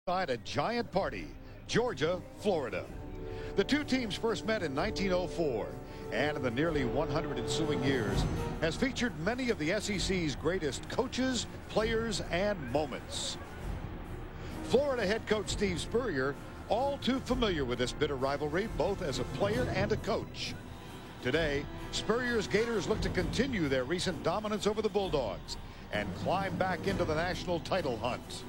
A giant party, Georgia, Florida. The two teams first met in 1904, and in the nearly 100 ensuing years has featured many of the SEC's greatest coaches, players, and moments. Florida head coach Steve Spurrier, all too familiar with this bitter rivalry, both as a player and a coach. Today, Spurrier's Gators look to continue their recent dominance over the Bulldogs and climb back into the national title hunt.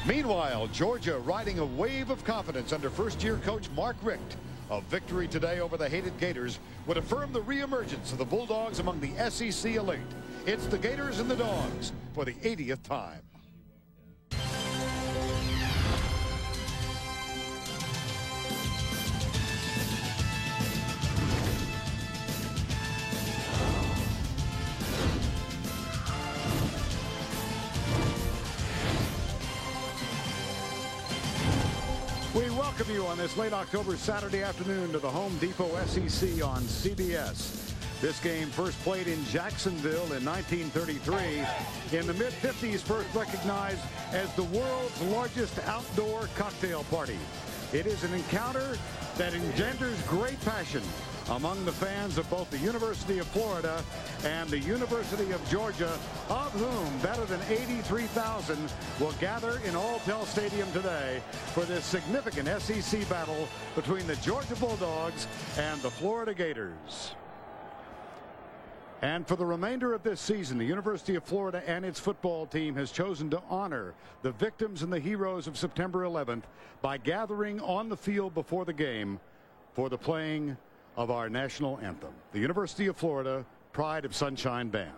Meanwhile, Georgia riding a wave of confidence under first-year coach Mark Richt. A victory today over the hated Gators would affirm the reemergence of the Bulldogs among the SEC elite. It's the Gators and the Dogs for the 80th time. We welcome you on this late October Saturday afternoon to the Home Depot SEC on CBS. This game first played in Jacksonville in 1933. In the mid-50s, first recognized as the world's largest outdoor cocktail party. It is an encounter that engenders great passion among the fans of both the University of Florida and the University of Georgia, of whom better than 83,000 will gather in Alltel Stadium today for this significant SEC battle between the Georgia Bulldogs and the Florida Gators. And for the remainder of this season, the University of Florida and its football team has chosen to honor the victims and the heroes of September 11th by gathering on the field before the game for the playing of our national anthem, the University of Florida Pride of Sunshine Band.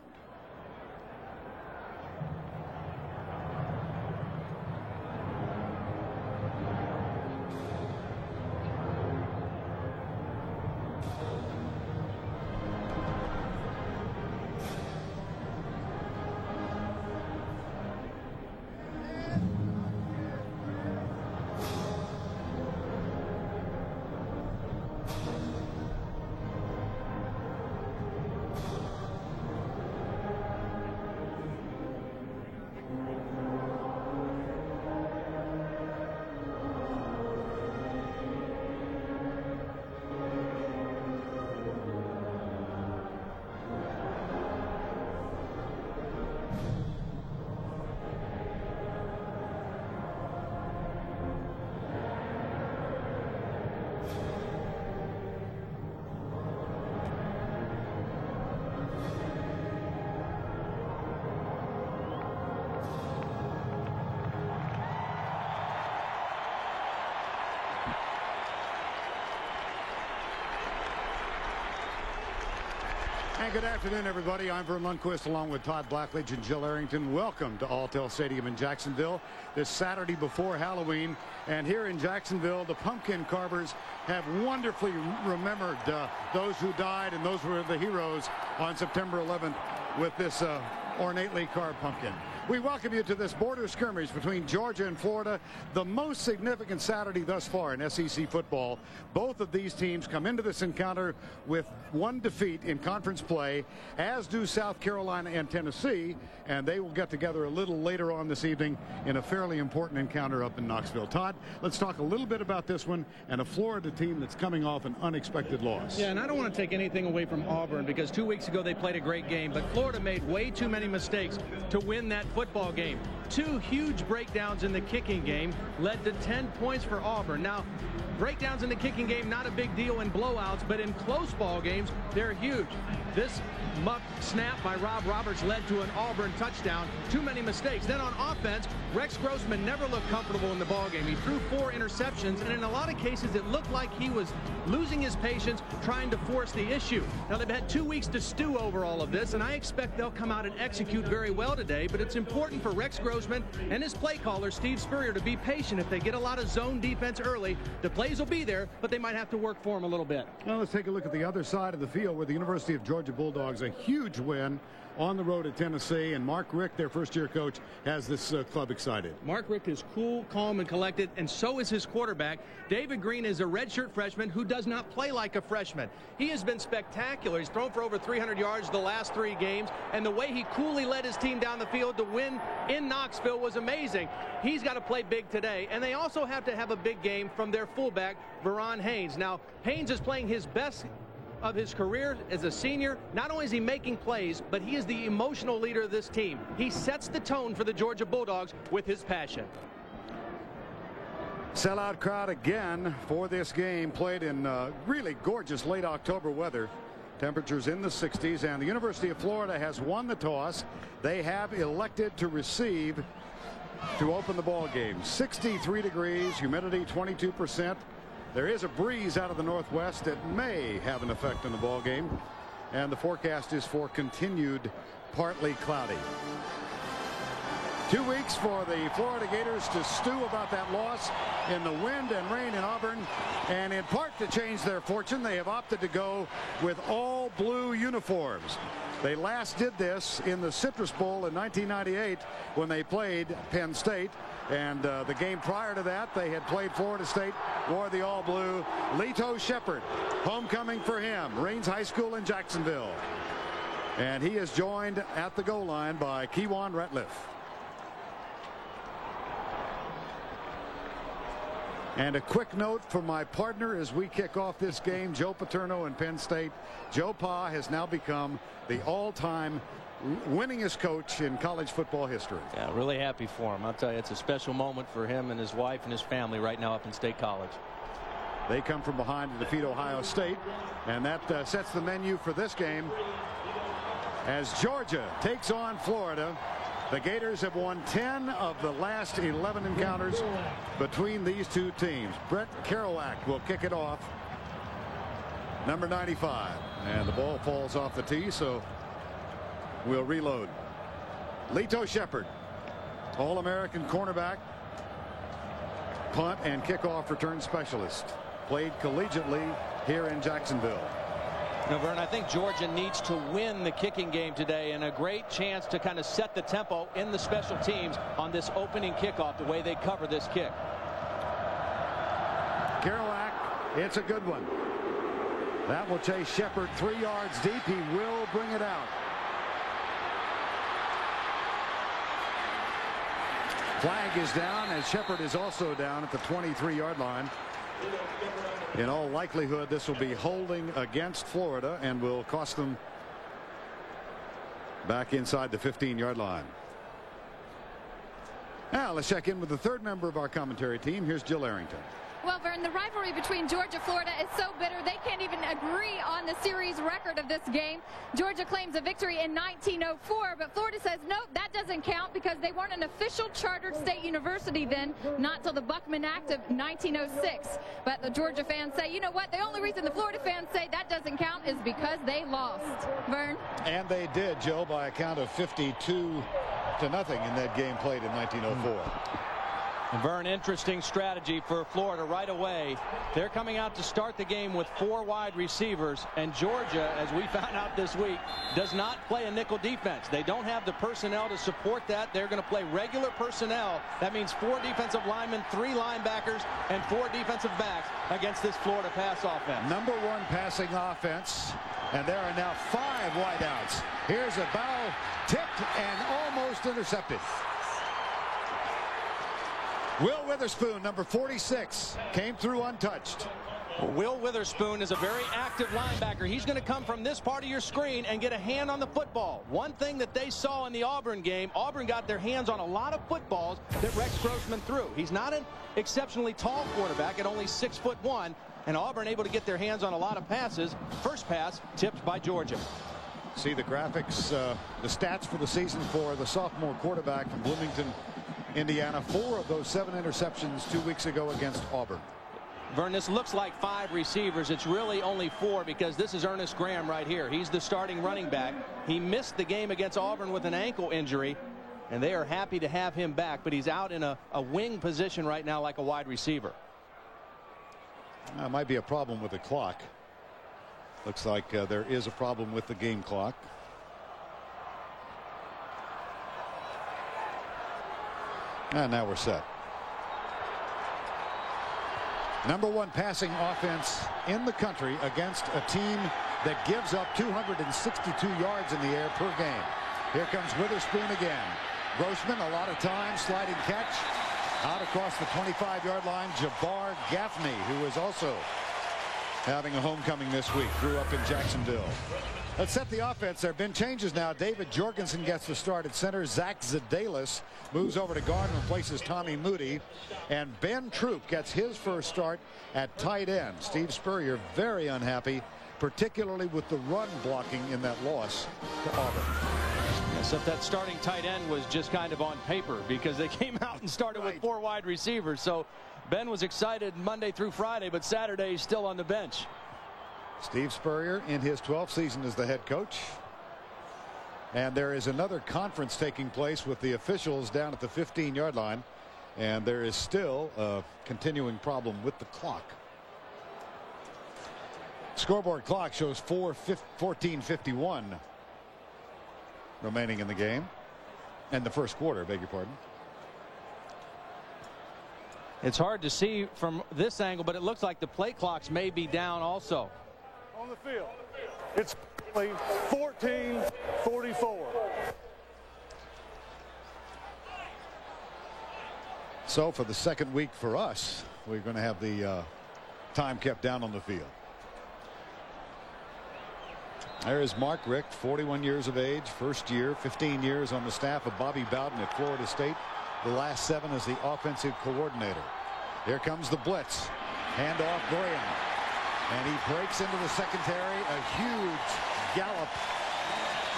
And good afternoon, everybody. I'm Vern Lundquist along with Todd Blackledge and Jill Arrington. Welcome to Alltel Stadium in Jacksonville this Saturday before Halloween. And here in Jacksonville, the pumpkin carvers have wonderfully remembered those who died and those who were the heroes on September 11th with this ornately carved pumpkin. We welcome you to this border skirmish between Georgia and Florida, the most significant Saturday thus far in SEC football. Both of these teams come into this encounter with one defeat in conference play, as do South Carolina and Tennessee, and they will get together a little later on this evening in a fairly important encounter up in Knoxville. Todd, let's talk a little bit about this one and a Florida team that's coming off an unexpected loss. Yeah, and I don't want to take anything away from Auburn because 2 weeks ago they played a great game, but Florida made way too many mistakes to win that football game. Two huge breakdowns in the kicking game led to 10 points for Auburn. Now, breakdowns in the kicking game, not a big deal in blowouts, but in close ball games, they're huge. This muff snap by Rob Roberts led to an Auburn touchdown. Too many mistakes. Then on offense, Rex Grossman never looked comfortable in the ballgame. He threw 4 interceptions, and in a lot of cases, it looked like he was losing his patience, trying to force the issue. Now, they've had 2 weeks to stew over all of this, and I expect they'll come out and execute very well today, but it's important for Rex Grossman and his play caller, Steve Spurrier, to be patient. If they get a lot of zone defense early, the plays will be there, but they might have to work for him a little bit. Well, let's take a look at the other side of the field with the University of Georgia Bulldogs. A huge win on the road at Tennessee. And Mark Richt, their first-year coach, has this club excited. Mark Richt is cool, calm, and collected, and so is his quarterback. David Green is a redshirt freshman who does not play like a freshman. He has been spectacular. He's thrown for over 300 yards the last 3 games, and the way he coolly led his team down the field to win in Knoxville was amazing. He's got to play big today, and they also have to have a big game from their fullback, Verron Haynes. Now, Haynes is playing his best of his career as a senior. Not only is he making plays, but he is the emotional leader of this team. He sets the tone for the Georgia Bulldogs with his passion. Sellout crowd again for this game, played in really gorgeous late October weather. Temperatures in the 60s, and the University of Florida has won the toss. They have elected to receive to open the ball game. 63 degrees, humidity 22%. There is a breeze out of the northwest that may have an effect on the ball game, and the forecast is for continued partly cloudy. 2 weeks for the Florida Gators to stew about that loss in the wind and rain in Auburn, and in part to change their fortune, they have opted to go with all blue uniforms. They last did this in the Citrus Bowl in 1998 when they played Penn State. And the game prior to that, they had played Florida State, wore the all-blue. Lito Shepherd, homecoming for him, Raines High School in Jacksonville. And he is joined at the goal line by Kewan Ratliff. And a quick note for my partner as we kick off this game, Joe Paterno in Penn State. Joe Pa has now become the all-time winningest coach in college football history. Yeah, really happy for him. I'll tell you, it's a special moment for him and his wife and his family right now up in State College. They come from behind to defeat Ohio State, and that sets the menu for this game as Georgia takes on Florida. The Gators have won 10 of the last 11 encounters between these two teams. Brett Kerouac will kick it off, number 95, and the ball falls off the tee, so we'll reload. Lito Shepherd, All-American cornerback, punt and kickoff return specialist, played collegiately here in Jacksonville. Now, Vern, I think Georgia needs to win the kicking game today, and a great chance to kind of set the tempo in the special teams on this opening kickoff, the way they cover this kick. Kerouac, it's a good one. That will chase Shepherd 3 yards deep. He will bring it out. Flag is down, as Shepherd is also down at the 23-yard line. In all likelihood, this will be holding against Florida and will cost them back inside the 15-yard line. Now let's check in with the third member of our commentary team. Here's Jill Arrington. Well, Vern, the rivalry between Georgia and Florida is so bitter they can't even agree on the series record of this game. Georgia claims a victory in 1904, but Florida says, nope, that doesn't count because they weren't an official chartered state university then, not till the Buckman Act of 1906. But the Georgia fans say, you know what, the only reason the Florida fans say that doesn't count is because they lost. Vern? And they did, Joe, by a count of 52-0 in that game played in 1904. And Vern, interesting strategy for Florida right away. They're coming out to start the game with 4 wide receivers, and Georgia, as we found out this week, does not play a nickel defense. They don't have the personnel to support that. They're going to play regular personnel. That means 4 defensive linemen, 3 linebackers, and 4 defensive backs against this Florida pass offense. Number 1 passing offense, and there are now 5 wideouts. Here's a ball tipped and almost intercepted. Will Witherspoon, number 46, came through untouched. Will Witherspoon is a very active linebacker. He's going to come from this part of your screen and get a hand on the football. One thing that they saw in the Auburn game, Auburn got their hands on a lot of footballs that Rex Grossman threw. He's not an exceptionally tall quarterback at only 6'1", and Auburn able to get their hands on a lot of passes. First pass tipped by Georgia. See the graphics, the stats for the season for the sophomore quarterback from Bloomington, Indiana. 4 of those 7 interceptions 2 weeks ago against Auburn. Vern, this looks like 5 receivers. It's really only 4 because this is Ernest Graham right here. He's the starting running back. He missed the game against Auburn with an ankle injury, and they are happy to have him back, but he's out in a wing position right now like a wide receiver. Might be a problem with the clock. Looks like there is a problem with the game clock. And now we're set. #1 passing offense in the country against a team that gives up 262 yards in the air per game. Here comes Witherspoon again. Grossman, a lot of time, sliding catch. Out across the 25-yard line, Jabbar Gaffney, who is also having a homecoming this week, grew up in Jacksonville. Let's set the offense. There have been changes now. David Jorgensen gets the start at center. Zach Zadalis moves over to guard and replaces Tommy Moody. And Ben Troop gets his first start at tight end. Steve Spurrier very unhappy, particularly with the run blocking in that loss to Auburn. Except that starting tight end was just kind of on paper because they came out and started with 4 wide receivers. So Ben was excited Monday through Friday, but Saturday he's still on the bench. Steve Spurrier in his 12th season as the head coach. And there is another conference taking place with the officials down at the 15-yard line. And there is still a continuing problem with the clock. Scoreboard clock shows 14:51 remaining in the game. And the first quarter, beg your pardon. It's hard to see from this angle, but it looks like the play clocks may be down also. On the field, it's 14:44. So for the second week for us, we're going to have the time kept down on the field. There is Mark Richt, 41 years of age, first year, 15 years on the staff of Bobby Bowden at Florida State. The last 7 as the offensive coordinator. Here comes the blitz. Handoff Graham. And he breaks into the secondary. A huge gallop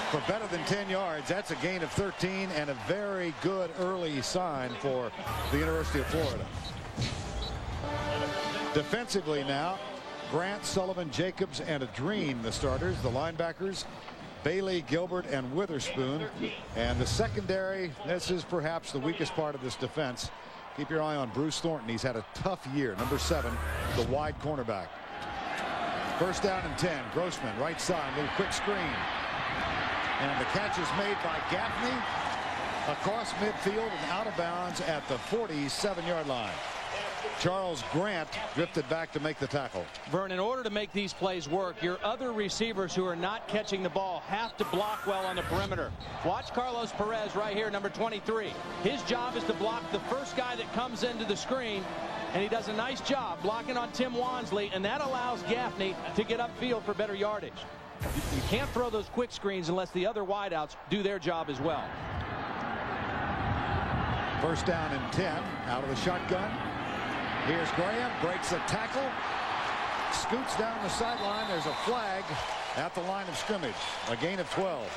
for better than 10 yards. That's a gain of 13 and a very good early sign for the University of Florida. Defensively now, Grant, Sullivan, Jacobs, and Adrien, the starters. The linebackers, Bailey, Gilbert, and Witherspoon. And the secondary, this is perhaps the weakest part of this defense. Keep your eye on Bruce Thornton. He's had a tough year. #7, the wide cornerback. First down and 10. Grossman, right side, little quick screen. And the catch is made by Gaffney across midfield and out of bounds at the 47-yard line. Charles Grant drifted back to make the tackle. Vern, in order to make these plays work, your other receivers who are not catching the ball have to block well on the perimeter. Watch Carlos Perez right here, number 23. His job is to block the first guy that comes into the screen, and he does a nice job blocking on Tim Wansley, and that allows Gaffney to get upfield for better yardage. You can't throw those quick screens unless the other wideouts do their job as well. First down and 10 out of the shotgun. Here's Graham, breaks a tackle, scoots down the sideline. There's a flag at the line of scrimmage. A gain of 12.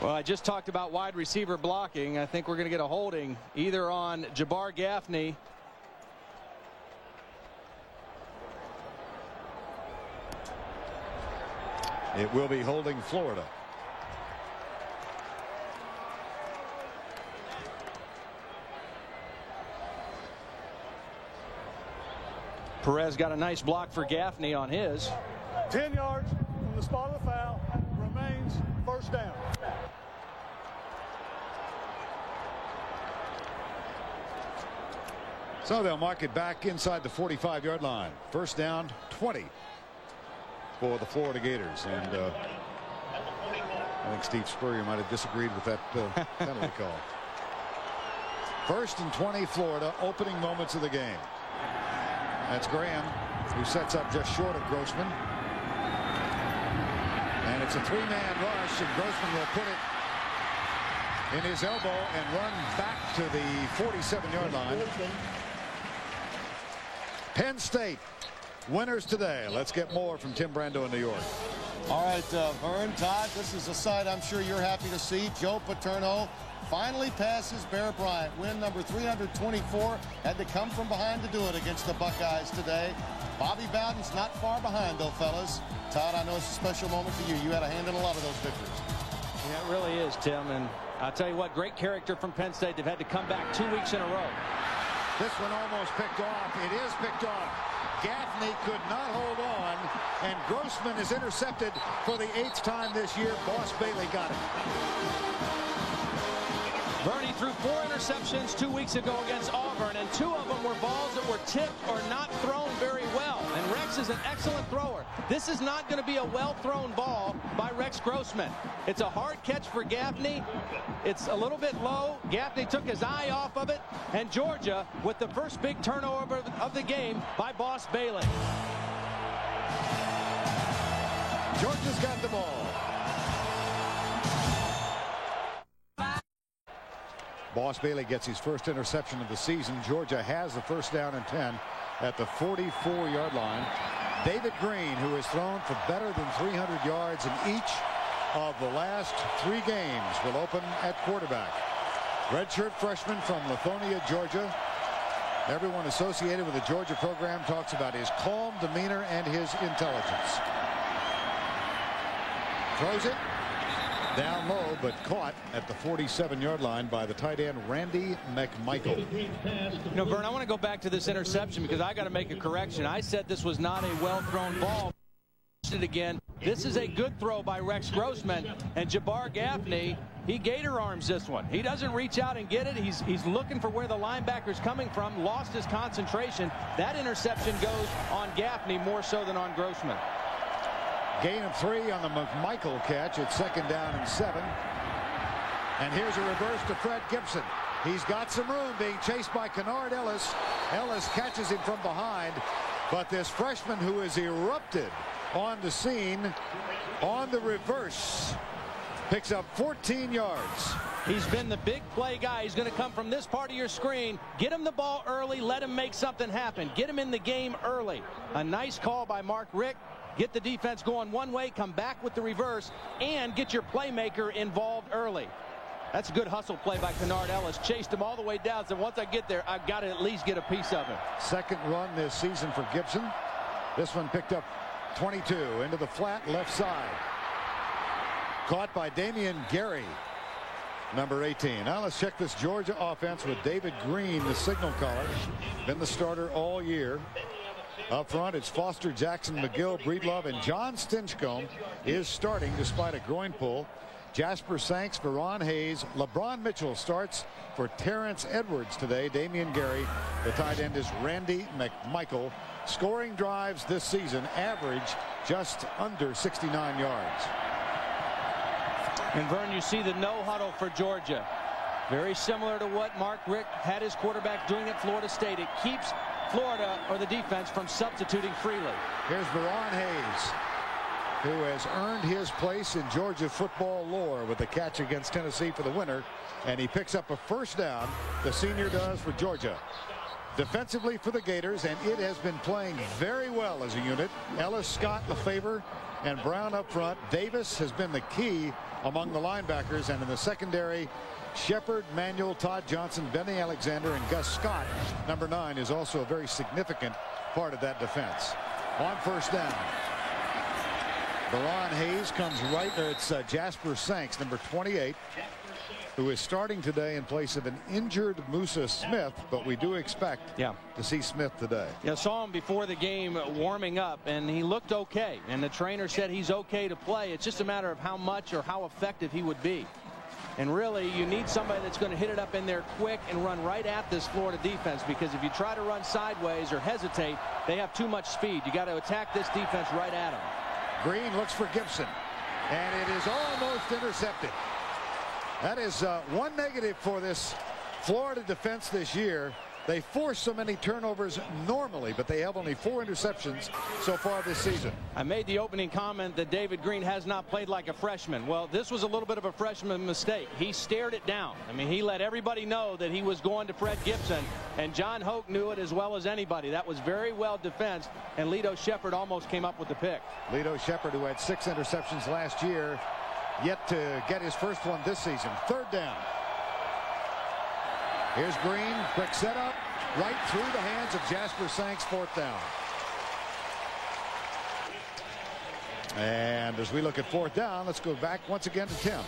Well, I just talked about wide receiver blocking. I think we're going to get a holding either on Jabbar Gaffney. It will be holding Florida. Perez got a nice block for Gaffney on his. 10 yards from the spot of the foul. Remains first down. So they'll mark it back inside the 45-yard line. First down, 20 for the Florida Gators. And I think Steve Spurrier might have disagreed with that penalty call. First and 20 Florida, opening moments of the game. That's Graham, who sets up just short of Grossman. And it's a 3-man rush, and Grossman will put it in his elbow and run back to the 47-yard line. Penn State winners today. Let's get more from Tim Brando in New York. All right, Vern, Todd, this is a sight I'm sure you're happy to see. Joe Paterno finally passes Bear Bryant. Win number 324. Had to come from behind to do it against the Buckeyes today. Bobby Bowden's not far behind, though, fellas. Todd, I know it's a special moment for you. You had a hand in a lot of those victories. Yeah, it really is, Tim. And I'll tell you what, great character from Penn State. They've had to come back 2 weeks in a row. This one almost picked off. It is picked off. Gaffney could not hold on, and Grossman is intercepted for the 8th time this year. Boss Bailey got it. Bernie threw interceptions 2 weeks ago against Auburn, and 2 of them were balls that were tipped or not thrown very well. And Rex is an excellent thrower. This is not going to be a well-thrown ball by Rex Grossman. It's a hard catch for Gaffney. It's a little bit low. Gaffney took his eye off of it, and Georgia with the first big turnover of the game by Boss Bailey. Georgia's got the ball. Boss Bailey gets his first interception of the season. Georgia has the first down and 10 at the 44-yard line. David Green, who has thrown for better than 300 yards in each of the last 3 games, will open at quarterback. Redshirt freshman from Lithonia, Georgia. Everyone associated with the Georgia program talks about his calm demeanor and his intelligence. Throws it down low, but caught at the 47-yard line by the tight end Randy McMichael. You know, Vern, I want to go back to this interception because I got to make a correction. I said this was not a well-thrown ball. It again. This is a good throw by Rex Grossman, and Jabbar Gaffney, he gator arms this one. He doesn't reach out and get it. He's looking for where the linebacker's coming from, lost his concentration. That interception goes on Gaffney more so than on Grossman. Gain of 3 on the McMichael catch. It's 2nd down and 7. And here's a reverse to Fred Gibson. He's got some room, being chased by Kennard Ellis. Ellis catches him from behind, but this freshman who has erupted on the scene on the reverse picks up 14 yards. He's been the big play guy. He's going to come from this part of your screen. Get him the ball early. Let him make something happen. Get him in the game early. A nice call by Mark Richt. Get the defense going one way, come back with the reverse, and get your playmaker involved early. That's a good hustle play by Kennard Ellis. Chased him all the way down. So once I get there, I've got to at least get a piece of him. 2nd run this season for Gibson. This one picked up 22 into the flat left side. Caught by Damian Gary, number 18. Now let's check this Georgia offense with David Green, the signal caller. Been the starter all year. Up front, it's Foster, Jackson, McGill, Breedlove, and John Stinchcomb is starting despite a groin pull. Jasper Sanks, Veron Hayes, LeBron Mitchell starts for Terrence Edwards today. Damian Gary, the tight end, is Randy McMichael. Scoring drives this season average just under 69 yards. And Vern, you see the no huddle for Georgia. Very similar to what Mark Richt had his quarterback doing at Florida State. It keeps Florida or the defense from substituting freely. Here's Veron Hayes, who has earned his place in Georgia football lore with the catch against Tennessee for the winner, and he picks up a first down. The senior does for Georgia. Defensively for the Gators, and it has been playing very well as a unit. Ellis, Scott, Lefevre, and Brown up front. Davis has been the key among the linebackers, and in the secondary, Shepard, Manuel, Todd Johnson, Benny Alexander, and Gus Scott, number 9, is also a very significant part of that defense. On first down, Veron Hayes comes right there. It's Jasper Sanks, number 28, who is starting today in place of an injured Musa Smith, but we do expect to see Smith today. Yeah, saw him before the game warming up, and he looked okay, and the trainer said he's okay to play. It's just a matter of how much or how effective he would be. And really, you need somebody that's going to hit it up in there quick and run right at this Florida defense, because if you try to run sideways or hesitate, they have too much speed. You got to attack this defense right at them. Green looks for Gibson, and it is almost intercepted. That is one negative for this Florida defense this year. They force so many turnovers normally, but they have only 4 interceptions so far this season. I made the opening comment that David Green has not played like a freshman. Well, this was a little bit of a freshman mistake. He stared it down. I mean, he let everybody know that he was going to Fred Gibson, and John Hoke knew it as well as anybody. That was very well defensed, and Lito Shepard almost came up with the pick. Lito Shepard, who had 6 interceptions last year, yet to get his first one this season. 3rd down. Here's Green, quick setup, right through the hands of Jasper Sanks, 4th down. And as we look at 4th down, let's go back once again to Tim.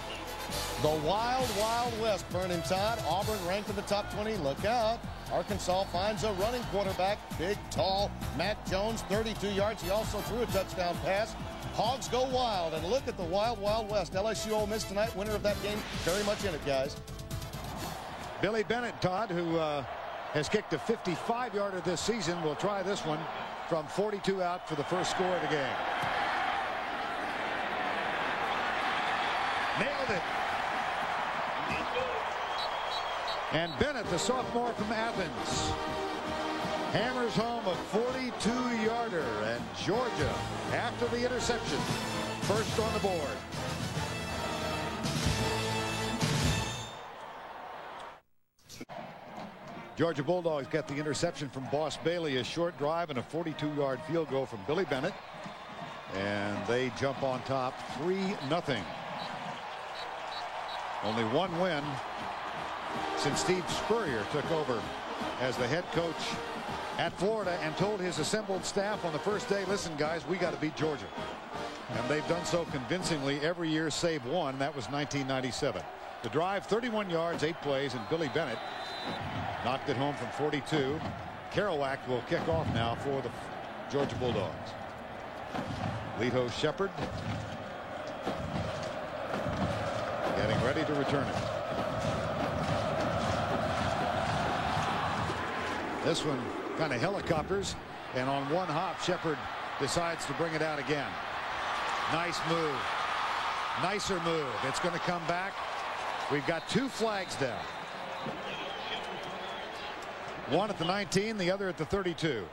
The Wild Wild West, Vernon Todd. Auburn ranked in the top 20. Look out. Arkansas finds a running quarterback. Big, tall Matt Jones, 32 yards. He also threw a touchdown pass. Hogs go wild, and look at the Wild Wild West. LSU Ole Miss tonight, winner of that game, very much in it, guys. Billy Bennett, Todd, who has kicked a 55-yarder this season, will try this one from 42 out for the first score of the game. Nailed it. And Bennett, the sophomore from Athens, hammers home a 42-yarder, and Georgia, after the interception, first on the board. Georgia Bulldogs get the interception from Boss Bailey, a short drive and a 42-yard field goal from Billy Bennett, and they jump on top 3-0. Only one win since Steve Spurrier took over as the head coach at Florida and told his assembled staff on the first day, listen guys, we got to beat Georgia. And they've done so convincingly every year save one. That was 1997. The drive, 31 yards, 8 plays, and Billy Bennett knocked it home from 42. Kerouac will kick off now for the Georgia Bulldogs. Lito Shepherd getting ready to return it. This one kind of helicopters, and on one hop Shepherd decides to bring it out again. Nice move. Nicer move. It's going to come back. We've got 2 flags down. One at the 19, the other at the 32.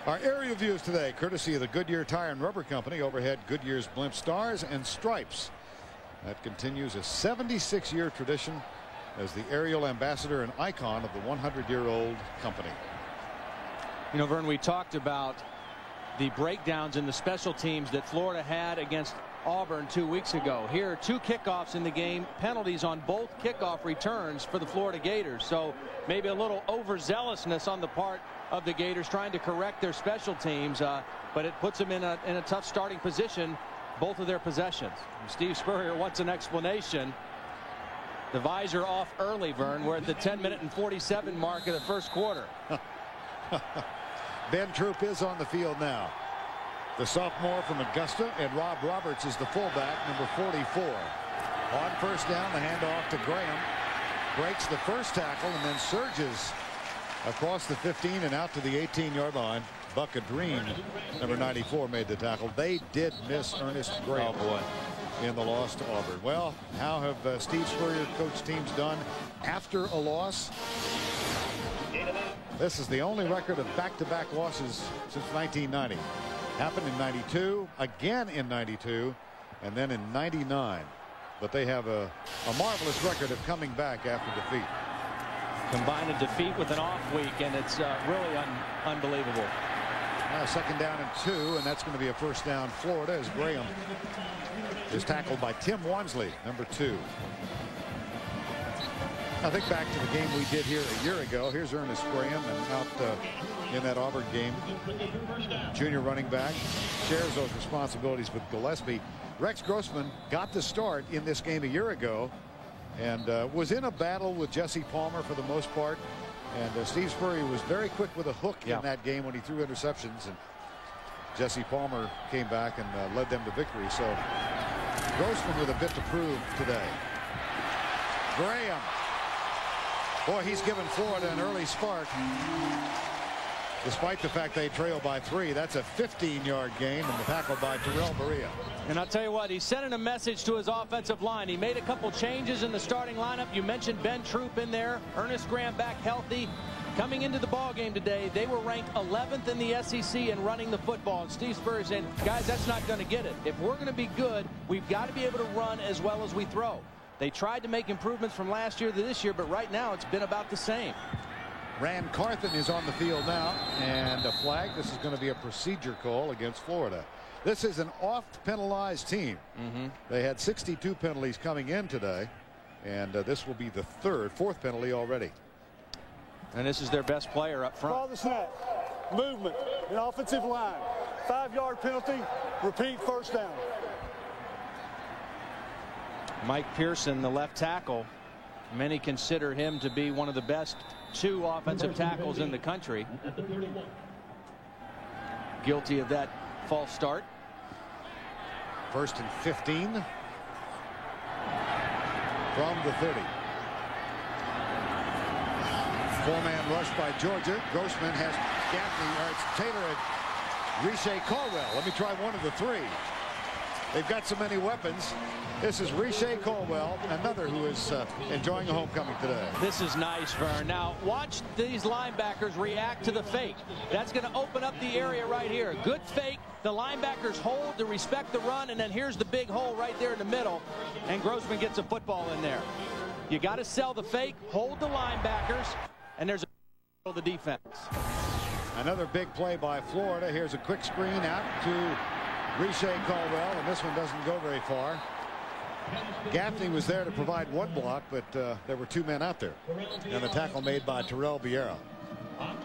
Our aerial views today courtesy of the Goodyear Tire and Rubber Company. Overhead, Goodyear's blimp stars and stripes. That continues a 76-year tradition as the aerial ambassador and icon of the 100-year-old company. You know, Vern, we talked about the breakdowns in the special teams that Florida had against Auburn 2 weeks ago. Here, 2 kickoffs in the game, penalties on both kickoff returns for the Florida Gators. So maybe a little overzealousness on the part of the Gators trying to correct their special teams, but it puts them in a tough starting position, both of their possessions. Steve Spurrier wants an explanation. The visor off early, Vern. We're at the 10-minute and 47 mark of the first quarter. Ben Troop is on the field now. The sophomore from Augusta, and Rob Roberts is the fullback, number 44. On first down, the handoff to Graham. Breaks the first tackle and then surges across the 15 and out to the 18-yard line. Buck Adreen, number 94, made the tackle. They did miss Ernest Graham in the loss to Auburn. Well, how have Steve Spurrier coached teams done after a loss? This is the only record of back-to-back losses since 1990. Happened in 92, again in 92, and then in 99. But they have a marvelous record of coming back after defeat. Combine a defeat with an off week, and it's really unbelievable. Now second down and 2, and that's going to be a first down Florida as Graham is tackled by Tim Wansley, number 2. I think back to the game we did here a year ago. Here's Ernest Graham, and out in that Auburn game, junior running back, shares those responsibilities with Gillespie. Rex Grossman got the start in this game a year ago and was in a battle with Jesse Palmer for the most part. And Steve Spurrier was very quick with a hook in that game when he threw interceptions. And Jesse Palmer came back and led them to victory. So Grossman with a bit to prove today. Graham. Boy, he's given Florida an early spark. Despite the fact they trail by 3, that's a 15-yard gain, and the tackle by Terrell Maria. And I'll tell you what, he's sending a message to his offensive line. He made a couple changes in the starting lineup. You mentioned Ben Troop in there. Ernest Graham back healthy. Coming into the ball game today, they were ranked 11th in the SEC in running the football. And Steve Spurrier saying, guys, that's not going to get it. If we're going to be good, we've got to be able to run as well as we throw. They tried to make improvements from last year to this year, but right now it's been about the same. Rand Carthen is on the field now, and a flag. This is going to be a procedure call against Florida. This is an oft penalized team. They had 62 penalties coming in today, and this will be the fourth penalty already. And this is their best player up front. Call the snap. Movement in offensive line. 5-yard penalty. Repeat, first down. Mike Pearson, the left tackle. Many consider him to be one of the best 2 offensive tackles in the country. Guilty of that false start. First and 15 from the 30. Four-man rush by Georgia. Grossman has Gaffney, or it's Taylor and Riche Caldwell. Let me try one of the three. They've got so many weapons. This is Riche Caldwell, another who is enjoying a homecoming today. This is nice, Vern. Now, watch these linebackers react to the fake. That's going to open up the area right here. Good fake. The linebackers hold to respect the run, and then here's the big hole right there in the middle, and Grossman gets a football in there. You got to sell the fake, hold the linebackers, and there's the defense. Another big play by Florida. Here's a quick screen out to Riche Caldwell, and this one doesn't go very far. Gaffney was there to provide one block, but there were two men out there. And the tackle made by Terrell Vieira.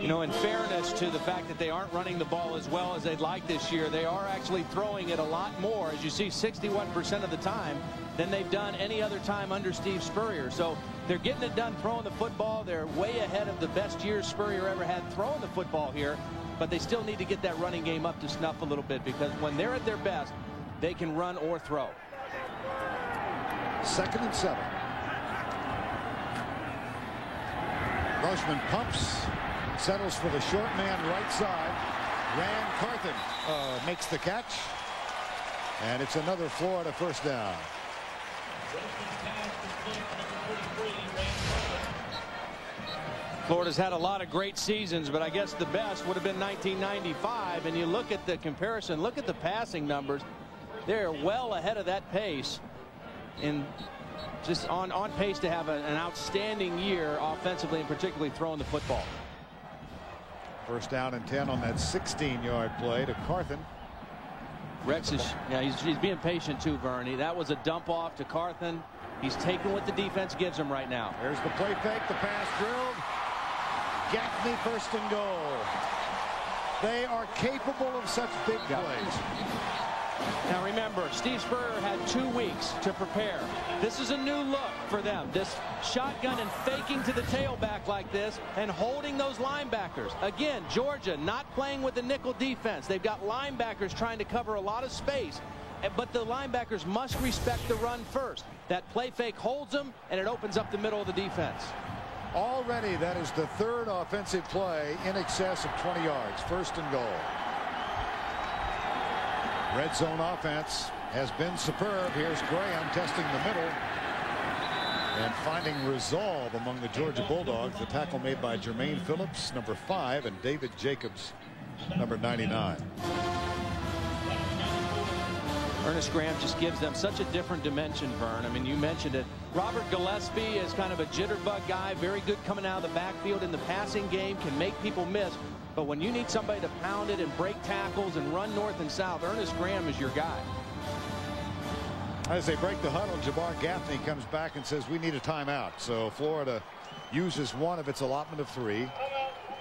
You know, in fairness to the fact that they aren't running the ball as well as they'd like this year, they are actually throwing it a lot more, as you see, 61% of the time, than they've done any other time under Steve Spurrier. So they're getting it done throwing the football. They're way ahead of the best years Spurrier ever had throwing the football here, but they still need to get that running game up to snuff a little bit, because when they're at their best, they can run or throw. 2nd and 7. Grossman pumps, settles for the short man right side. Ran Carthen makes the catch, and it's another Florida first down. Florida's had a lot of great seasons, but I guess the best would have been 1995. And you look at the comparison, look at the passing numbers. They're well ahead of that pace, and just on pace to have an outstanding year offensively, and particularly throwing the football. First down and 10 on that 16-yard play to Carthen. Rex is, yeah, he's being patient too, Vern. That was a dump off to Carthen. He's taking what the defense gives him right now. There's the play fake, the pass drilled. Gaffney first and goal. They are capable of such big plays. Now remember, Steve Spurrier had 2 weeks to prepare. This is a new look for them. This shotgun and faking to the tailback like this and holding those linebackers. Again, Georgia not playing with the nickel defense. They've got linebackers trying to cover a lot of space, but the linebackers must respect the run first. That play fake holds them, and it opens up the middle of the defense. Already that is the 3rd offensive play in excess of 20 yards. First and goal. Red zone offense has been superb. Here's Graham testing the middle and finding resolve among the Georgia Bulldogs. The tackle made by Jermaine Phillips, number 5, and David Jacobs, number 99. Ernest Graham just gives them such a different dimension, Vern. I mean, you mentioned it. Robert Gillespie is kind of a jitterbug guy, very good coming out of the backfield in the passing game, can make people miss. But when you need somebody to pound it and break tackles and run north and south, Ernest Graham is your guy. As they break the huddle, Jabbar Gaffney comes back and says we need a timeout. So Florida uses one of its allotment of 3.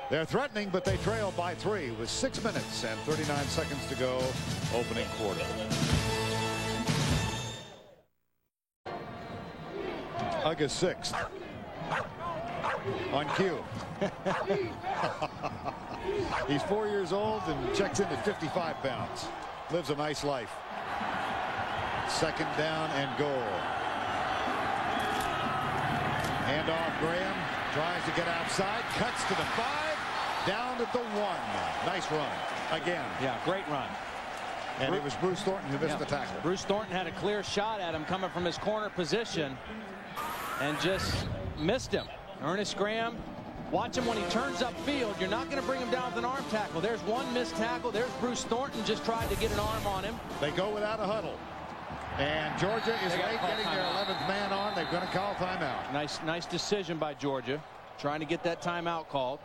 They're threatening, but they trail by 3 with 6 minutes and 39 seconds to go, opening quarter. August 6th. On cue. He's 4 years old and checks in at 55 pounds. Lives a nice life. 2nd down and goal. Hand off Graham. Tries to get outside. Cuts to the 5. Down at the 1. Nice run. Again. Yeah, great run. And it was Bruce Thornton who missed the tackle. Bruce Thornton had a clear shot at him coming from his corner position and just missed him. Ernest Graham, watch him when he turns upfield. You're not going to bring him down with an arm tackle. There's one missed tackle. There's Bruce Thornton just tried to get an arm on him. They go without a huddle. And Georgia is late getting their 11th man on. They're going to call timeout. Nice decision by Georgia, trying to get that timeout called.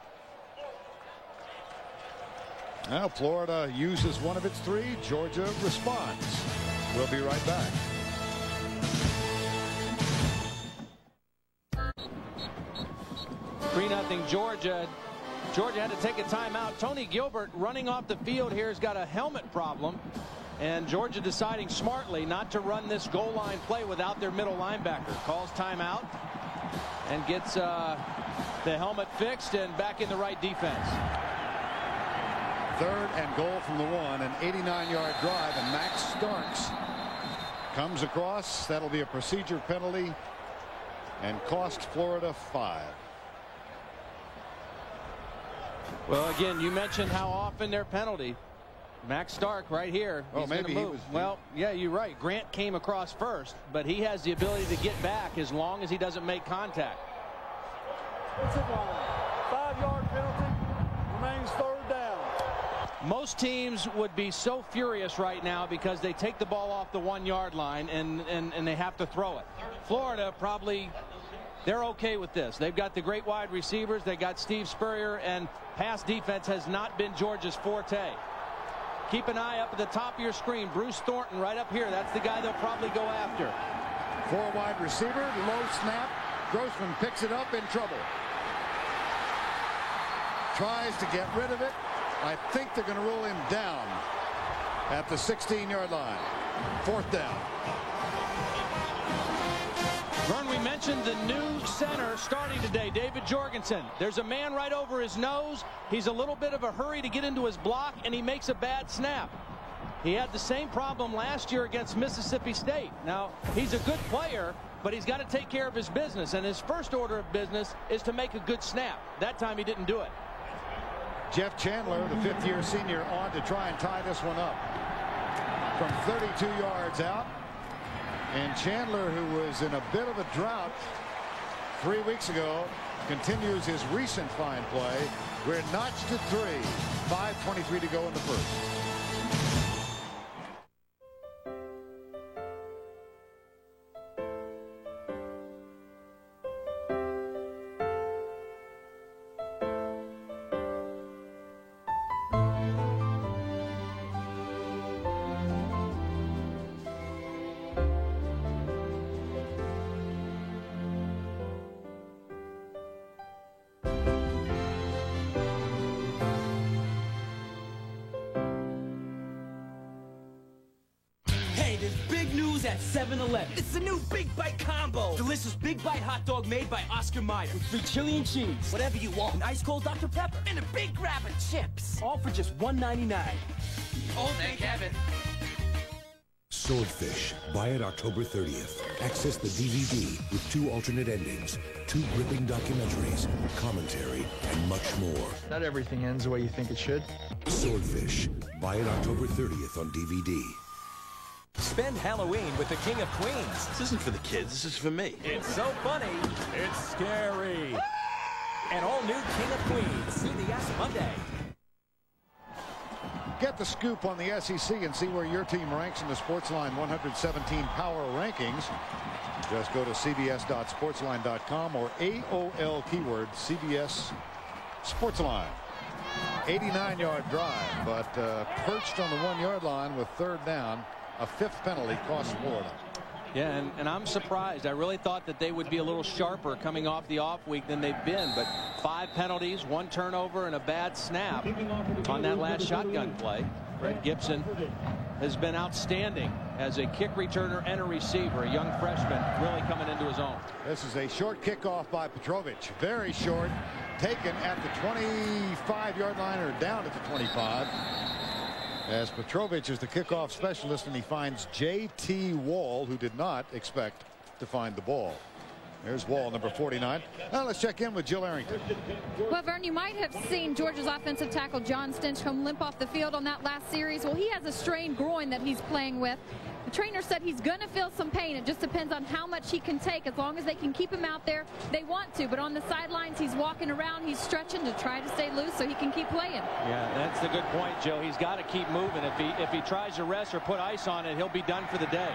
Now Florida uses one of its 3. Georgia responds. We'll be right back. Nothing Georgia. Georgia had to take a timeout. Tony Gilbert running off the field here has got a helmet problem. And Georgia deciding smartly not to run this goal line play without their middle linebacker. Calls timeout and gets the helmet fixed and back in the right defense. 3rd and goal from the 1. An 89-yard drive, and Max Starks comes across. That'll be a procedure penalty and cost Florida 5. Well, again, you mentioned how often they're penalty. Max Stark right here. Oh, maybe he was. Well, yeah, you're right. Grant came across first, but he has the ability to get back as long as he doesn't make contact. 5-yard penalty. Remains third down. Most teams would be so furious right now because they take the ball off the 1-yard line and they have to throw it. Florida probably, they're okay with this. They've got the great wide receivers. They got Steve Spurrier, and pass defense has not been Georgia's forte. Keep an eye up at the top of your screen. Bruce Thornton right up here. That's the guy they'll probably go after. 4 wide receiver, low snap. Grossman picks it up, in trouble. Tries to get rid of it. I think they're going to rule him down at the 16-yard line. 4th down. Vern, we mentioned the new center starting today, David Jorgensen. There's a man right over his nose. He's a little bit of a hurry to get into his block, and he makes a bad snap. He had the same problem last year against Mississippi State. Now, he's a good player, but he's got to take care of his business, and his first order of business is to make a good snap. That time he didn't do it. Jeff Chandler, the 5th-year senior, on to try and tie this one up from 32 yards out. And Chandler, who was in a bit of a drought 3 weeks ago, continues his recent fine play. We're notched at 3. 5:23 to go in the first. There's big news at 7-Eleven. It's the new Big Bite Combo. Delicious Big Bite hot dog made by Oscar Mayer. With free chili and cheese. Whatever you want. An ice cold Dr. Pepper. And a big grab of chips. All for just $1.99. Oh, thank heaven. Swordfish. Buy it October 30th. Access the DVD with 2 alternate endings, 2 gripping documentaries, commentary, and much more. Not everything ends the way you think it should. Swordfish. Buy it October 30th on DVD. Spend Halloween with the King of Queens. This isn't for the kids, this is for me. It's so funny, it's scary. An all-new King of Queens, CBS Monday. Get the scoop on the SEC and see where your team ranks in the Sportsline 117 Power Rankings. Just go to cbs.sportsline.com or AOL keyword CBS Sportsline. 89-yard drive, but perched on the 1-yard line with 3rd down. A 5th penalty cost Florida. Yeah, and I'm surprised. I really thought that they would be a little sharper coming off the off week than they've been, but 5 penalties, 1 turnover, and a bad snap on that last shotgun play. Brett Gibson has been outstanding as a kick returner and a receiver, a young freshman really coming into his own. This is a short kickoff by Petrovich. Very short, taken at the 25-yard line or down at the 25. As Petrovich is the kickoff specialist, and he finds J.T. Wall, who did not expect to find the ball. There's Wall, number 49. Now let's check in with Jill Arrington. Well, Vern, you might have seen Georgia's offensive tackle John Stinchcomb limp off the field on that last series. Well, he has a strained groin that he's playing with. The trainer said he's going to feel some pain. It just depends on how much he can take. As long as they can keep him out there, they want to. But on the sidelines, he's walking around, he's stretching to try to stay loose so he can keep playing. Yeah, that's the good point, Joe. He's got to keep moving. If he tries to rest or put ice on it, he'll be done for the day.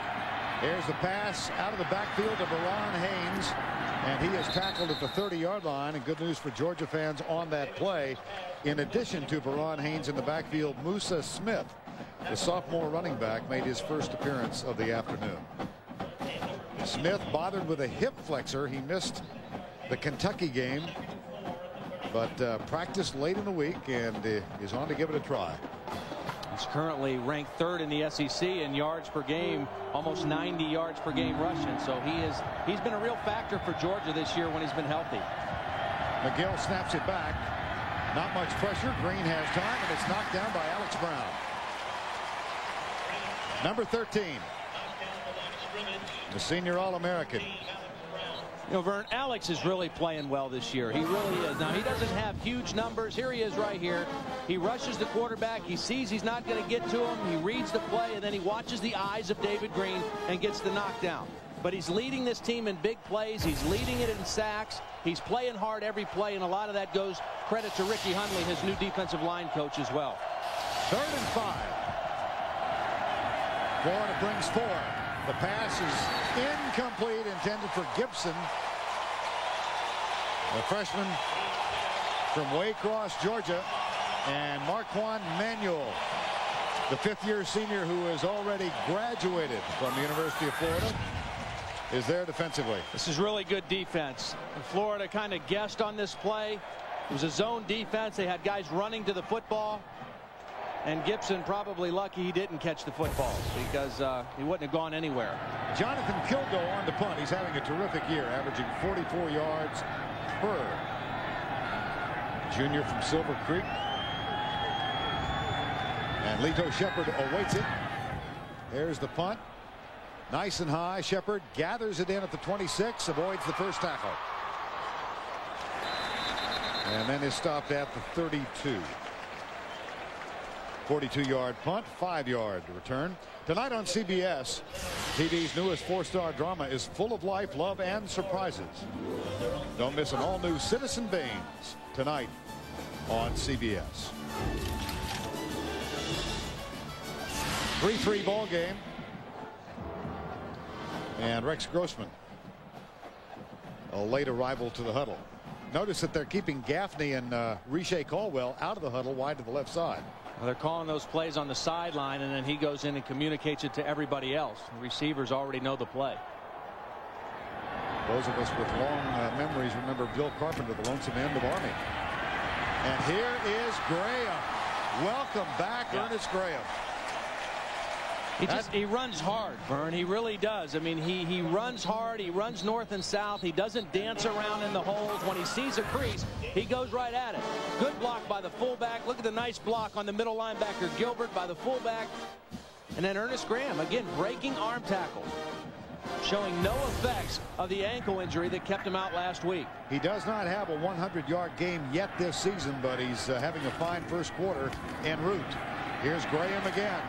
Here's the pass out of the backfield to Baron Haynes, and he is tackled at the 30-yard line. And good news for Georgia fans on that play. In addition to Baron Haynes in the backfield, Musa Smith, the sophomore running back, made his first appearance of the afternoon. Smith bothered with a hip flexor. He missed the Kentucky game, but practiced late in the week and is on to give it a try. He's currently ranked 3rd in the SEC in yards per game, almost 90 yards per game rushing. So he's been a real factor for Georgia this year when he's been healthy. McGill snaps it back. Not much pressure. Green has time, and it's knocked down by Alex Brown. Number 13, the senior All-American. You know, Vern, Alex is really playing well this year. He really is. Now, he doesn't have huge numbers. Here he is right here. He rushes the quarterback. He sees he's not going to get to him. He reads the play, and then he watches the eyes of David Green and gets the knockdown. But he's leading this team in big plays. He's leading it in sacks. He's playing hard every play, and a lot of that goes credit to Ricky Hundley, his new defensive line coach as well. 3rd and 5. Florida brings 4. The pass is incomplete, intended for Gibson. The freshman from Waycross, Georgia. And Marquand Manuel, the 5th-year senior who has already graduated from the University of Florida, is there defensively. This is really good defense. And Florida kind of guessed on this play. It was a zone defense. They had guys running to the football. And Gibson probably lucky he didn't catch the football because he wouldn't have gone anywhere. Jonathan Kilgo on the punt. He's having a terrific year, averaging 44 yards per. Junior from Silver Creek. And Lito Shepherd awaits it. There's the punt. Nice and high. Shepherd gathers it in at the 26, avoids the first tackle. And then is stopped at the 32. 42-yard punt, 5-yard return. Tonight on CBS, TV's newest 4-star drama is full of life, love, and surprises. Don't miss an all-new Citizen Baines tonight on CBS. 3-3 ball game. And Rex Grossman, a late arrival to the huddle. Notice that they're keeping Gaffney and Riche Caldwell out of the huddle wide to the left side. Well, they're calling those plays on the sideline, and then he goes in and communicates it to everybody else. The receivers already know the play. Those of us with long memories remember Bill Carpenter, the lonesome end of Army. And here is Graham. Welcome back, Ernest Graham. He runs hard, Vern. He really does. I mean, he runs hard. He runs north and south. He doesn't dance around in the holes. When he sees a crease, he goes right at it. Good block by the fullback. Look at the nice block on the middle linebacker, Gilbert, by the fullback. And then Ernest Graham, again, breaking arm tackles, showing no effects of the ankle injury that kept him out last week. He does not have a 100-yard game yet this season, but he's having a fine first quarter en route. Here's Graham again.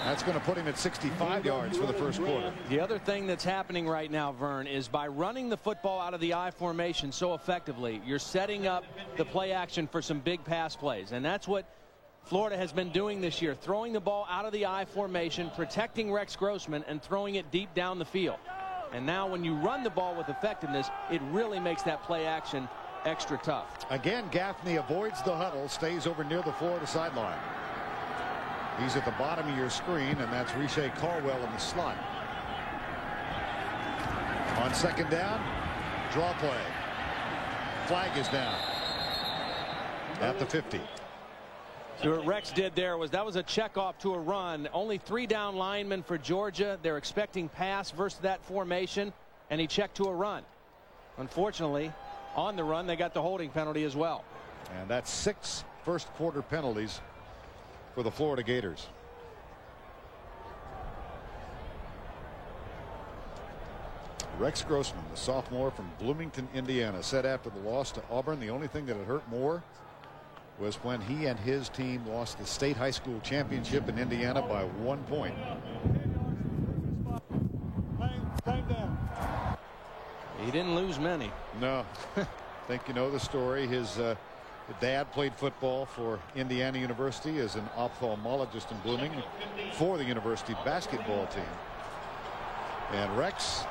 That's going to put him at 65 yards for the first quarter. The other thing that's happening right now, Vern, is by running the football out of the I formation so effectively, you're setting up the play action for some big pass plays. And that's what Florida has been doing this year, throwing the ball out of the I formation, protecting Rex Grossman, and throwing it deep down the field. And now when you run the ball with effectiveness, it really makes that play action extra tough. Again, Gaffney avoids the huddle, stays over near the Florida sideline. He's at the bottom of your screen, and that's Riche Caldwell in the slot. On second down, draw play. Flag is down at the 50. So what Rex did there was that was a check off to a run. Only 3 down linemen for Georgia. They're expecting pass versus that formation, and he checked to a run. Unfortunately, on the run, they got the holding penalty as well. And that's 6 first quarter penalties for the Florida Gators. Rex Grossman, the sophomore from Bloomington, Indiana, said after the loss to Auburn, the only thing that had hurt more was when he and his team lost the state high school championship in Indiana by 1 point. He didn't lose many. No. I think you know the story. His dad played football for Indiana University as an ophthalmologist in Blooming for the university basketball team. And Rex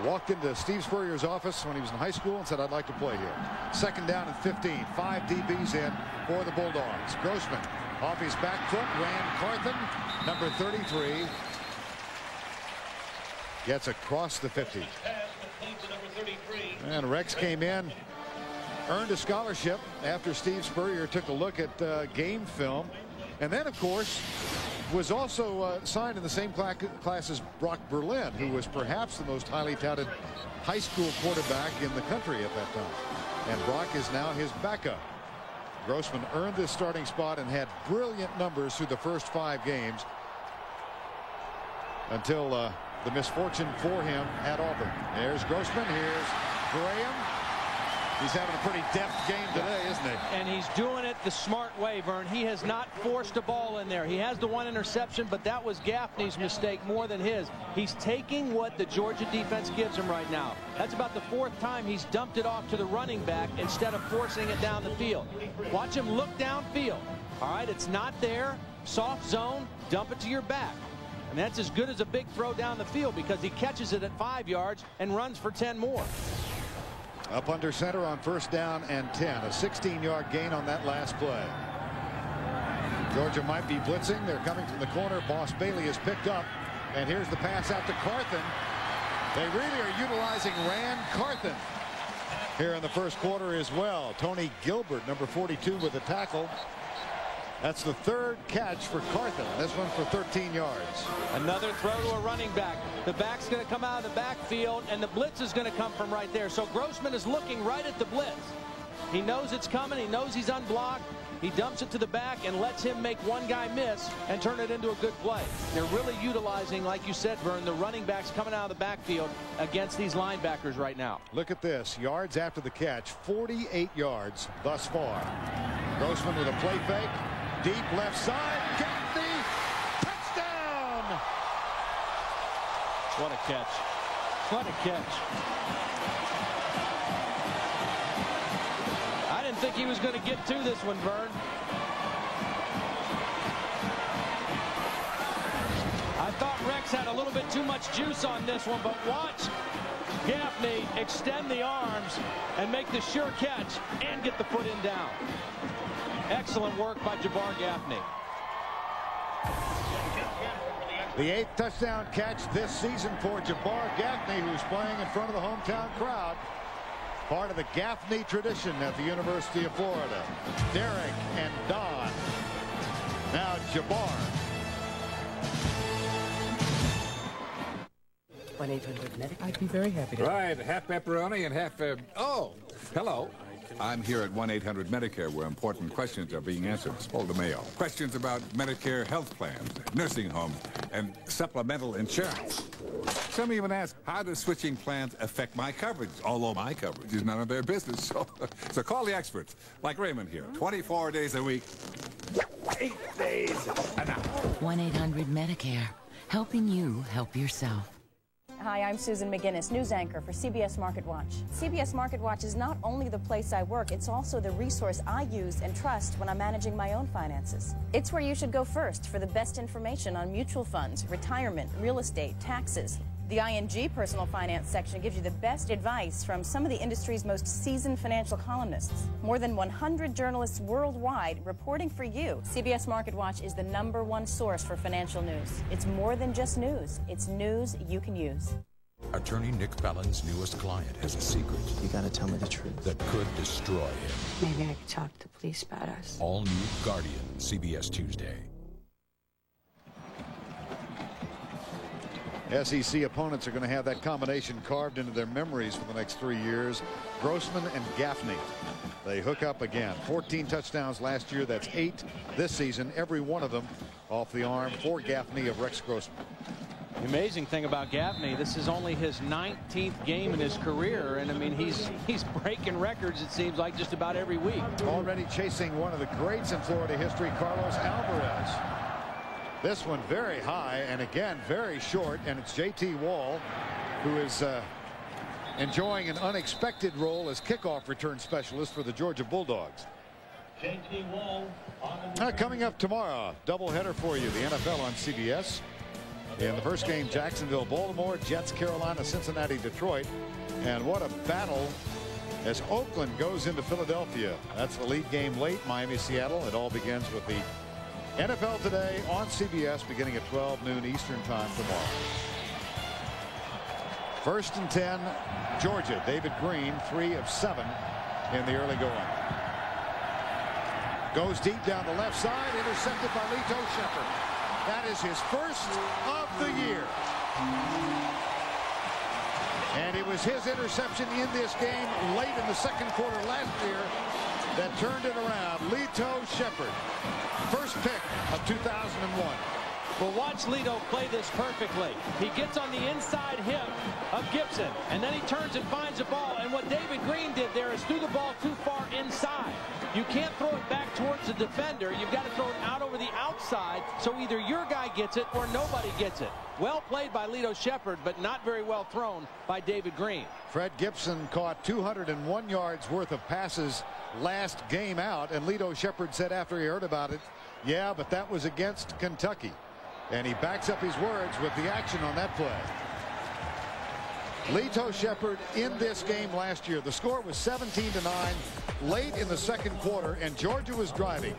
walked into Steve Spurrier's office when he was in high school and said, "I'd like to play here." Second down and 15. 5 DBs in for the Bulldogs. Grossman off his back foot. Rand Carthen, number 33, gets across the 50. And Rex came in, earned a scholarship after Steve Spurrier took a look at game film, and then of course was also signed in the same class as Brock Berlin, who was perhaps the most highly touted high school quarterback in the country at that time. And Brock is now his backup. Grossman earned this starting spot and had brilliant numbers through the first 5 games until the misfortune for him at Auburn. There's Grossman. Here's Graham. He's having a pretty deft game today, isn't he? And he's doing it the smart way, Vern. He has not forced a ball in there. He has the one interception, but that was Gaffney's mistake more than his. He's taking what the Georgia defense gives him right now. That's about the 4th time he's dumped it off to the running back instead of forcing it down the field. Watch him look downfield. All right, it's not there. Soft zone, dump it to your back. And that's as good as a big throw down the field because he catches it at 5 yards and runs for 10 more. Up under center on 1st down and 10. A 16-yard gain on that last play. Georgia might be blitzing. They're coming from the corner. Boss Bailey is picked up. And here's the pass out to Carthen. They really are utilizing Rand Carthen here in the 1st quarter as well. Tony Gilbert, number 42, with a tackle. That's the 3rd catch for Carthen. This one for 13 yards. Another throw to a running back. The back's going to come out of the backfield, and the blitz is going to come from right there. So Grossman is looking right at the blitz. He knows it's coming. He knows he's unblocked. He dumps it to the back and lets him make one guy miss and turn it into a good play. They're really utilizing, like you said, Vern, the running backs coming out of the backfield against these linebackers right now. Look at this. Yards after the catch, 48 yards thus far. Grossman with a play fake. Deep left side. Gaffney. Touchdown. What a catch. What a catch. I didn't think he was going to get to this one, Vern. I thought Rex had a little bit too much juice on this one, but watch Gaffney extend the arms and make the sure catch and get the foot in down. Excellent work by Jabbar Gaffney. The 8th touchdown catch this season for Jabbar Gaffney, who's playing in front of the hometown crowd. Part of the Gaffney tradition at the University of Florida. Derek and Don. Now Jabbar. 1-800-MEDIC. I'd be very happy to. Right, half pepperoni and half... oh, hello. I'm here at 1-800-Medicare, where important questions are being answered. Spolda Mayo. Questions about Medicare health plans, nursing homes, and supplemental insurance. Some even ask, how does switching plans affect my coverage? Although my coverage is none of their business. So call the experts, like Raymond here. 24 days a week, 8 days an hour. 1-800-Medicare. Helping you help yourself. Hi, I'm Susan McGinnis, news anchor for CBS Market Watch. CBS Market Watch is not only the place I work, it's also the resource I use and trust when I'm managing my own finances. It's where you should go first for the best information on mutual funds, retirement, real estate, taxes. The ING Personal Finance section gives you the best advice from some of the industry's most seasoned financial columnists. More than 100 journalists worldwide reporting for you. CBS Market Watch is the #1 source for financial news. It's more than just news. It's news you can use. Attorney Nick Fallon's newest client has a secret. You gotta tell me the truth. That could destroy him. Maybe I could talk to police about us. All new Guardian, CBS Tuesday. SEC opponents are going to have that combination carved into their memories for the next 3 years. Grossman and Gaffney. They hook up again. 14 touchdowns last year. That's 8 this season. Every one of them off the arm for Gaffney of Rex Grossman. The amazing thing about Gaffney, this is only his 19th game in his career, and I mean he's breaking records, it seems like, just about every week. Already chasing one of the greats in Florida history, Carlos Alvarez. This one very high and again very short, and it's J.T. Wall who is enjoying an unexpected role as kickoff return specialist for the Georgia Bulldogs. J.T. Wall coming up tomorrow, doubleheader for you, the NFL on CBS. In the first game, Jacksonville, Baltimore, Jets, Carolina, Cincinnati, Detroit. And what a battle as Oakland goes into Philadelphia. That's the lead game late, Miami, Seattle. It all begins with the NFL Today on CBS beginning at 12 noon Eastern time tomorrow. 1st and 10, Georgia. David Green, 3 of 7 in the early going. Goes deep down the left side, intercepted by Lito Shepherd. That is his first of the year. And it was his interception in this game late in the 2nd quarter last year that turned it around. Lito Shepherd, first pick of 2001. Well, watch Lito play this perfectly. He gets on the inside hip of Gibson, and then he turns and finds the ball. And what David Green did there is threw the ball too far inside. You can't throw it back towards the defender. You've got to throw it out over the outside, so either your guy gets it or nobody gets it. Well played by Lito Sheppard, but not very well thrown by David Green. Fred Gibson caught 201 yards worth of passes last game out, and Lito Sheppard said after he heard about it, yeah, but that was against Kentucky. And he backs up his words with the action on that play. Lito Sheppard in this game last year, the score was 17-9 late in the second quarter, and Georgia was driving.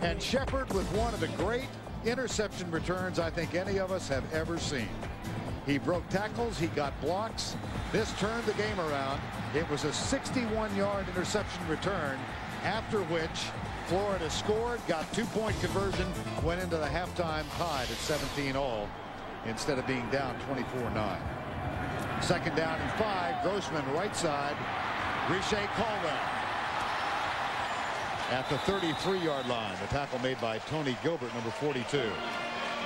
And Sheppard with one of the great interception returns I think any of us have ever seen. He broke tackles, he got blocks. This turned the game around. It was a 61-yard interception return, after which Florida scored, got 2-point conversion, went into the halftime tied at 17-all instead of being down 24-9. Second down and 5. Grossman right side. Riche Caldwell at the 33-yard line. The tackle made by Tony Gilbert, number 42.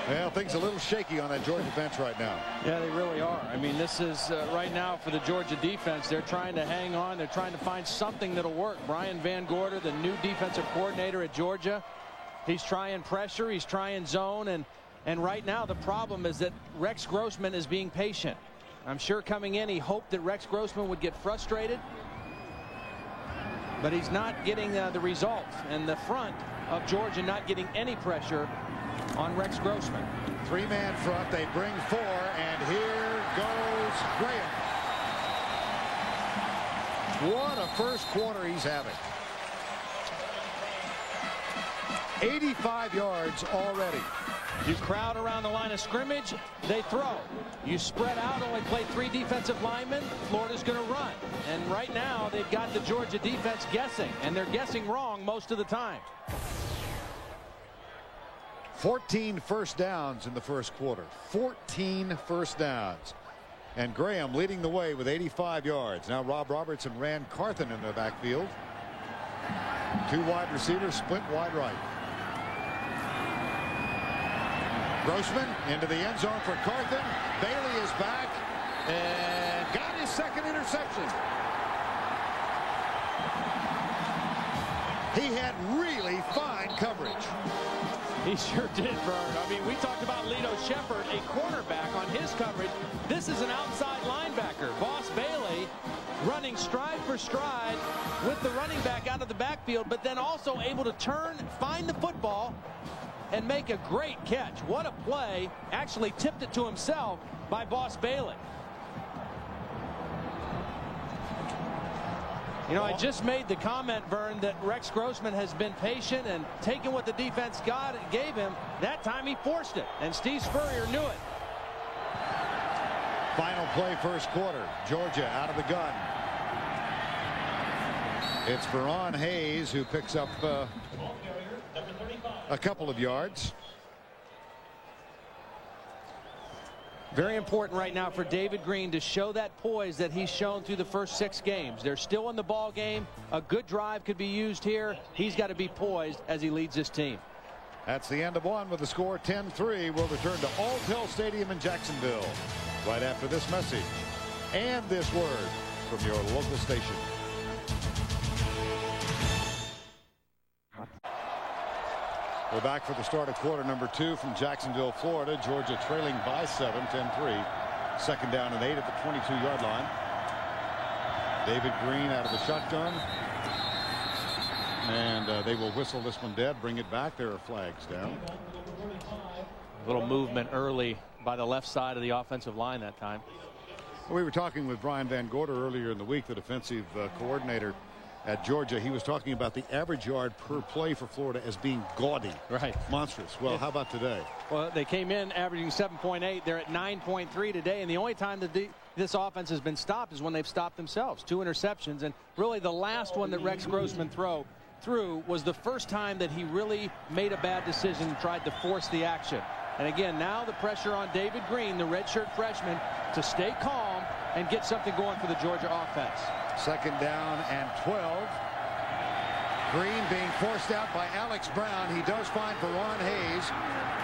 Well, things a little shaky on that Georgia bench right now. Yeah, they really are. I mean, this is right now for the Georgia defense. They're trying to hang on. They're trying to find something that'll work. Brian Van Gorder, the new defensive coordinator at Georgia, he's trying pressure. He's trying zone. And right now the problem is that Rex Grossman is being patient. I'm sure coming in he hoped that Rex Grossman would get frustrated, but he's not getting the results. And the front of Georgia not getting any pressure on Rex Grossman. Three-man front. They bring 4, and here goes Graham. What a first quarter he's having. 85 yards already. You crowd around the line of scrimmage, they throw. You spread out, only play 3 defensive linemen, Florida's going to run. And right now they've got the Georgia defense guessing, and they're guessing wrong most of the time. 14 first downs in the first quarter. 14 first downs. And Graham leading the way with 85 yards. Now Rob Roberts and Rand Carthen in the backfield. 2 wide receivers split wide right. Grossman into the end zone for Carthen. Bailey is back and got his second interception. He had really fine coverage. He sure did, Vern. I mean, we talked about Lito Sheppard, a cornerback, on his coverage. This is an outside linebacker. Boss Bailey running stride for stride with the running back out of the backfield, but then also able to turn, find the football, and make a great catch. What a play. Actually tipped it to himself by Boss Bailey. You know, I just made the comment, Vern, that Rex Grossman has been patient and taken what the defense gave him. That time he forced it, and Steve Spurrier knew it. Final play first quarter. Georgia out of the gun. It's Veron Hayes who picks up a couple of yards. Very important right now for David Green to show that poise that he's shown through the first 6 games. They're still in the ball game. A good drive could be used here. He's got to be poised as he leads this team. That's the end of one with the score 10-3. We'll return to Alltel Stadium in Jacksonville right after this message and this word from your local station. We're back for the start of quarter number 2 from Jacksonville, Florida. Georgia trailing by 7, 10-3. Second down and 8 at the 22-yard line. David Green out of the shotgun. And they will whistle this one dead, bring it back. There are flags down. A little movement early by the left side of the offensive line that time. Well, we were talking with Brian Van Gorder earlier in the week, the defensive coordinator at Georgia. He was talking about the average yard per play for Florida as being gaudy. Right. Monstrous. Well, how about today? Well, they came in averaging 7.8. They're at 9.3 today. And the only time that this offense has been stopped is when they've stopped themselves. 2 interceptions. And really the last one that Rex Grossman threw was the first time that he really made a bad decision and tried to force the action. And again, now the pressure on David Green, the redshirt freshman, to stay calm and get something going for the Georgia offense. Second down and 12. Green being forced out by Alex Brown. He does fine for Ron Hayes.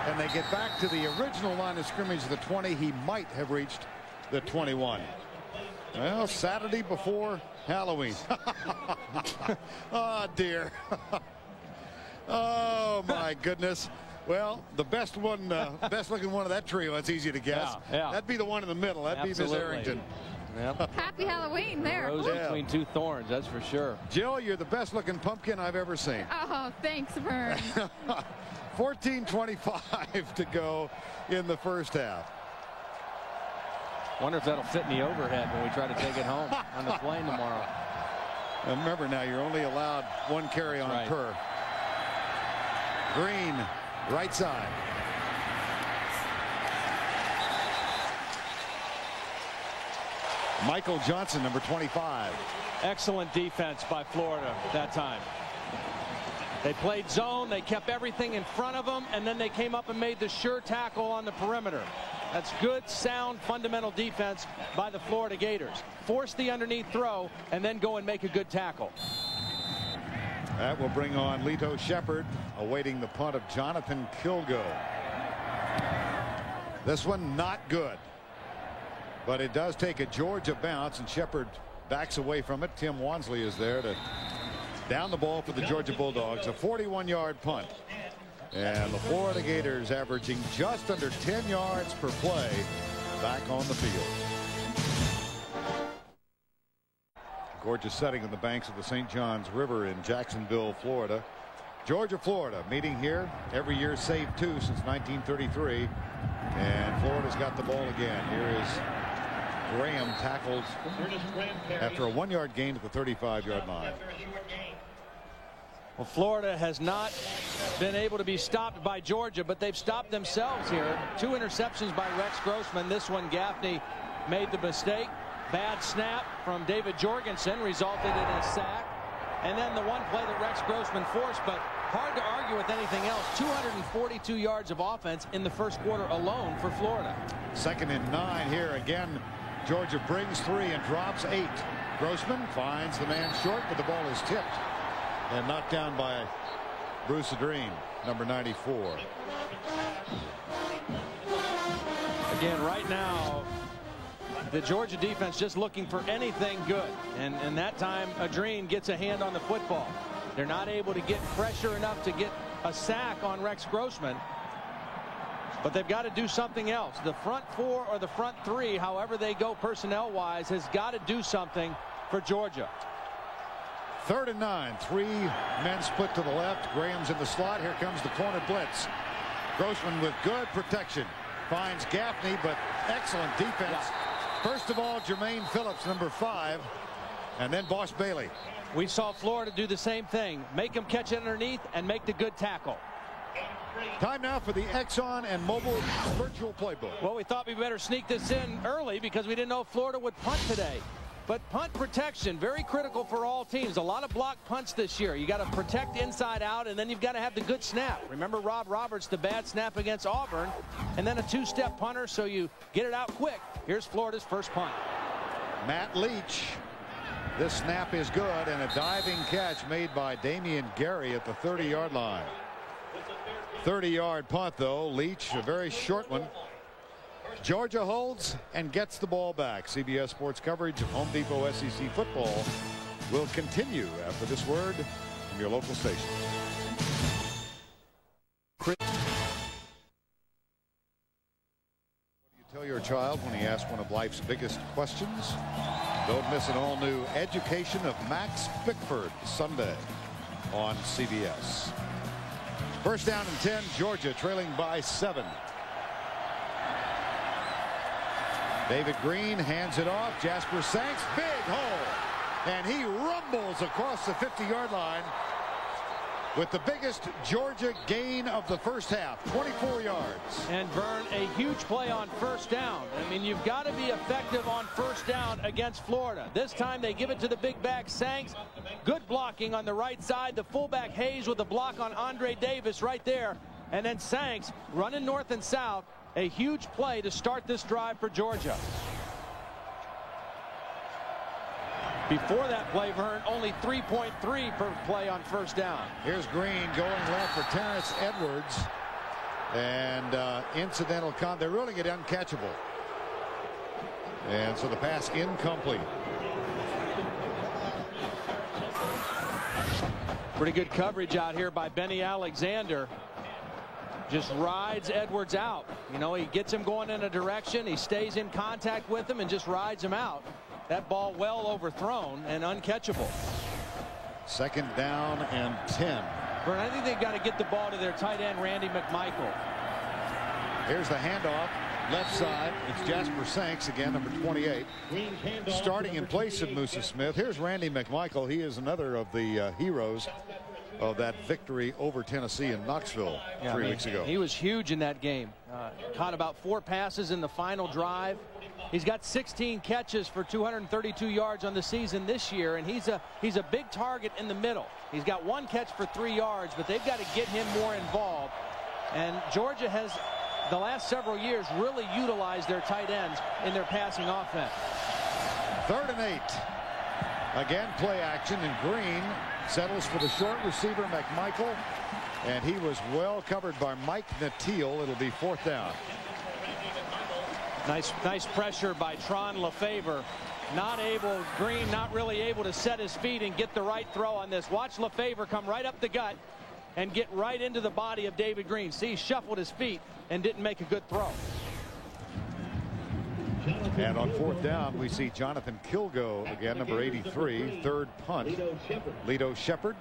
And they get back to the original line of scrimmage, the 20. He might have reached the 21. Well, Saturday before Halloween. Oh, dear. Oh, my goodness. Well, the best one, best looking one of that trio, it's easy to guess. Yeah. That'd be the one in the middle. That'd be Miss Arrington. Yep. Happy Halloween there. Rose between two thorns, that's for sure. Jill, you're the best looking pumpkin I've ever seen. Oh, thanks, Vern. 14:25 to go in the first half. Wonder if that'll fit in the overhead when we try to take it home on the plane tomorrow. And remember now, you're only allowed one carry on per. Green, right side. Michael Johnson, number 25. Excellent defense by Florida that time. They played zone, they kept everything in front of them, and then they came up and made the sure tackle on the perimeter. That's good, sound, fundamental defense by the Florida Gators. Force the underneath throw and then go and make a good tackle. That will bring on Lito Shepherd, awaiting the punt of Jonathan Kilgo. This one not good, but it does take a Georgia bounce, and Shepherd backs away from it. Tim Wansley is there to down the ball for the Georgia Bulldogs. A 41-yard punt. And the Florida Gators averaging just under 10 yards per play back on the field. Gorgeous setting on the banks of the St. Johns River in Jacksonville, Florida. Georgia, Florida meeting here every year, save two since 1933. And Florida's got the ball again. Here is Graham tackled after a 1-yard gain to the 35-yard line. Well, Florida has not been able to be stopped by Georgia, but they've stopped themselves here. 2 interceptions by Rex Grossman. This one, Gaffney made the mistake. Bad snap from David Jorgensen resulted in a sack. And then the one play that Rex Grossman forced, but hard to argue with anything else. 242 yards of offense in the first quarter alone for Florida. 2nd and 9 here again. Georgia brings 3 and drops 8. Grossman finds the man short, but the ball is tipped and knocked down by Bruce Adrien, number 94. Again, right now, the Georgia defense just looking for anything good. And that time, Adrien gets a hand on the football. They're not able to get pressure enough to get a sack on Rex Grossman. But they've got to do something else. The front 4 or the front 3, however they go personnel-wise, has got to do something for Georgia. 3rd and 9. 3 men split to the left. Graham's in the slot. Here comes the corner blitz. Grossman with good protection. Finds Gaffney, but excellent defense. Yeah. First of all, Jermaine Phillips, number 5. And then Boss Bailey. We saw Florida do the same thing. Make them catch it underneath and make the good tackle. Time now for the Exxon and Mobil virtual playbook. Well, we thought we better sneak this in early because we didn't know if Florida would punt today. But punt protection, very critical for all teams. A lot of block punts this year. You got to protect inside out, and then you've got to have the good snap. Remember Rob Roberts, the bad snap against Auburn, and then a 2-step punter, so you get it out quick. Here's Florida's first punt. Matt Leach. This snap is good, and a diving catch made by Damian Gary at the 30-yard line. 30-yard punt, though. Leach, a very short one. Georgia holds and gets the ball back. CBS Sports coverage of Home Depot SEC football will continue after this word from your local station. What do you tell your child when he asks one of life's biggest questions? Don't miss an all-new Education of Max Bickford Sunday on CBS. First down and 10, Georgia trailing by 7. David Green hands it off. Jasper Sanks, big hole. And he rumbles across the 50-yard line with the biggest Georgia gain of the first half, 24 yards. And Vern, a huge play on first down. I mean, you've got to be effective on first down against Florida. This time they give it to the big back Sanks. Good blocking on the right side. The fullback Hayes with a block on Andre Davis right there. And then Sanks running north and south. A huge play to start this drive for Georgia. Before that play, Vern, only 3.3 per play on first down. Here's Green going left for Terrence Edwards. And incidental they're ruling it uncatchable. And so the pass incomplete. Pretty good coverage out here by Benny Alexander. Just rides Edwards out. You know, he gets him going in a direction. He stays in contact with him and just rides him out. That ball well overthrown and uncatchable. Second down and 10. Vern, I think they've got to get the ball to their tight end, Randy McMichael. Here's the handoff. Left side. It's Jasper Sanks again, number 28. Starting in place of Musa Smith. Here's Randy McMichael. He is another of the heroes of that victory over Tennessee in Knoxville 3 weeks ago. He was huge in that game. Caught about 4 passes in the final drive. He's got 16 catches for 232 yards on the season this year, and he's a big target in the middle. He's got 1 catch for 3 yards, but they've got to get him more involved. And Georgia has, the last several years, really utilized their tight ends in their passing offense. 3rd and 8. Again, play action, and Green settles for the short receiver, McMichael, and he was well covered by Mike Natile. It'll be 4th down. Nice pressure by Tron Lefevre. Green not really able to set his feet and get the right throw on this. Watch Lefevre come right up the gut and get right into the body of David Green. See, he shuffled his feet and didn't make a good throw. And on 4th down, we see Jonathan Kilgo again, number 83, 3rd punt. Lito Shepherd.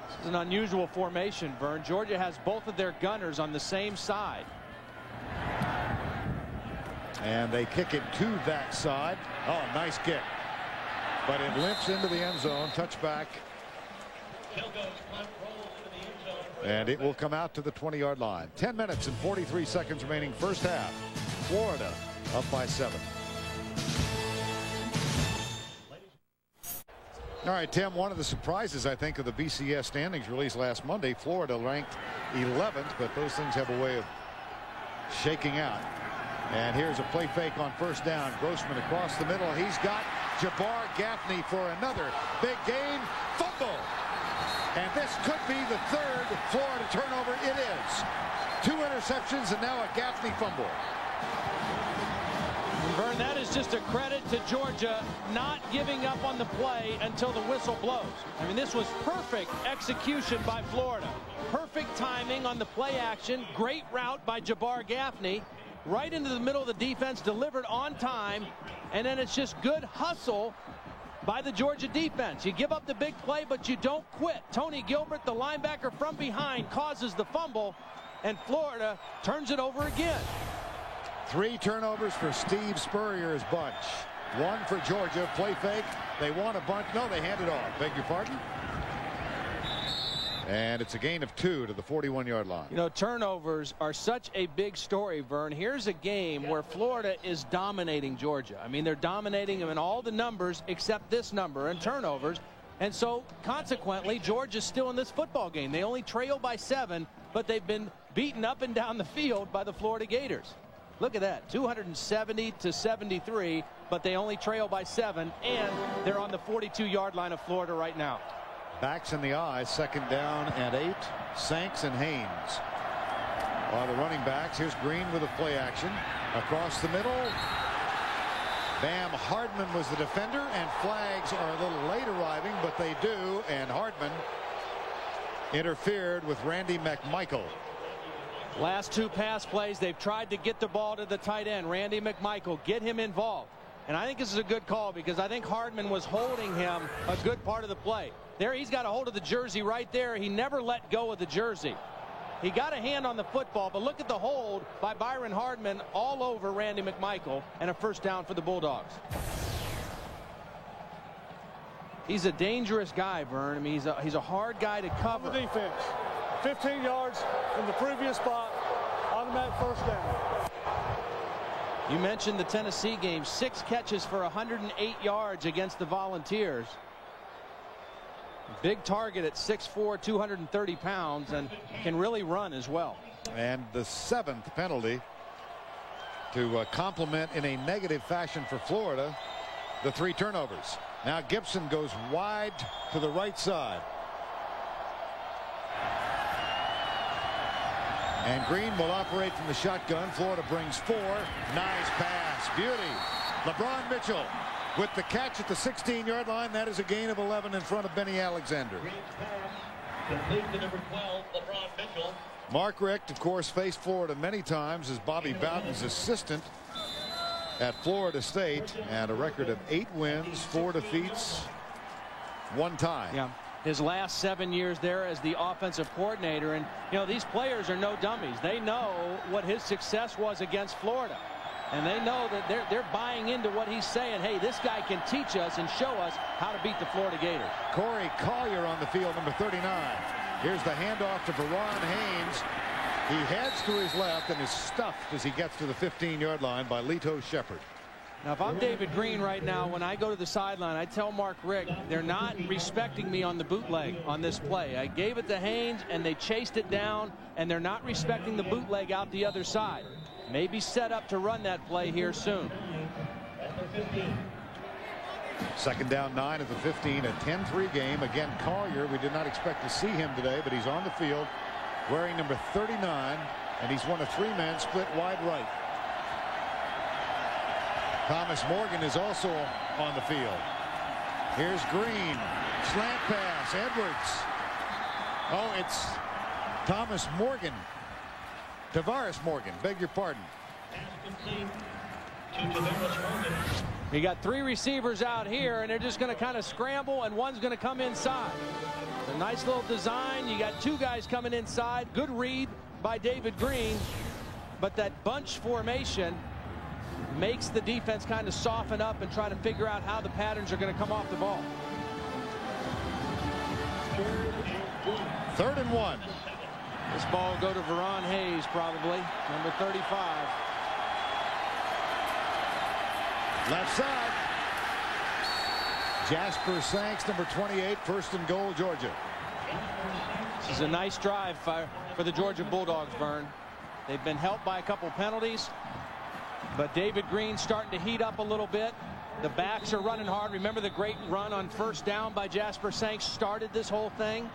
This is an unusual formation, Vern. Georgia has both of their gunners on the same side. And they kick it to that side. Oh, nice kick. But it limps into the end zone. Touchback. And it will come out to the 20-yard line. 10 minutes and 43 seconds remaining first half. Florida up by 7. All right, Tim, one of the surprises, I think, of the BCS standings released last Monday, Florida ranked 11th, but those things have a way of shaking out. And here's a play fake on first down. Grossman across the middle. He's got Jabbar Gaffney for another big game. Fumble. And this could be the 3rd Florida turnover. It is. 2 interceptions and now a Gaffney fumble. Vern, that is just a credit to Georgia not giving up on the play until the whistle blows. I mean, this was perfect execution by Florida. Perfect timing on the play action. Great route by Jabbar Gaffney. Right into the middle of the defense, delivered on time, and then it's just good hustle by the Georgia defense. You give up the big play, but you don't quit. Tony Gilbert, the linebacker from behind, causes the fumble, and Florida turns it over again. 3 turnovers for Steve Spurrier's bunch. 1 for Georgia. Play fake. They want a bunch. No, they hand it off. Beg your pardon? And it's a gain of 2 to the 41-yard line. You know, turnovers are such a big story, Vern. Here's a game where Florida is dominating Georgia. I mean, they're dominating them in all the numbers except this number and turnovers. And so, consequently, Georgia's still in this football game. They only trail by 7, but they've been beaten up and down the field by the Florida Gators. Look at that, 270 to 73, but they only trail by 7, and they're on the 42-yard line of Florida right now. Backs in the eye, 2nd down and 8. Sanks and Haynes are the running backs. Here's Green with a play action across the middle. Bam Hardman was the defender, and flags are a little late arriving, but they do, and Hardman interfered with Randy McMichael. Last 2 pass plays, they've tried to get the ball to the tight end, Randy McMichael, get him involved. And I think this is a good call because I think Hardman was holding him a good part of the play. There, he's got a hold of the jersey right there. He never let go of the jersey. He got a hand on the football, but look at the hold by Byron Hardman all over Randy McMichael, and a first down for the Bulldogs. He's a dangerous guy, Vern. I mean, he's a hard guy to cover. On the defense, 15 yards from the previous spot, automatic first down. You mentioned the Tennessee game, 6 catches for 108 yards against the Volunteers. Big target at 6'4", 230 pounds, and can really run as well. And the 7th penalty to complement in a negative fashion for Florida the 3 turnovers. Now Gibson goes wide to the right side. And Green will operate from the shotgun. Florida brings 4. Nice pass. Beauty. LeBron Mitchell with the catch at the 16-yard line. That is a gain of 11 in front of Benny Alexander. Complete to number 12, LeBron Mitchell. Mark Richt, of course, faced Florida many times as Bobby Bowden's assistant at Florida State, and a record of 8 wins, 4 defeats, 1 tie. Yeah. His last 7 years there as the offensive coordinator. And, you know, these players are no dummies. They know what his success was against Florida. And they know that they're buying into what he's saying. Hey, this guy can teach us and show us how to beat the Florida Gators. Corey Collier on the field, number 39. Here's the handoff to Verron Haynes. He heads to his left and is stuffed as he gets to the 15-yard line by Leto Shepherd. Now, if I'm David Green right now, when I go to the sideline, I tell Mark Richt, they're not respecting me on the bootleg on this play. I gave it to Haynes, and they chased it down, and they're not respecting the bootleg out the other side. Maybe set up to run that play here soon. Second down 9 at the 15, a 10-3 game. Again, Collier, we did not expect to see him today, but he's on the field wearing number 39, and he's one of 3 men split wide right. Thomas Morgan is also on the field. Here's Green. Slant pass. Edwards. Oh, it's Thomas Morgan. Tavares Morgan. Beg your pardon. You got 3 receivers out here, and they're just going to kind of scramble, and one's going to come inside. A nice little design. You got 2 guys coming inside. Good read by David Green. But that bunch formation makes the defense kind of soften up and try to figure out how the patterns are going to come off the ball. 3rd and 1. This ball will go to Verron Haynes, probably, number 35. Left side. Jasper Sanks, number 28, 1st and goal, Georgia. This is a nice drive for the Georgia Bulldogs, Vern. They've been helped by a couple penalties, but David Green starting to heat up a little bit. The backs are running hard. Remember the great run on 1st down by Jasper Sanks started this whole thing.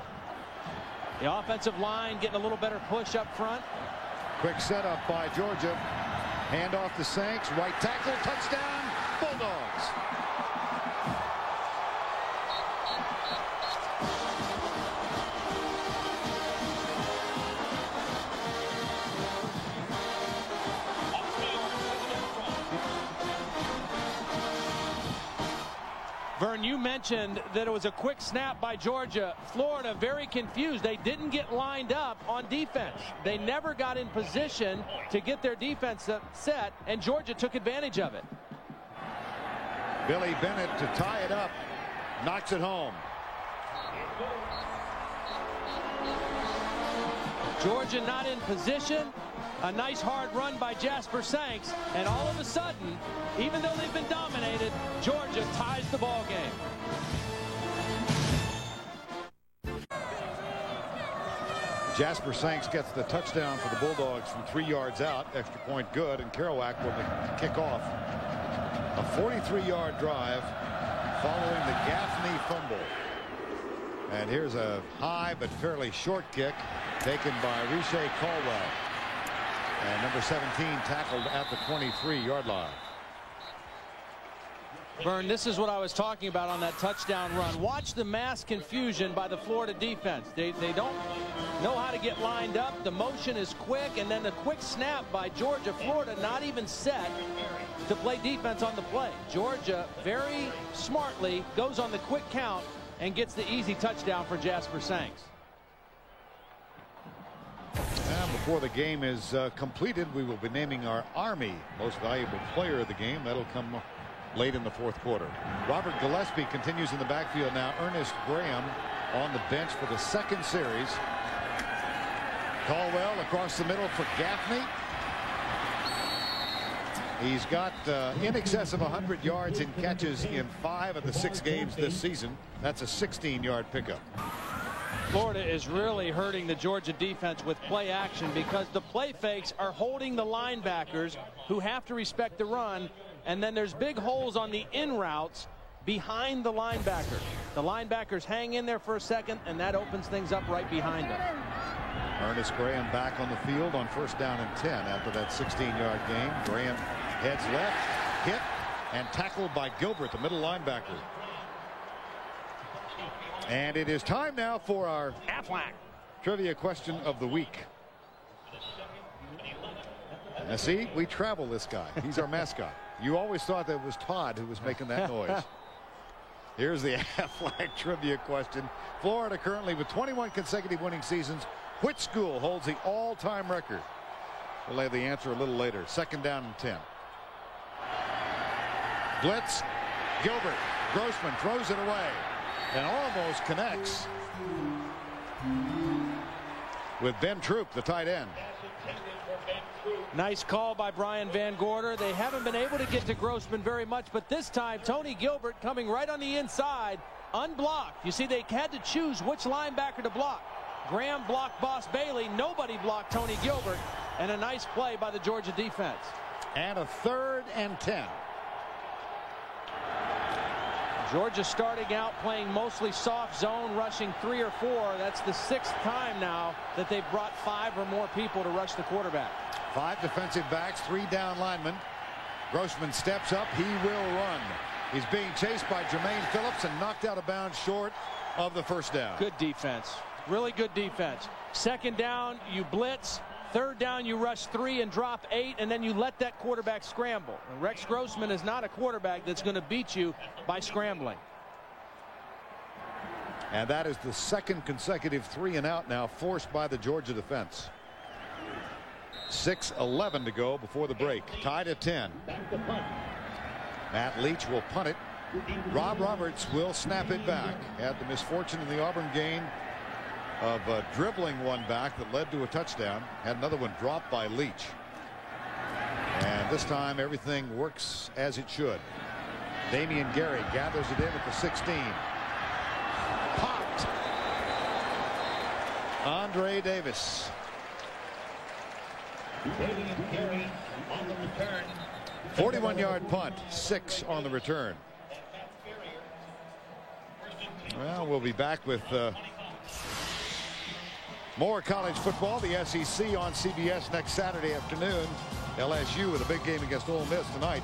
The offensive line getting a little better push up front. Quick setup by Georgia. Hand off to Sanks. Right tackle. Touchdown. Bulldogs. Vern, you mentioned that it was a quick snap by Georgia. Florida very confused. They didn't get lined up on defense. They never got in position to get their defense set, and Georgia took advantage of it. Billy Bennett to tie it up. Knocks it home. Georgia not in position. A nice hard run by Jasper Sanks, and all of a sudden, even though they've been dominated, Georgia ties the ball game. Jasper Sanks gets the touchdown for the Bulldogs from 3 yards out. Extra point good, and Kerouac will kick off. A 43-yard drive following the Gaffney fumble. And here's a high but fairly short kick taken by Riche Caldwell. And number 17 tackled at the 23-yard line. Vern, this is what I was talking about on that touchdown run. Watch the mass confusion by the Florida defense. They don't know how to get lined up. The motion is quick, and then the quick snap by Georgia. Florida not even set to play defense on the play. Georgia very smartly goes on the quick count and gets the easy touchdown for Jasper Sanks. And before the game is completed, we will be naming our Army Most Valuable Player of the game. That'll come late in the 4th quarter. Robert Gillespie continues in the backfield now. Ernest Graham on the bench for the 2nd series. Caldwell across the middle for Gaffney. He's got in excess of 100 yards in catches in 5 of the 6 games this season. That's a 16-yard pickup. Florida is really hurting the Georgia defense with play action because the play fakes are holding the linebackers who have to respect the run, and then there's big holes on the in routes behind the linebacker. The linebackers hang in there for a second, and that opens things up right behind them. Ernest Graham back on the field on 1st down and 10 after that 16-yard gain. Graham heads left, hit, and tackled by Gilbert, the middle linebacker. And it is time now for our Aflac trivia question of the week. Now see, we travel this guy. He's our mascot. You always thought that it was Todd who was making that noise. Here's the Aflac trivia question. Florida currently with 21 consecutive winning seasons. Which school holds the all-time record? We'll have the answer a little later. 2nd down and 10. Blitz. Gilbert. Grossman throws it away and almost connects with Ben Troop, the tight end. Nice call by Brian Van Gorder. They haven't been able to get to Grossman very much, but this time Tony Gilbert coming right on the inside, unblocked. You see, they had to choose which linebacker to block. Graham blocked Boss Bailey. Nobody blocked Tony Gilbert. And a nice play by the Georgia defense. And a 3rd and 10. Georgia starting out playing mostly soft zone, rushing 3 or 4. That's the 6th time now that they've brought 5 or more people to rush the quarterback. 5 defensive backs, 3 down linemen. Grossman steps up. He will run. He's being chased by Jermaine Phillips and knocked out of bounds short of the 1st down. Good defense. Really good defense. 2nd down, you blitz. 3rd down, you rush 3 and drop 8, and then you let that quarterback scramble. And Rex Grossman is not a quarterback that's going to beat you by scrambling. And that is the 2nd consecutive 3 and out now forced by the Georgia defense. 6:11 to go before the break. Tied at 10. Matt Leach will punt it. Rob Roberts will snap it back. Had the misfortune in the Auburn game of dribbling one back that led to a touchdown. Had another one dropped by Leach. And this time everything works as it should. Damian Gary gathers it in at the 16. Popped. Andre Davis. Damian Gary on the return. 41-yard punt, 6 on the return. Well, we'll be back with more college football. The SEC on CBS next Saturday afternoon. LSU with a big game against Ole Miss tonight.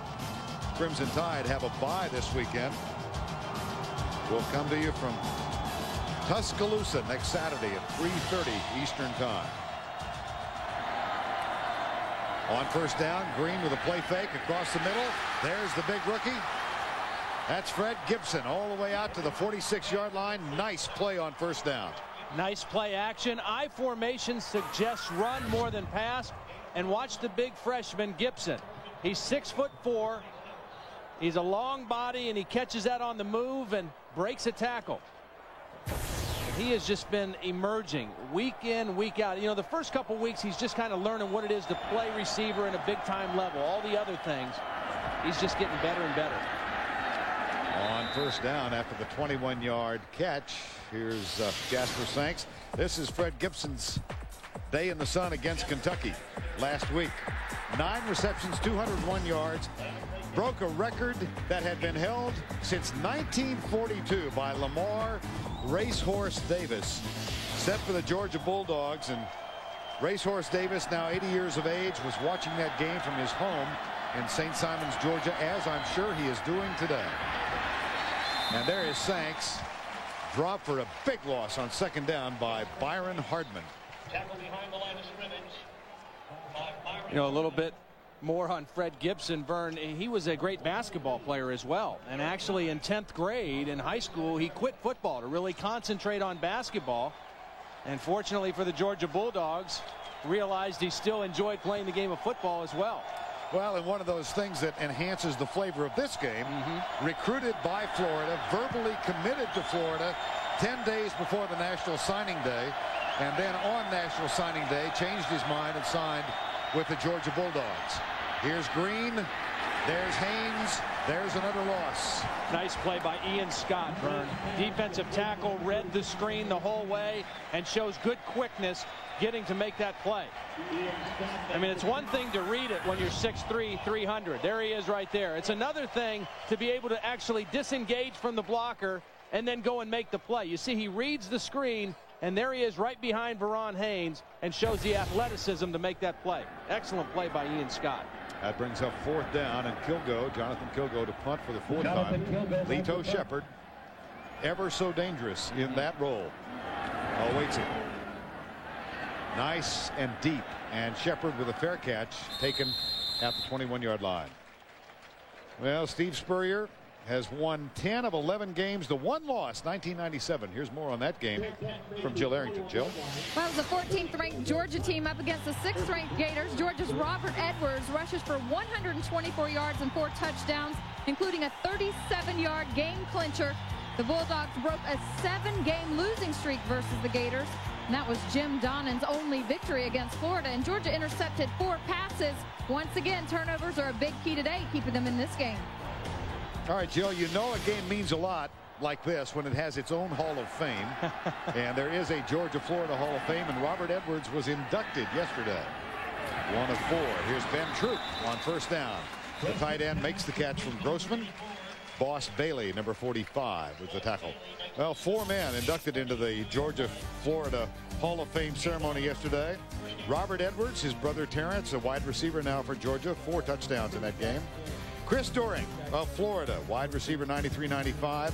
Crimson Tide have a bye this weekend. We'll come to you from Tuscaloosa next Saturday at 3:30 Eastern Time. On 1st down, Green with a play fake across the middle. There's the big rookie. That's Fred Gibson all the way out to the 46-yard line. Nice play on 1st down. Nice play action. I formation suggests run more than pass. And watch the big freshman Gibson. He's 6'4". He's a long body, and he catches that on the move and breaks a tackle. He has just been emerging week in, week out. You know, the first couple weeks he's just kind of learning what it is to play receiver in a big-time level. All the other things, he's just getting better and better. On 1st down after the 21-yard catch, here's Jasper Sanks. This is Fred Gibson's day in the sun against Kentucky last week. 9 receptions, 201 yards. Broke a record that had been held since 1942 by Lamar Racehorse Davis. Set for the Georgia Bulldogs, and Racehorse Davis, now 80 years of age, was watching that game from his home in St. Simons, Georgia, as I'm sure he is doing today. And there is Sanks, dropped for a big loss on 2nd down by Byron Hardman. Tackle behind the line of scrimmage by Byron. You know, a little bit more on Fred Gibson. Vern, he was a great basketball player as well, and actually in 10th grade in high school he quit football to really concentrate on basketball, and fortunately for the Georgia Bulldogs realized he still enjoyed playing the game of football as well. Well, and one of those things that enhances the flavor of this game, recruited by Florida, verbally committed to Florida 10 days before the National Signing Day, and then on National Signing Day changed his mind and signed with the Georgia Bulldogs. Here's Green. There's Haynes. There's another loss. Nice play by Ian Scott, Vern. Defensive tackle read the screen the whole way and shows good quickness getting to make that play. I mean, it's one thing to read it when you're 6'3", 300. There he is right there. It's another thing to be able to actually disengage from the blocker and then go and make the play. You see, he reads the screen, and there he is right behind Verron Haynes and shows the athleticism to make that play. Excellent play by Ian Scott. That brings up 4th down, and Jonathan Kilgo to punt for the 4th time. Lito Shepherd, ever so dangerous in that role. Awaits it. Nice and deep, and Shepherd with a fair catch taken at the 21-yard line. Well, Steve Spurrier has won 10 of 11 games. The one loss, 1997. Here's more on that game from Jill Arrington. Jill? Well, it was the 14th-ranked Georgia team up against the 6th-ranked Gators. Georgia's Robert Edwards rushes for 124 yards and 4 touchdowns, including a 37-yard game clincher. The Bulldogs broke a 7-game losing streak versus the Gators, and that was Jim Donnan's only victory against Florida. And Georgia intercepted 4 passes. Once again, turnovers are a big key today, keeping them in this game. All right, Jill, you know a game means a lot like this when it has its own Hall of Fame. And there is a Georgia-Florida Hall of Fame, and Robert Edwards was inducted yesterday. 1 of 4. Here's Ben Troop on 1st down. The tight end makes the catch from Grossman. Boss Bailey, number 45, with the tackle. Well, 4 men inducted into the Georgia-Florida Hall of Fame ceremony yesterday. Robert Edwards, his brother Terrence, a wide receiver now for Georgia, 4 touchdowns in that game. Chris Doering of Florida, wide receiver 93-95.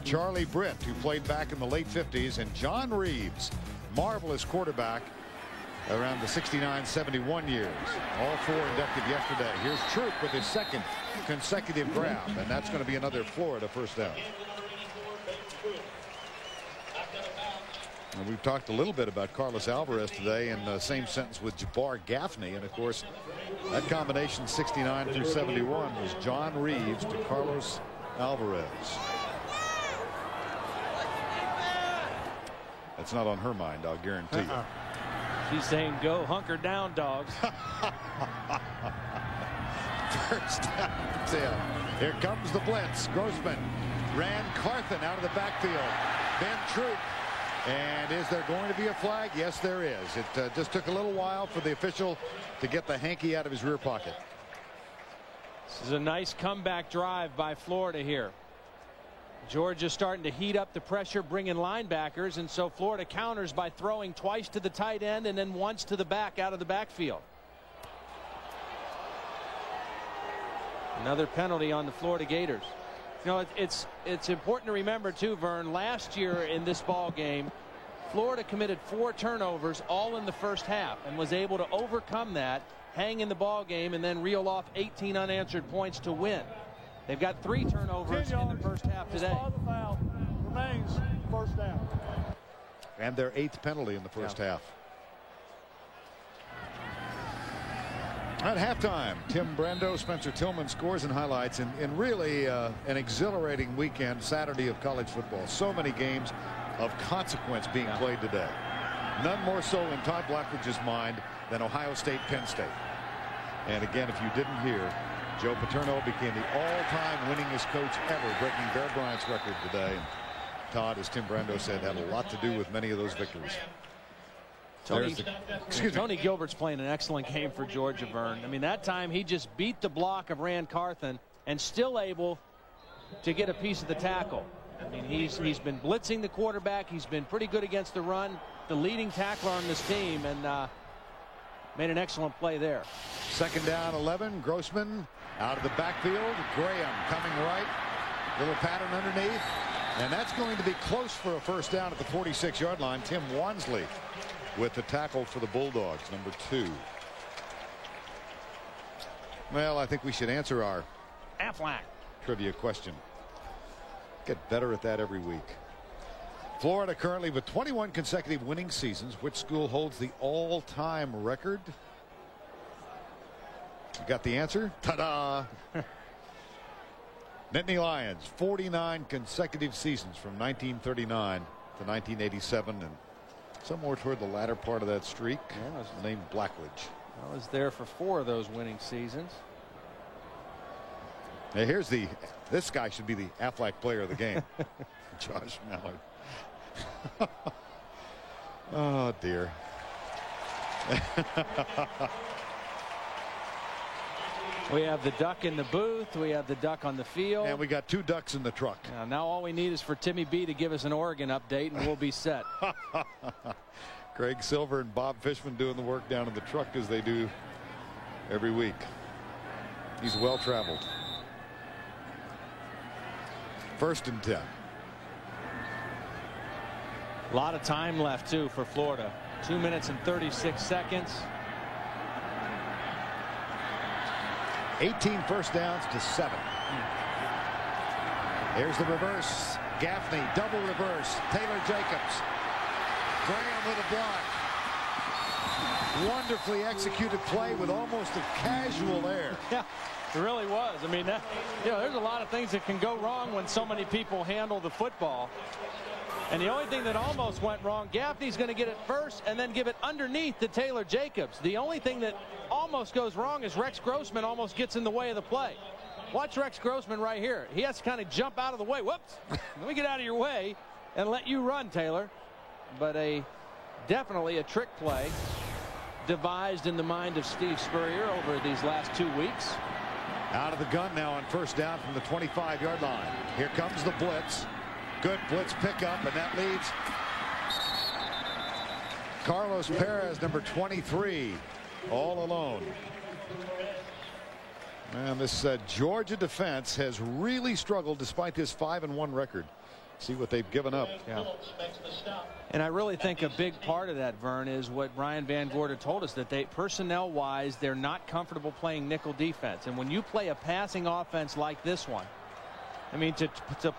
Charlie Britt, who played back in the late 50s, and John Reeves, marvelous quarterback around the 69-71 years. All 4 inducted yesterday. Here's Troop with his 2nd consecutive grab, and that's going to be another Florida 1st down. And we've talked a little bit about Carlos Alvarez today in the same sentence with Jabbar Gaffney, and of course that combination 69 through 71 was John Reeves to Carlos Alvarez. That's not on her mind, I'll guarantee you. She's saying, go hunker down, dogs. 1st down 10. Here comes the blitz. Grossman ran Carthen out of the backfield. Ben Troop. And is there going to be a flag? Yes, there is. It just took a little while for the official to get the hanky out of his rear pocket. This is a nice comeback drive by Florida here. Georgia starting to heat up the pressure, bringing linebackers, and so Florida counters by throwing twice to the tight end and then once to the back out of the backfield. Another penalty on the Florida Gators. You know, it's important to remember too, Vern, last year in this ball game, Florida committed 4 turnovers all in the 1st half and was able to overcome that, hang in the ball game, and then reel off 18 unanswered points to win. They've got 3 turnovers in the 1st half today. The foul remains 1st down. And their 8th penalty in the 1st half. At halftime, Tim Brando, Spencer Tillman scores and highlights in really an exhilarating weekend, Saturday of college football. So many games of consequence being played today. None more so in Todd Blackledge's mind than Ohio State, Penn State. And again, if you didn't hear, Joe Paterno became the all-time winningest coach ever, breaking Bear Bryant's record today. And Todd, as Tim Brando said, had a lot to do with many of those victories. Tony Gilbert's playing an excellent game for Georgia, Vern. I mean, that time he just beat the block of Rand Carthen and still able to get a piece of the tackle. I mean, he's been blitzing the quarterback. He's been pretty good against the run, the leading tackler on this team, and made an excellent play there. 2nd down 11. Grossman out of the backfield. Graham coming right. Little pattern underneath. And that's going to be close for a 1st down at the 46-yard line. Tim Wansley with the tackle for the Bulldogs, number 2. Well, I think we should answer our Aflac trivia question. Get better at that every week. Florida currently with 21 consecutive winning seasons. Which school holds the all-time record? You got the answer? Ta-da! Nittany Lions, 49 consecutive seasons from 1939 to 1987, and somewhere toward the latter part of that streak, named Blackledge. I was there for 4 of those winning seasons. Now here's this guy should be the Aflac player of the game. Josh Mallard. Oh dear. We have the duck in the booth. We have the duck on the field. And we got 2 ducks in the truck. Now all we need is for Timmy B to give us an Oregon update, and we'll be set. Greg Silver and Bob Fishman doing the work down in the truck as they do every week. He's well traveled. 1st and 10. A lot of time left, too, for Florida. 2 minutes and 36 seconds. 18 first downs to 7. Here's the reverse. Gaffney, double reverse. Taylor Jacobs. Graham with a block. Wonderfully executed play with almost a casual air. Yeah, it really was. I mean, there's a lot of things that can go wrong when so many people handle the football. And the only thing that almost went wrong, Gaffney's going to get it first and then give it underneath to Taylor Jacobs. The only thing that almost goes wrong is Rex Grossman almost gets in the way of the play. Watch Rex Grossman right here. He has to kind of jump out of the way. Whoops. Let me get out of your way and let you run, Taylor. But definitely a trick play devised in the mind of Steve Spurrier over these last 2 weeks. Out of the gun now on 1st down from the 25-yard line. Here comes the blitz. Good blitz pickup, and that leads Carlos Perez, number 23, all alone. Man, this Georgia defense has really struggled despite this 5-1 record. See what they've given up. Yeah. And I really think a big part of that, Vern, is what Brian Van Gorder told us, that they personnel-wise, they're not comfortable playing nickel defense. And when you play a passing offense like this one, I mean, to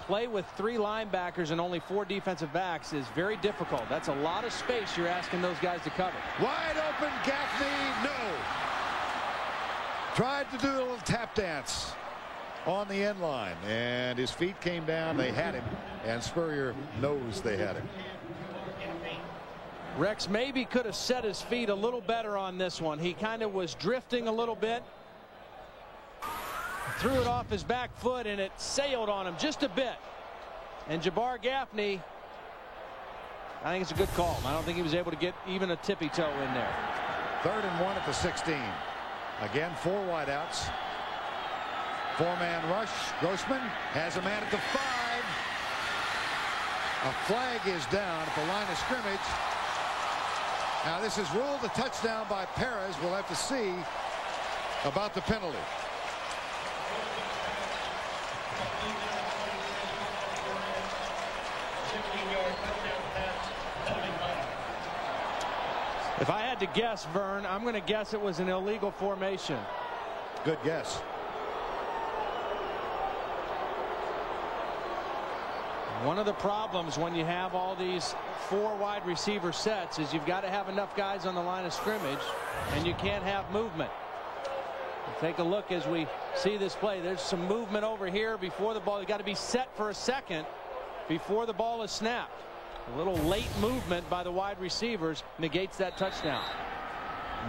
play with 3 linebackers and only 4 defensive backs is very difficult. That's a lot of space you're asking those guys to cover. Wide open, Gaffney, no. Tried to do a little tap dance on the end line, and his feet came down. They had him, and Spurrier knows they had him. Rex maybe could have set his feet a little better on this one. He kind of was drifting a little bit. Threw it off his back foot, and it sailed on him just a bit. And Jabbar Gaffney, I think it's a good call. I don't think he was able to get even a tippy toe in there. 3rd and 1 at the 16. Again, 4 wideouts. 4-man rush. Grossman has a man at the 5. A flag is down at the line of scrimmage. Now this is ruled a touchdown by Perez. We'll have to see about the penalty. If I had to guess, Vern, I'm going to guess it was an illegal formation. Good guess. One of the problems when you have all these 4 wide receiver sets is you've got to have enough guys on the line of scrimmage, and you can't have movement. Take a look as we see this play. There's some movement over here before the ball. You've got to be set for a second before the ball is snapped. A little late movement by the wide receivers negates that touchdown.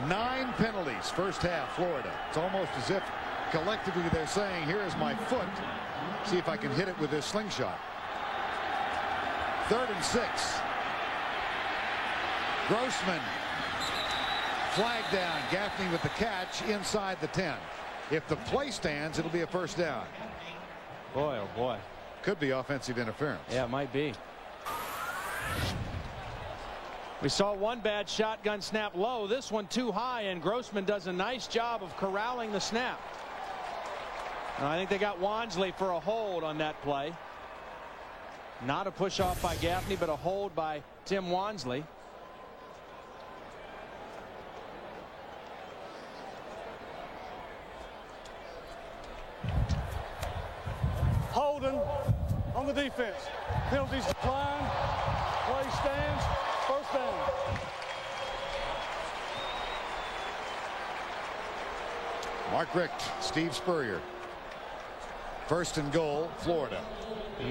9 penalties first half, Florida. It's almost as if collectively they're saying, here is my foot. See if I can hit it with this slingshot. 3rd and 6. Grossman. Flag down. Gaffney with the catch inside the 10. If the play stands, it'll be a 1st down. Boy, oh boy. Could be offensive interference. Yeah, it might be. We saw one bad shotgun snap low, this one too high, and Grossman does a nice job of corralling the snap. And I think they got Wansley for a hold on that play. Not a push off by Gaffney, but a hold by Tim Wansley. Holding on the defense. Penalties decline. Play stands. 1st down. Mark Richt, Steve Spurrier. 1st and goal, Florida.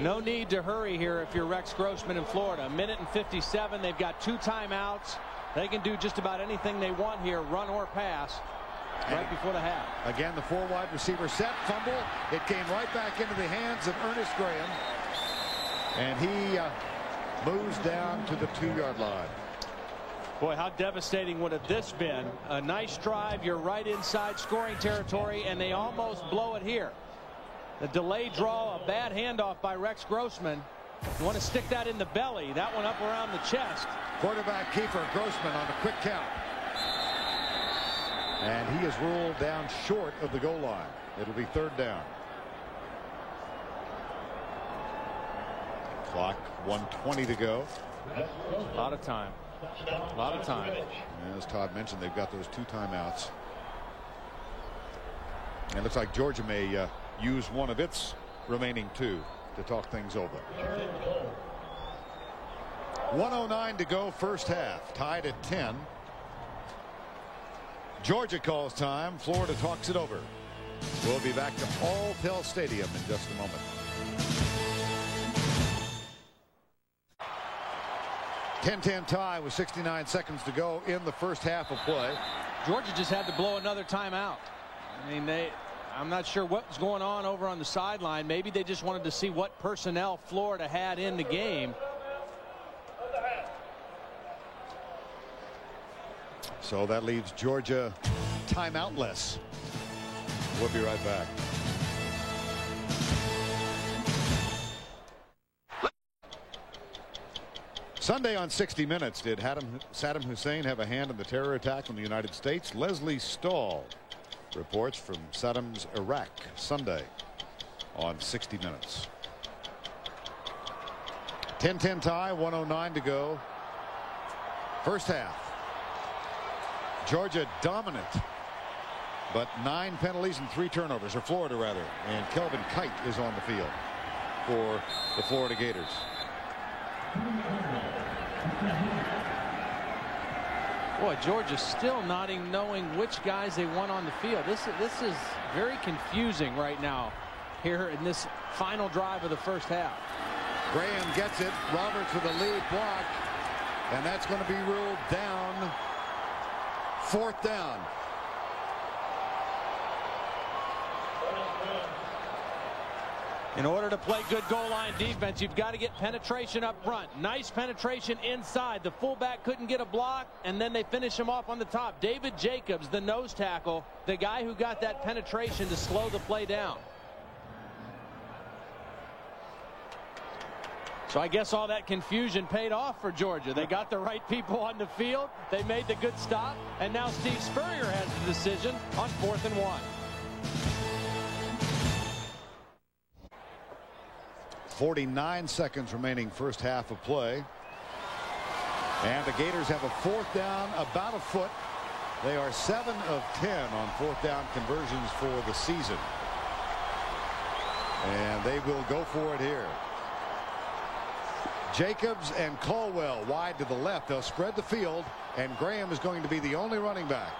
No need to hurry here if you're Rex Grossman in Florida. 1:57. They've got 2 timeouts. They can do just about anything they want here, run or pass, right before the half. Again, the 4 wide receiver set, fumble. It came right back into the hands of Ernest Graham. And he moves down to the 2-yard line. Boy, how devastating would have this been? A nice drive, you're right inside scoring territory, and they almost blow it here. The delayed draw, a bad handoff by Rex Grossman. You want to stick that in the belly. That one up around the chest. Quarterback Kiefer Grossman on a quick count. And he is ruled down short of the goal line. It'll be 3rd down. Clock 1:20 to go. A lot of time. A lot of time. As Todd mentioned, they've got those 2 timeouts. And it looks like Georgia may use one of its remaining 2 to talk things over. 1:09 to go, first half. Tied at 10. Georgia calls time. Florida talks it over. We'll be back to Alltel Stadium in just a moment. 10-10 tie with 69 seconds to go in the first half of play. Georgia just had to blow another timeout. I mean, I'm not sure what was going on over on the sideline. Maybe they just wanted to see what personnel Florida had in the game. So that leaves Georgia timeoutless. We'll be right back. Sunday on 60 Minutes, did Saddam Hussein have a hand in the terror attack on the United States? Leslie Stahl reports from Saddam's Iraq Sunday on 60 Minutes. 10-10 tie, 1:09 to go. First half. Georgia dominant, but 9 penalties and 3 turnovers, or Florida rather, and Kelvin Kite is on the field for the Florida Gators. Boy, Georgia still not even knowing which guys they want on the field. This is very confusing right now here in this final drive of the first half. Graham gets it. Roberts with a lead block, and that's going to be ruled down. 4th down. In order to play good goal line defense, you've got to get penetration up front. Nice penetration inside. The fullback couldn't get a block, and then they finish him off on the top. David Jacobs, the nose tackle, the guy who got that penetration to slow the play down. So I guess all that confusion paid off for Georgia. They got the right people on the field. They made the good stop. And now Steve Spurrier has the decision on 4th and 1. 49 seconds remaining first half of play. And the Gators have a 4th down, about a foot. They are 7 of 10 on 4th down conversions for the season. And they will go for it here. Jacobs and Caldwell wide to the left. They'll spread the field, and Graham is going to be the only running back.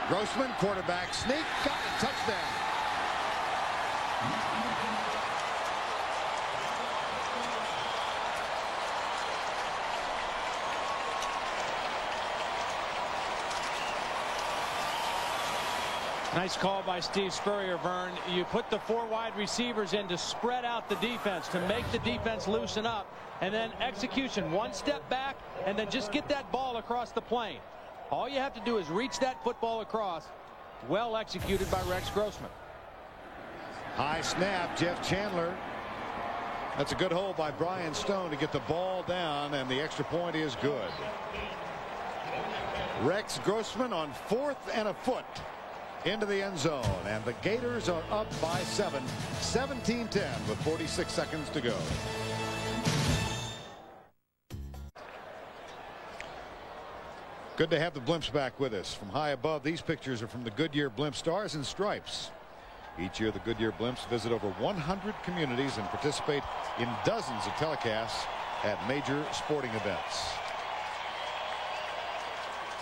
Grossman, quarterback sneak, got a touchdown. Nice call by Steve Spurrier, Vern. You put the 4 wide receivers in to spread out the defense, to make the defense loosen up, and then execution. 1 step back, and then just get that ball across the plane. All you have to do is reach that football across. Well executed by Rex Grossman. High snap, Jeff Chandler. That's a good hold by Brian Stone to get the ball down, and the extra point is good. Rex Grossman on 4th and a foot into the end zone, and the Gators are up by 7, 17-10 with 46 seconds to go. Good to have the Blimps back with us. From high above, these pictures are from the Goodyear Blimp Stars and Stripes. Each year the Goodyear Blimps visit over 100 communities and participate in dozens of telecasts at major sporting events.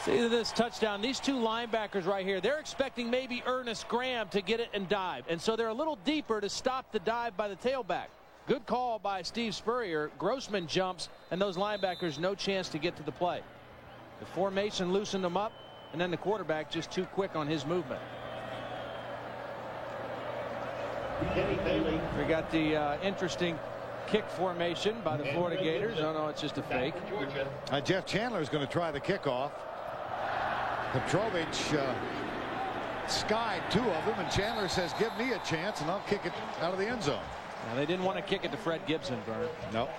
See this touchdown. These 2 linebackers right here, they're expecting maybe Ernest Graham to get it and dive. And so they're a little deeper to stop the dive by the tailback. Good call by Steve Spurrier. Grossman jumps, and those linebackers no chance to get to the play. The formation loosened them up, and then the quarterback just too quick on his movement. We got the interesting kick formation by the Florida Gators. Oh, no, it's just a fake. Jeff Chandler is going to try the kickoff. Petrovic skied 2 of them, and Chandler says, give me a chance, and I'll kick it out of the end zone. Now, they didn't want to kick it to Fred Gibson, Vern. No.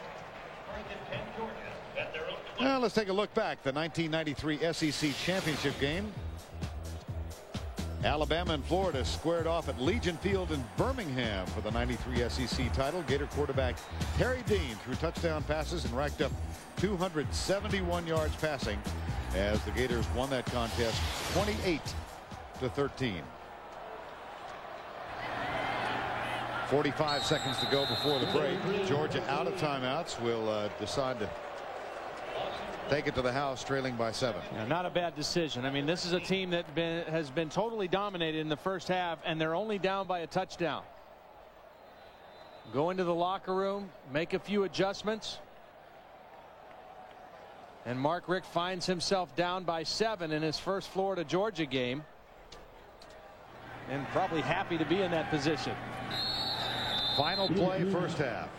Well, let's take a look back. The 1993 SEC Championship game. Alabama and Florida squared off at Legion Field in Birmingham for the 93 SEC title. Gator quarterback Harry Dean threw touchdown passes and racked up 271 yards passing as the Gators won that contest 28-13. 45 seconds to go before the break. Georgia out of timeouts will decide to take it to the house, trailing by 7. Yeah, not a bad decision. I mean, this is a team that has been totally dominated in the first half, and they're only down by a touchdown. Go into the locker room, make a few adjustments, and Mark Richt finds himself down by 7 in his first Florida-Georgia game, and probably happy to be in that position. Final play, first half.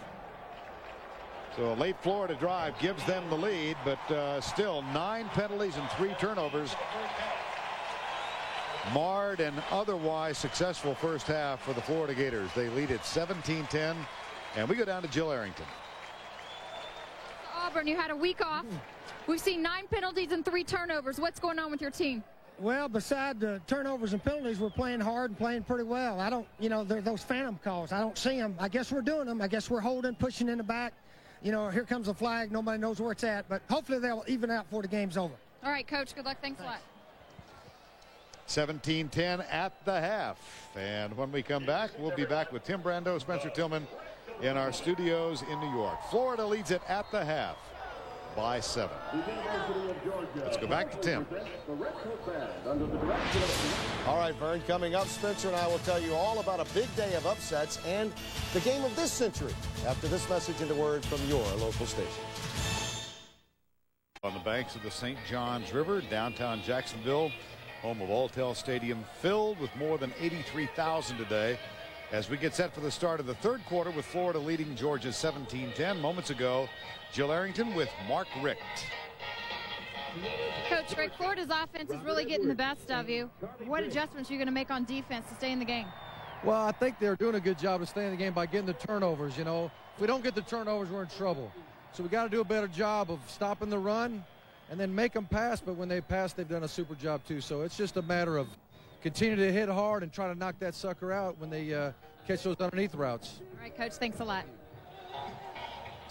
So a late Florida drive gives them the lead, but still 9 penalties and 3 turnovers. Marred and otherwise successful first half for the Florida Gators. They lead at 17-10, and we go down to Jill Arrington. Auburn, you had a week off. We've seen 9 penalties and 3 turnovers. What's going on with your team? Well, beside the turnovers and penalties, we're playing hard and playing pretty well. I don't, they're those phantom calls. I don't see them. I guess we're doing them. I guess we're holding, pushing in the back. Here comes a flag. Nobody knows where it's at, but hopefully they'll even out before the game's over. All right, Coach. Good luck. Thanks a lot. 17-10 at the half. And when we come back, we'll be back with Tim Brando, Spencer Tillman in our studios in New York. Florida leads it at the half by 7. Let's go back to Tim. All right, Vern, coming up, Spencer and I will tell you all about a big day of upsets and the game of this century after this message and a word from your local station. On the banks of the St. Johns River, downtown Jacksonville, home of Alltel Stadium, filled with more than 83,000 today as we get set for the start of the third quarter with Florida leading Georgia 17-10. Moments ago, Jill Arrington with Mark Richt. Coach Richt, Florida's offense is really getting the best of you. What adjustments are you going to make on defense to stay in the game? Well, I think they're doing a good job of staying in the game by getting the turnovers. If we don't get the turnovers, we're in trouble. So we got to do a better job of stopping the run and then make them pass. But when they pass, they've done a super job too. So it's just a matter of continue to hit hard and try to knock that sucker out when they catch those underneath routes. All right, Coach, thanks a lot.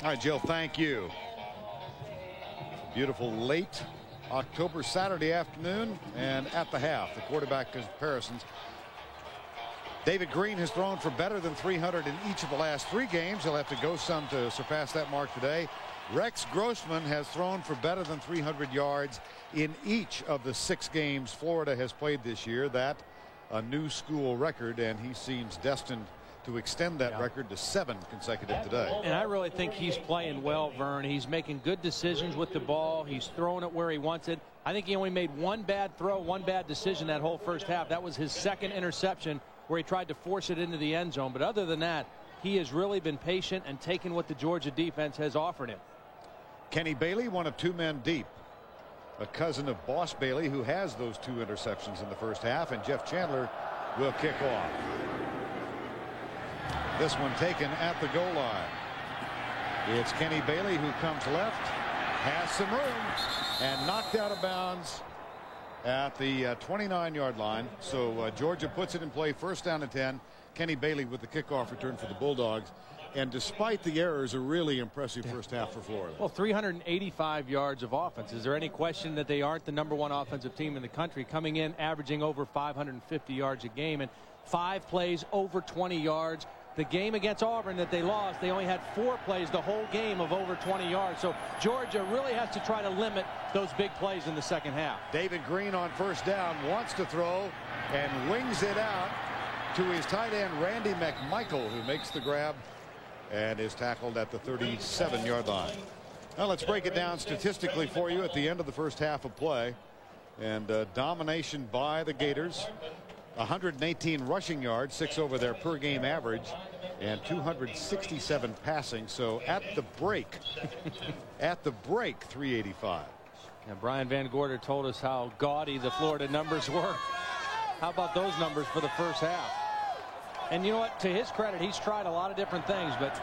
All right, Jill, thank you. Beautiful late October Saturday afternoon, and at the half, the quarterback comparisons. David Green has thrown for better than 300 in each of the last 3 games. He'll have to go some to surpass that mark today. Rex Grossman has thrown for better than 300 yards in each of the 6 games Florida has played this year. That a new school record, and he seems destined to extend that record to 7 consecutive today. And I really think he's playing well, Vern. He's making good decisions with the ball. He's throwing it where he wants it. I think he only made 1 bad throw, 1 bad decision that whole first half. That was his 2nd interception where he tried to force it into the end zone. But other than that, he has really been patient and taken what the Georgia defense has offered him. Kenny Bailey, one of 2 men deep. A cousin of Boss Bailey, who has those 2 interceptions in the first half, and Jeff Chandler will kick off. This one taken at the goal line. It's Kenny Bailey who comes left, has some room, and knocked out of bounds at the 29-yard line. So Georgia puts it in play, first down and 10. Kenny Bailey with the kickoff return for the Bulldogs. And despite the errors, a really impressive first half for Florida. Well, 385 yards of offense. Is there any question that they aren't the #1 offensive team in the country, coming in averaging over 550 yards a game, and 5 plays over 20 yards? The game against Auburn that they lost, they only had 4 plays the whole game of over 20 yards. So Georgia really has to try to limit those big plays in the second half. David Green on first down wants to throw and wings it out to his tight end Randy McMichael, who makes the grab and is tackled at the 37-yard line. Now let's break it down statistically for you at the end of the first half of play. And domination by the Gators. 118 rushing yards, 6 over their per game average, and 267 passing. So at the break, 385. And Brian Van Gorder told us how gaudy the Florida numbers were. How about those numbers for the first half? And you know what? To his credit, he's tried a lot of different things, but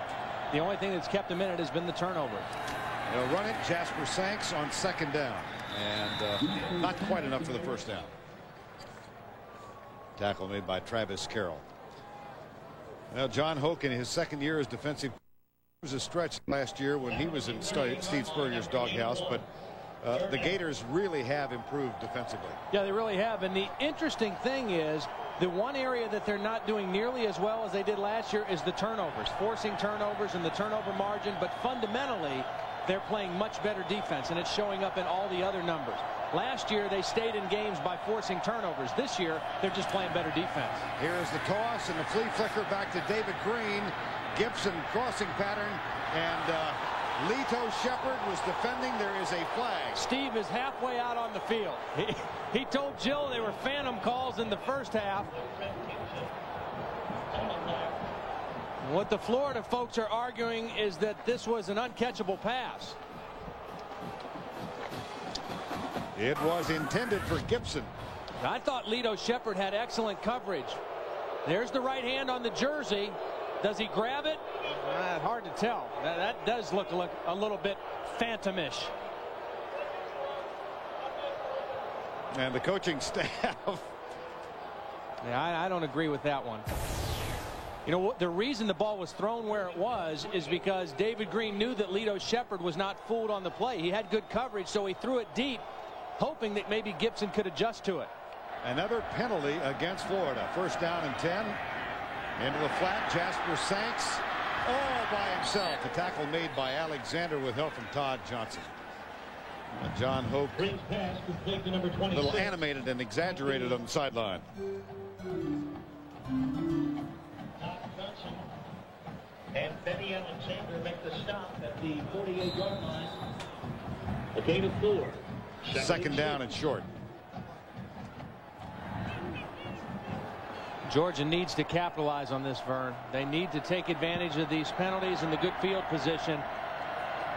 the only thing that's kept him in it has been the turnover. They'll run it. Jasper Sanks on 2nd down, and not quite enough for the first down. Tackle made by Travis Carroll. Now John Hoke in his 2nd year as defensive was a stretch last year when he was in Steve Spurrier's doghouse, but the Gators really have improved defensively. Yeah, they really have. And the interesting thing is the one area that they're not doing nearly as well as they did last year is the turnovers, forcing turnovers and the turnover margin. But fundamentally, they're playing much better defense, and it's showing up in all the other numbers. Last year, they stayed in games by forcing turnovers. This year, they're just playing better defense. Here's the toss and the flea flicker back to David Green. Gibson crossing pattern, and Lito Shepherd was defending. There is a flag. Steve is halfway out on the field. He told Jill they were phantom calls in the first half. What the Florida folks are arguing is that this was an uncatchable pass. It was intended for Gibson. I thought Lito Shepherd had excellent coverage. There's the right hand on the jersey. Does he grab it? Hard to tell. That does look a little bit phantomish. And the coaching staff. Yeah, I don't agree with that one. You know, the reason the ball was thrown where it was is because David Green knew that Lito Shepherd was not fooled on the play. He had good coverage, so he threw it deep, hoping that maybe Gibson could adjust to it. Another penalty against Florida. 1st down and 10. Into the flat, Jasper Sanks all by himself. The tackle made by Alexander with help from Todd Johnson. And John Hoke a little animated and exaggerated on the sideline. And Benny Alexander make the stop at the 48-yard line. A gain of 4. 2nd down and short. Georgia needs to capitalize on this, Vern. They need to take advantage of these penalties and the good field position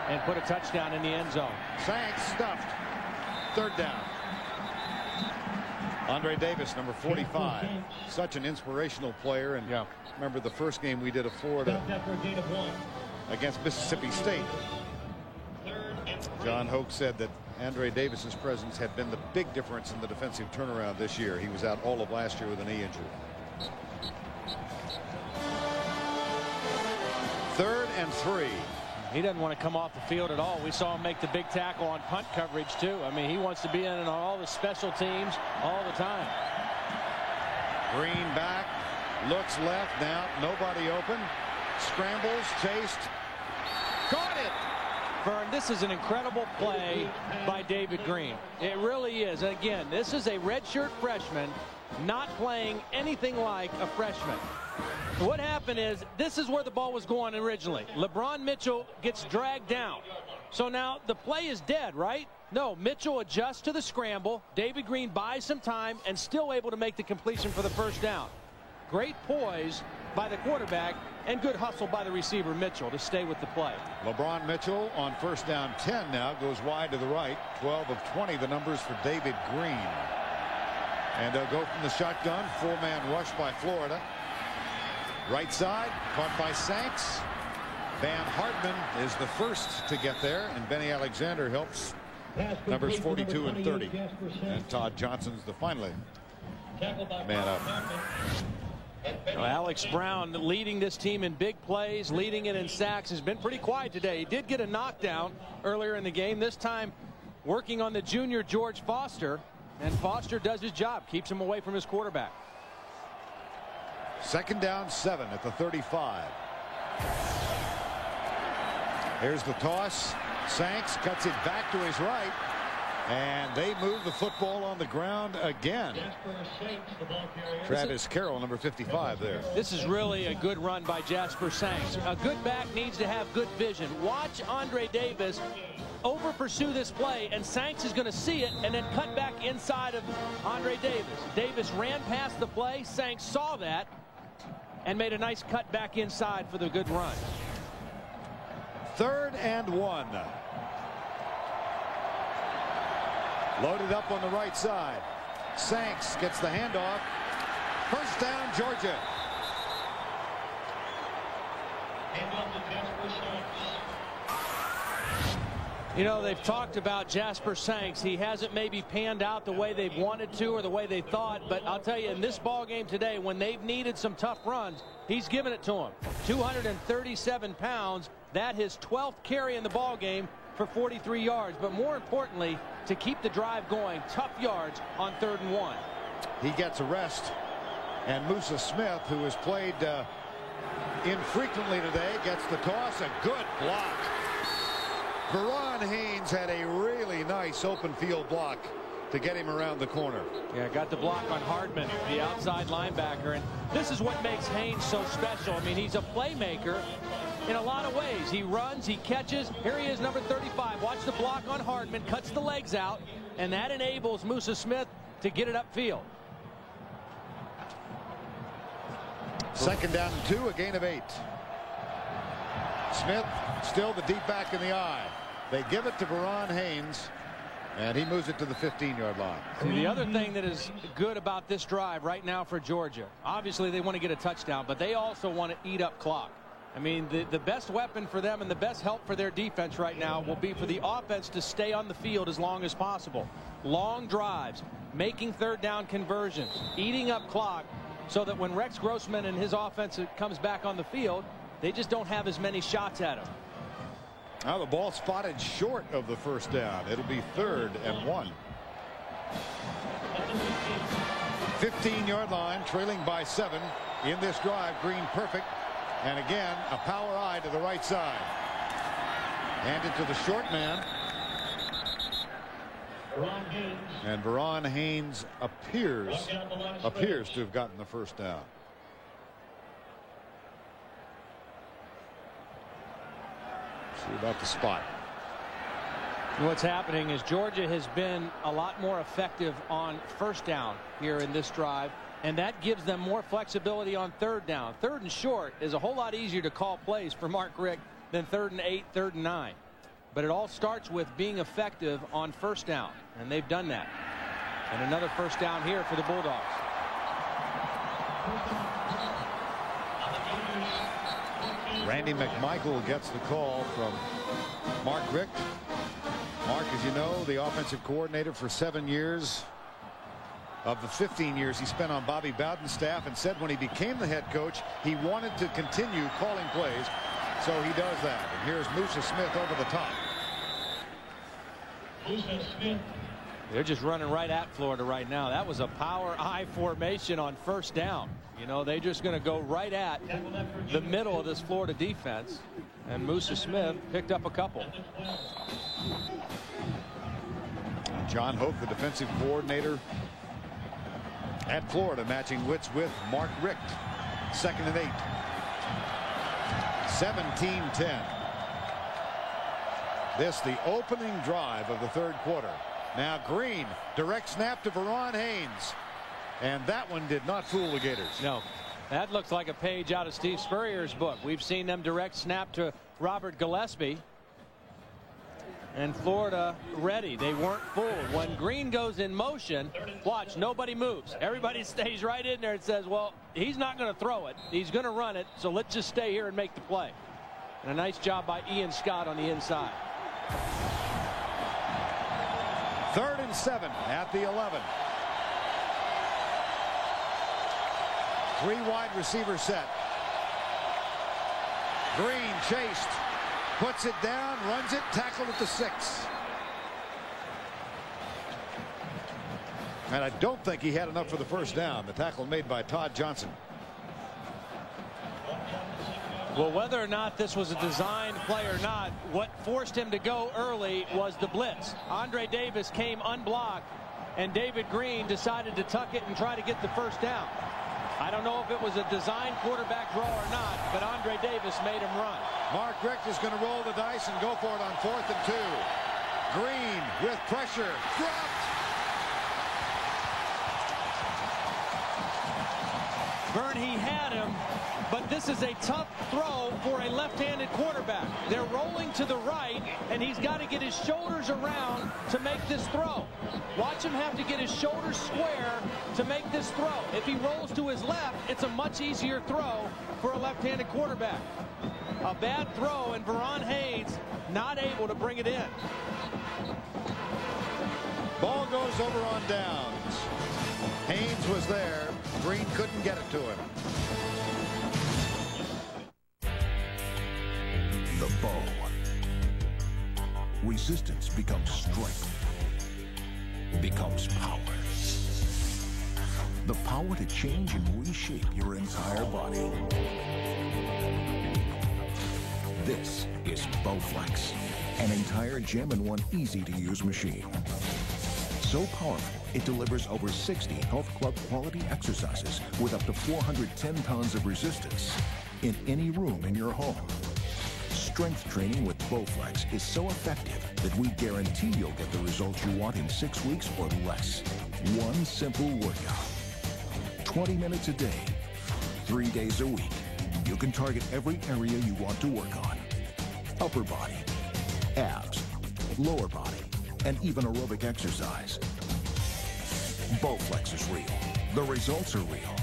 and put a touchdown in the end zone. Sanks stuffed. 3rd down. Andre Davis, number 45. Such an inspirational player. And remember the first game we did of Florida against Mississippi State. John Hoke said that Andre Davis's presence had been the big difference in the defensive turnaround this year. He was out all of last year with a knee injury. 3rd and 3. He doesn't want to come off the field at all. We saw him make the big tackle on punt coverage too. I mean, he wants to be in on all the special teams all the time. Green back, looks left, now nobody open, scrambles, chased, caught it. Vern, this is an incredible play by David Green. It really is. Again, this is a redshirt freshman not playing anything like a freshman. What happened is this is where the ball was going originally. LeBron Mitchell gets dragged down. So now the play is dead, right? No, Mitchell adjusts to the scramble. David Green buys some time and still able to make the completion for the 1st down. Great poise by the quarterback and good hustle by the receiver Mitchell to stay with the play. LeBron Mitchell on 1st down 10 now goes wide to the right. 12 of 20 the numbers for David Green. And they'll go from the shotgun. 4-man rush by Florida. Right side, caught by Sanks. Van Hartman is the first to get there, and Benny Alexander helps. Numbers 42 and 30. And Todd Johnson's the finally man up. Well, Alex Brown leading this team in big plays, leading it in sacks, has been pretty quiet today. He did get a knockdown earlier in the game, this time working on the junior George Foster, and Foster does his job, keeps him away from his quarterback. 2nd down 7 at the 35. Here's the toss. Sanks cuts it back to his right, and they move the football on the ground again. Travis Carroll, number 55 there. This is really a good run by Jasper Sanks. A good back needs to have good vision. Watch Andre Davis over pursue this play, and Sanks is going to see it and then cut back inside of Andre Davis. Davis ran past the play. Sanks saw that and made a nice cut back inside for the good run. 3rd and 1. Loaded up on the right side. Sanks gets the handoff. First down, Georgia. You know, they've talked about Jasper Sanks. He hasn't maybe panned out the way they've wanted to or the way they thought, but I'll tell you, in this ball game today, when they've needed some tough runs, he's given it to them. 237 pounds. That his 12th carry in the ball game for 43 yards. But more importantly, to keep the drive going, tough yards on 3rd and 1. He gets a rest. And Musa Smith, who has played infrequently today, gets the toss. A good block. Verron Haynes had a really nice open field block to get him around the corner. Yeah, got the block on Hardman, the outside linebacker. And this is what makes Haynes so special. I mean, he's a playmaker in a lot of ways. He runs, he catches. Here he is, number 35. Watch the block on Hardman, cuts the legs out, and that enables Musa Smith to get it upfield. 2nd down and 2, a gain of 8. Smith still the deep back in the eye. They give it to Verron Haynes, and he moves it to the 15-yard line. See, the other thing that is good about this drive right now for Georgia, obviously they want to get a touchdown, but they also want to eat up clock. I mean, the best weapon for them and the best help for their defense right now will be for the offense to stay on the field as long as possible. Long drives, making 3rd down conversions, eating up clock, so that when Rex Grossman and his offense comes back on the field, they just don't have as many shots at him. Now the ball spotted short of the 1st down. It'll be 3rd and 1. 15-yard line, trailing by 7 in this drive. Green perfect. And again, a power eye to the right side. Handed to the short man. And Verron Haynes appears to have gotten the 1st down. See about the spot. What's happening is Georgia has been a lot more effective on 1st down here in this drive, and that gives them more flexibility on 3rd down. 3rd and short is a whole lot easier to call plays for Mark Richt than 3rd and 8, 3rd and 9. But it all starts with being effective on 1st down, and they've done that. And another 1st down here for the Bulldogs. Randy McMichael gets the call from Mark Richt. Mark, as you know, the offensive coordinator for 7 years of the 15 years he spent on Bobby Bowden's staff, and said when he became the head coach he wanted to continue calling plays, so he does that. And here's Musa Smith over the top. Musa Smith. They're just running right at Florida right now. That was a power I formation on 1st down. You know, they're just going to go right at the middle of this Florida defense, and Musa Smith picked up a couple. John Hoke, the defensive coordinator at Florida, matching wits with Mark Richt. 2nd and 8. 17-10. This the opening drive of the 3rd quarter. Now Green, direct snap to Verron Haynes, and that one did not fool the Gators. No, that looks like a page out of Steve Spurrier's book. We've seen them direct snap to Robert Gillespie, and Florida ready. They weren't fooled. When Green goes in motion, watch, nobody moves. Everybody stays right in there and says, well, he's not going to throw it. He's going to run it, so let's just stay here and make the play. And a nice job by Ian Scott on the inside. 3rd and 7 at the 11. 3 wide receiver set. Green chased, puts it down, runs it, tackled at the 6. And I don't think he had enough for the 1st down. The tackle made by Todd Johnson. Well, whether or not this was a designed play or not, what forced him to go early was the blitz. Andre Davis came unblocked, and David Green decided to tuck it and try to get the 1st down. I don't know if it was a designed quarterback draw or not, but Andre Davis made him run. Mark Richt is going to roll the dice and go for it on 4th and 2. with pressure. Dropped. Vern, he had him, but this is a tough throw for a left-handed quarterback. They're rolling to the right, and he's got to get his shoulders around to make this throw. Watch him have to get his shoulders square to make this throw. If he rolls to his left, it's a much easier throw for a left-handed quarterback. A bad throw, and Verron Haynes not able to bring it in. Ball goes over on downs. Haynes was there. Green couldn't get it to him. The bow. Resistance becomes strength. Becomes power. The power to change and reshape your entire body. This is Bowflex, an entire gem-in-one easy-to-use machine. So powerful, it delivers over 60 Health Club quality exercises with up to 410 pounds of resistance in any room in your home. Strength training with Bowflex is so effective that we guarantee you'll get the results you want in 6 weeks or less. One simple workout. 20 minutes a day, 3 days a week. You can target every area you want to work on. Upper body, abs, lower body, and even aerobic exercise. Bowflex is real. The results are real.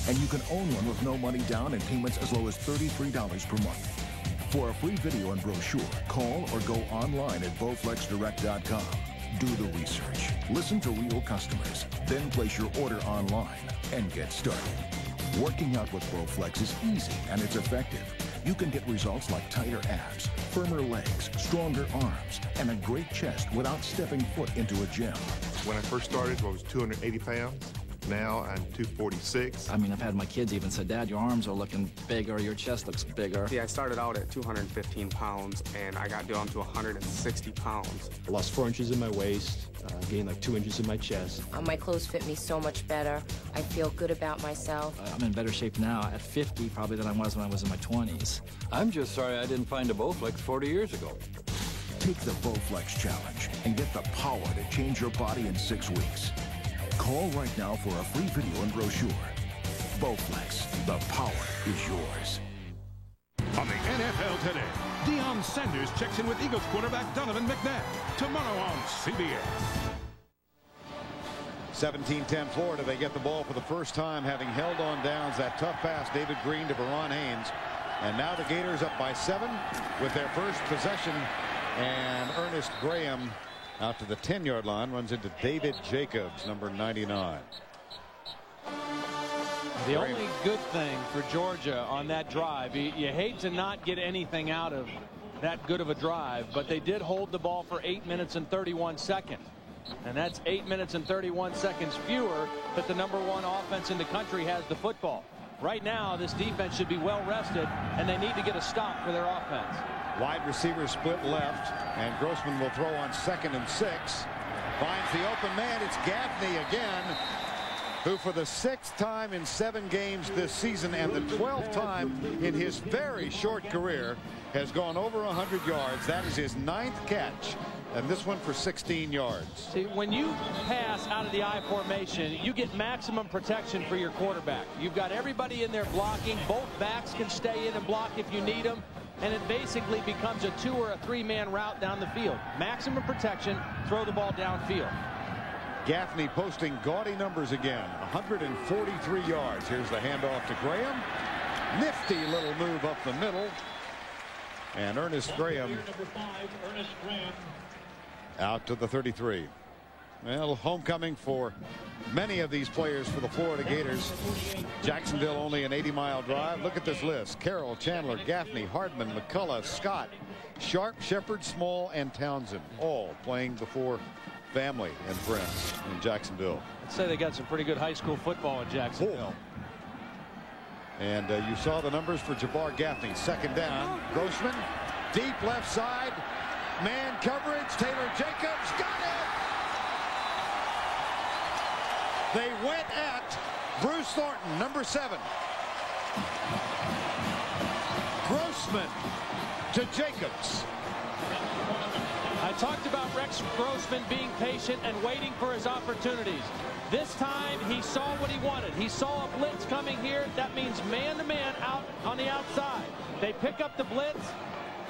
And you can own one with no money down and payments as low as $33 per month. For a free video and brochure, call or go online at bowflexdirect.com. Do the research. Listen to real customers. Then place your order online and get started. Working out with Bowflex is easy and it's effective. You can get results like tighter abs, firmer legs, stronger arms, and a great chest without stepping foot into a gym. When I first started, I was 280 pounds. Now I'm 246. I mean, I've had my kids even say, Dad, your arms are looking bigger, your chest looks bigger. Yeah, I started out at 215 pounds, and I got down to 160 pounds. I lost 4 inches in my waist, gained like 2 inches in my chest. My clothes fit me so much better. I feel good about myself. I'm in better shape now at 50 probably than I was when I was in my 20s. I'm just sorry I didn't find a Bowflex 40 years ago. Take the Bowflex challenge and get the power to change your body in 6 weeks. Call right now for a free video and brochure. Bowflex, the power is yours. On the NFL Today, Deion Sanders checks in with Eagles quarterback Donovan McNabb tomorrow on CBS. 17-10 Florida. They get the ball for the first time, having held on downs. That tough pass, David Green to Verron Haynes. And now the Gators up by 7 with their first possession. And Ernest Graham out to the 10-yard line, runs into David Jacobs, number 99. The only good thing for Georgia on that drive, you hate to not get anything out of that good of a drive, but they did hold the ball for 8 minutes and 31 seconds. And that's 8 minutes and 31 seconds fewer that the #1 offense in the country has the football. Right now, this defense should be well rested, and they need to get a stop for their offense. Wide receiver split left, and Grossman will throw on 2nd and 6. Finds the open man. It's Gaffney again, who for the 6th time in 7 games this season and the 12th time in his very short career has gone over 100 yards. That is his 9th catch, and this one for 16 yards. See, when you pass out of the I formation, you get maximum protection for your quarterback. You've got everybody in there blocking. Both backs can stay in and block if you need them. And it basically becomes a 2 or a 3-man route down the field. Maximum protection, throw the ball downfield. Gaffney posting gaudy numbers again. 143 yards. Here's the handoff to Graham. Nifty little move up the middle. And Ernest Graham out to the 33. Well, homecoming for many of these players for the Florida Gators. Jacksonville only an 80-mile drive. Look at this list. Carroll, Chandler, Gaffney, Hardman, McCullough, Scott, Sharp, Shepard, Small, and Townsend, all playing before family and friends in Jacksonville. I'd say they got some pretty good high school football in Jacksonville. And you saw the numbers for Jabbar Gaffney. 2nd down. Grossman, deep left side. Man coverage. Taylor Jacobs got it. They went at Bruce Thornton, number 7. Grossman to Jacobs. I'd talked about Rex Grossman being patient and waiting for his opportunities. This time he saw what he wanted. He saw a blitz coming here. That means man-to-man out on the outside. They pick up the blitz.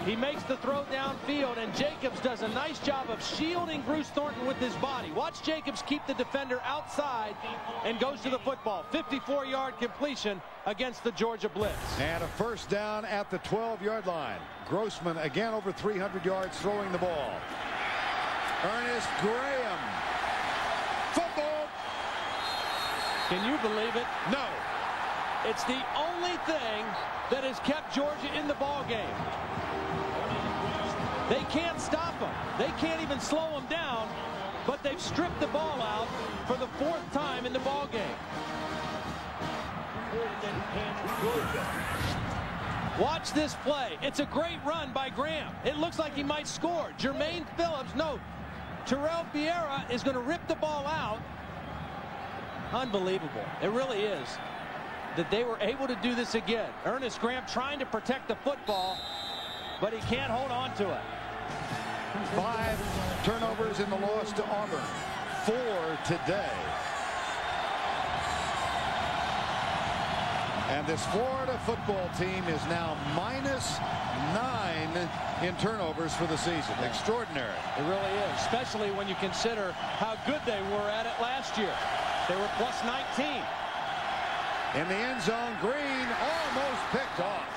He makes the throw downfield, and Jacobs does a nice job of shielding Bruce Thornton with his body. Watch Jacobs keep the defender outside and goes to the football. 54-yard completion against the Georgia blitz. And a first down at the 12-yard line. Grossman again over 300 yards throwing the ball. Ernest Graham. Football. Can you believe it? No. It's the only thing that has kept Georgia in the ball game. They can't stop them. They can't even slow them down, but they've stripped the ball out for the 4th time in the ball game. Watch this play. It's a great run by Graham. It looks like he might score. Jermaine Phillips, no. Terrell Vieira is going to rip the ball out. Unbelievable. It really is that they were able to do this again. Ernest Graham trying to protect the football, but he can't hold on to it. 5 turnovers in the loss to Auburn. 4 today. And this Florida football team is now -9 in turnovers for the season. Extraordinary. It really is, especially when you consider how good they were at it last year. They were +19. In the end zone, Green almost picked off.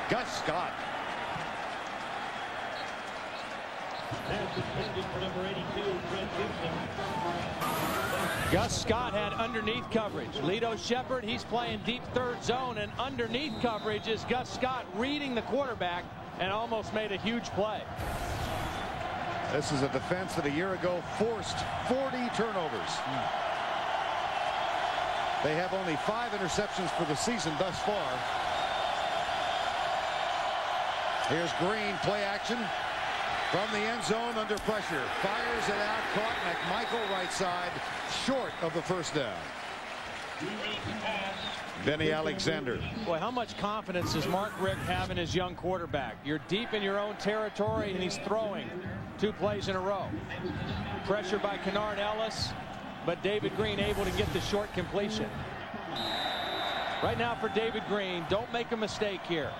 Gus Scott. Gus Scott had underneath coverage. Lito Shepherd, he's playing deep 3rd zone, and underneath coverage is Gus Scott reading the quarterback and almost made a huge play. This is a defense that a year ago forced 40 turnovers. They have only 5 interceptions for the season thus far. Here's Green, play action. From the end zone under pressure. Fires it out. Caught McMichael right side. Short of the first down. Benny Alexander. Boy, how much confidence does Mark Richt have in his young quarterback? You're deep in your own territory, and he's throwing 2 plays in a row. Pressure by Kennard Ellis, but David Green able to get the short completion. Right now for David Green, don't make a mistake here.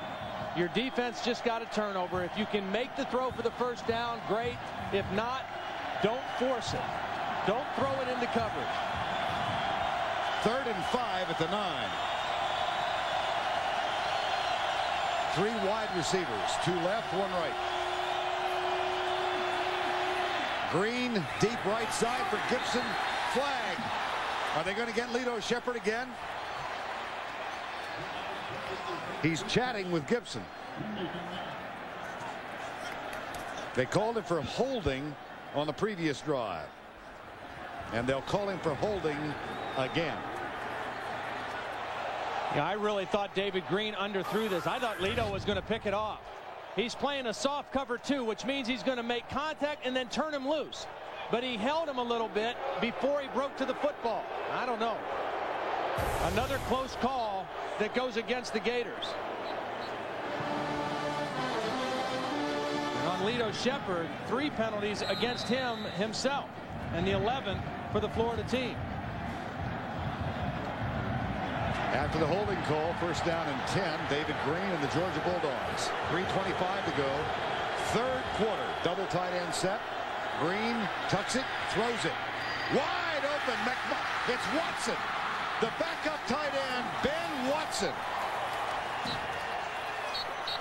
Your defense just got a turnover. If you can make the throw for the first down, great. If not, don't force it. Don't throw it into coverage. 3rd and 5 at the 9. 3 wide receivers, 2 left, 1 right. Green, deep right side for Gibson. Flag. Are they going to get Lito Shepherd again? He's chatting with Gibson. They called him for holding on the previous drive. And they'll call him for holding again. Yeah, I really thought David Green underthrew this. I thought Lito was going to pick it off. He's playing a soft cover 2, which means he's going to make contact and then turn him loose. But he held him a little bit before he broke to the football. I don't know. Another close call that goes against the Gators. And on Lito Shepherd, 3 penalties against him himself, and the 11th for the Florida team. After the holding call, first down and 10, David Green and the Georgia Bulldogs. 3:25 to go. 3rd quarter, double tight end set. Green tucks it, throws it. Wide open. It's Watson. The backup tight end, Ben Watson.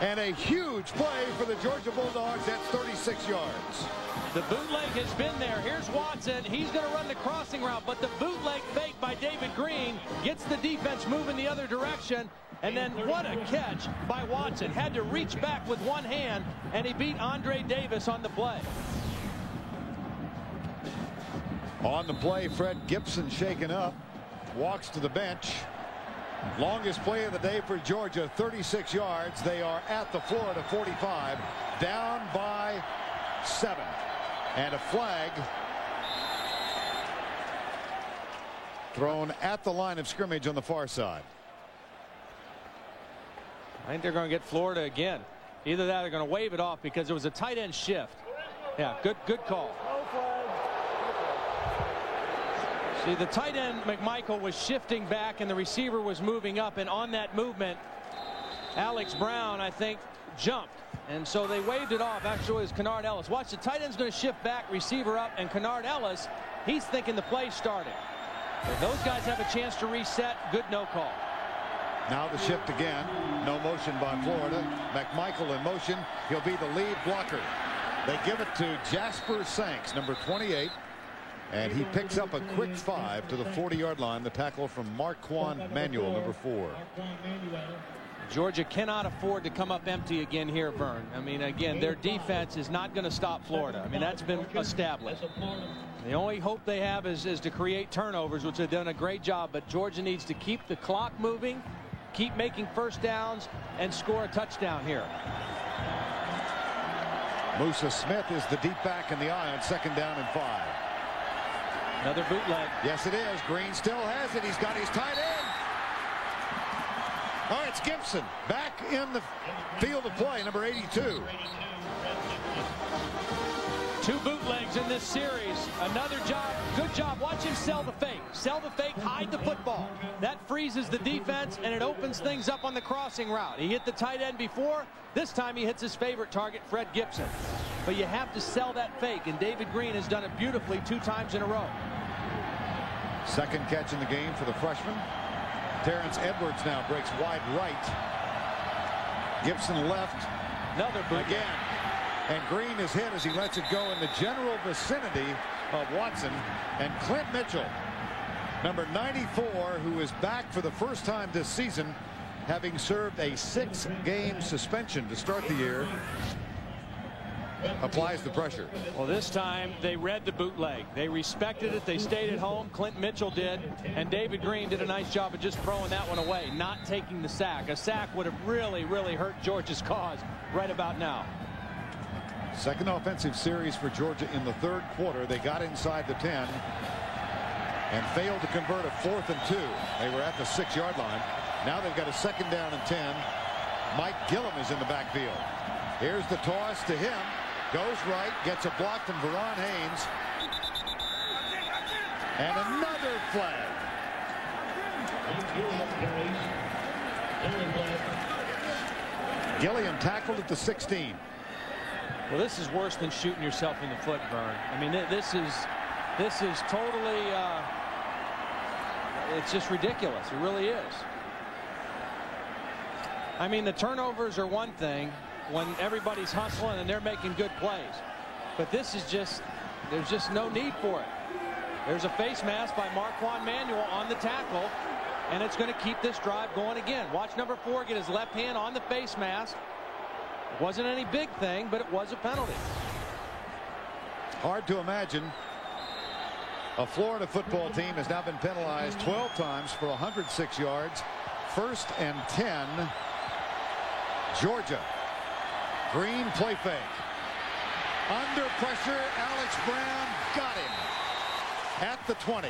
And a huge play for the Georgia Bulldogs. That's 36 yards. The bootleg has been there. Here's Watson. He's going to run the crossing route, but the bootleg fake by David Green gets the defense moving the other direction. And then what a catch by Watson. Had to reach back with one hand, and he beat Andre Davis on the play. On the play, Fred Gibson shaken up. Walks to the bench. Longest play of the day for Georgia, 36 yards. They are at the Florida 45, down by 7. And a flag thrown at the line of scrimmage on the far side. I think they're going to get Florida again. Either that or they're going to wave it off because it was a tight end shift. Yeah, good call. See, the tight end McMichael was shifting back and the receiver was moving up, and on that movement Alex Brown, I think, jumped, and so they waved it off. Actually, it was Kennard Ellis. Watch, the tight end's going to shift back, receiver up, and Kennard Ellis, he's thinking the play started. If those guys have a chance to reset, good no call. Now the shift again. No motion by Florida. McMichael in motion. He'll be the lead blocker. They give it to Jasper Sanks, number 28. And he picks up a quick 5 to the 40-yard line. The tackle from Marquand Manuel, number 4. Georgia cannot afford to come up empty again here, Vern. I mean, again, their defense is not going to stop Florida. I mean, that's been established. The only hope they have is to create turnovers, which they've done a great job. But Georgia needs to keep the clock moving, keep making first downs, and score a touchdown here. Musa Smith is the deep back in the eye on 2nd down and 5. Another bootleg. Yes, it is. Green still has it. He's got his tight end. Oh, it's Gibson back in the field of play, number 82. 2 bootlegs in this series. Another job. Good job. Watch him sell the fake. Sell the fake, hide the football. That freezes the defense, and it opens things up on the crossing route. He hit the tight end before. This time he hits his favorite target, Fred Gibson. But you have to sell that fake, and David Green has done it beautifully 2 times in a row. Second catch in the game for the freshman. Terrence Edwards now breaks wide right. Gibson left. Another boot again. And Green is hit as he lets it go in the general vicinity of Watson. And Clint Mitchell, number 94, who is back for the first time this season, having served a 6-game suspension to start the year, applies the pressure. Well, this time they read the bootleg. They respected it. They stayed at home. Clint Mitchell did. And David Green did a nice job of just throwing that one away, not taking the sack. A sack would have really hurt Georgia's cause right about now. Second offensive series for Georgia in the 3rd quarter. They got inside the 10 and failed to convert a 4th and 2. They were at the 6-yard line. Now they've got a 2nd down and 10. Mike Gillum is in the backfield. Here's the toss to him. Goes right, gets a block from Veron Haynes. And another flag. Gilliam tackled at the 16. Well, this is worse than shooting yourself in the foot, Vern. I mean, this is totally, it's just ridiculous. It really is. I mean, the turnovers are one thing when everybody's hustling and they're making good plays. But this is just, there's just no need for it. There's a face mask by Marquand Manuel on the tackle, and it's going to keep this drive going again. Watch number 4 get his left hand on the face mask. It wasn't any big thing, but it was a penalty. Hard to imagine. A Florida football team has now been penalized 12 times for 106 yards. 1st and 10. Georgia. Green play fake. Under pressure, Alex Brown got him at the 20.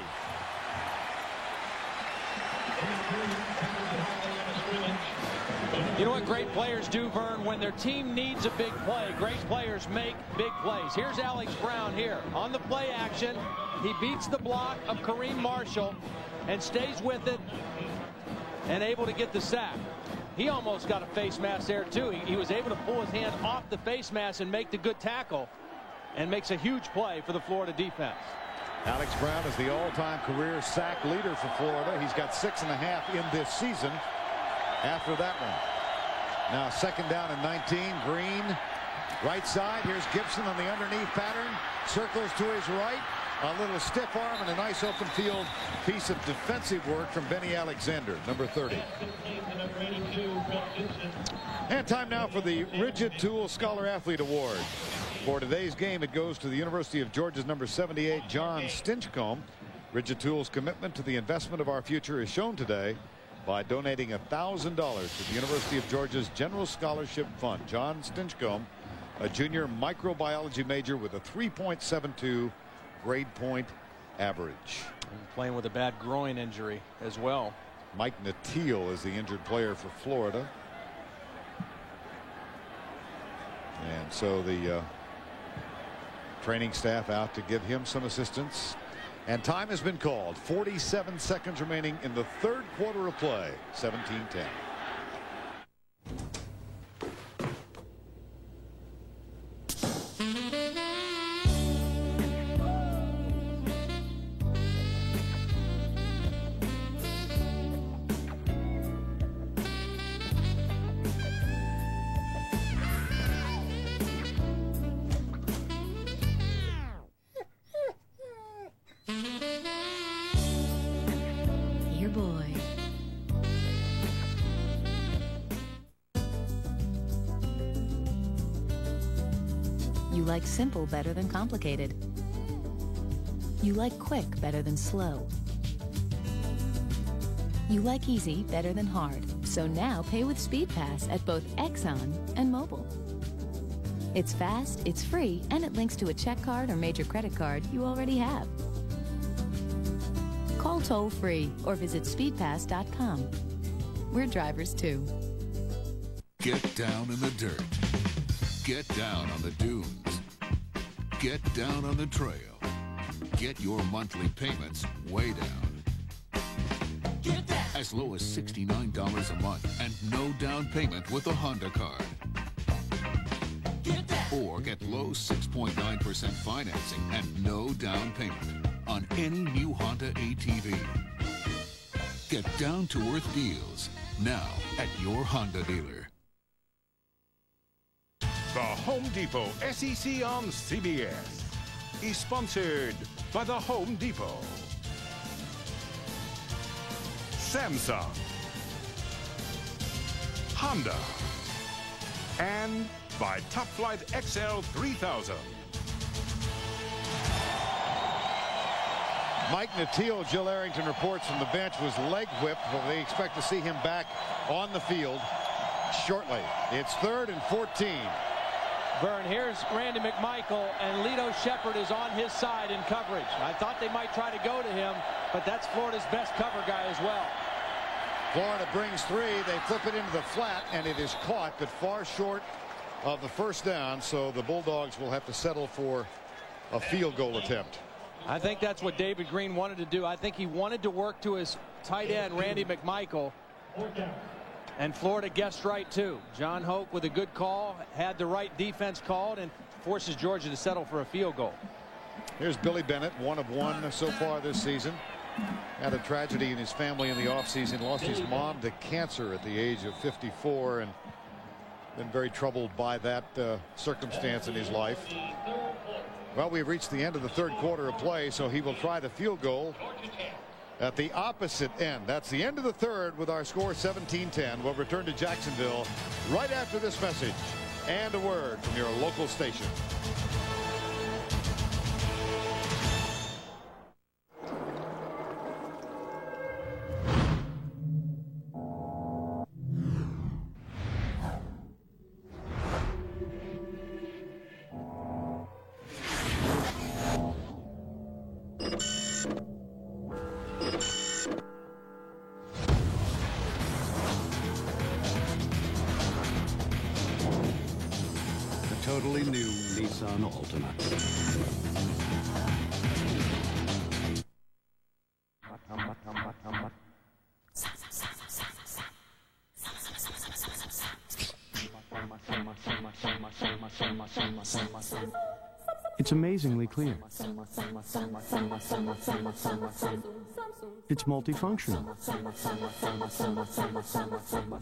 You know what great players do, Vern? When their team needs a big play, great players make big plays. Here's Alex Brown here on the play action. He beats the block of Kareem Marshall and stays with it and able to get the sack. He almost got a face mask there too. He was able to pull his hand off the face mask and make the good tackle, and makes a huge play for the Florida defense. Alex Brown is the all-time career sack leader for Florida. He's got 6.5 in this season after that one. Now 2nd down and 19. Green right side. Here's Gibson on the underneath pattern. Circles to his right. A little stiff arm and a nice open field piece of defensive work from Benny Alexander, number 30. And time now for the Rigid Tool Scholar Athlete Award. For today's game, it goes to the University of Georgia's number 78, John Stinchcomb. Rigid Tool's commitment to the investment of our future is shown today by donating $1,000 to the University of Georgia's General Scholarship Fund. John Stinchcomb, a junior microbiology major with a 3.72 grade point average. And playing with a bad groin injury as well. Mike Natile is the injured player for Florida. And so the training staff out to give him some assistance. And time has been called. 47 seconds remaining in the third quarter of play. 17-10. You like simple better than complicated. You like quick better than slow. You like easy better than hard. So now pay with SpeedPass at both Exxon and Mobil. It's fast, it's free, and it links to a check card or major credit card you already have. Call toll-free or visit speedpass.com. We're drivers too. Get down in the dirt. Get down on the dunes. Get down on the trail. Get your monthly payments way down. Get down. As low as $69 a month and no down payment with a Honda card. Get down. Or get low 6.9% financing and no down payment on any new Honda ATV. Get down-to-earth deals now at your Honda dealer. The Home Depot SEC on CBS is sponsored by the Home Depot, Samsung, Honda, and by Top Flight XL 3000. Mike Nattiel, Jill Arrington reports from the bench, was leg whipped, but they expect to see him back on the field shortly. It's 3rd and 14. Vern, here's Randy McMichael, and Lito Shepherd is on his side in coverage. I thought they might try to go to him, but that's Florida's best cover guy as well. Florida brings 3. They flip it into the flat, and it is caught, but far short of the first down, so the Bulldogs will have to settle for a field goal attempt. I think that's what David Green wanted to do. I think he wanted to work to his tight end, Randy McMichael. And Florida guessed right, too. John Hoke with a good call, had the right defense called, and forces Georgia to settle for a field goal. Here's Billy Bennett, 1 of 1 so far this season. Had a tragedy in his family in the offseason. Lost his mom to cancer at the age of 54 and been very troubled by that circumstance in his life. Well, we've reached the end of the third quarter of play, so he will try the field goal at the opposite end. That's the end of the third with our score 17-10. We'll return to Jacksonville right after this message and a word from your local station. Totally new Nissan Altima. It's amazingly clear. It's multifunctional.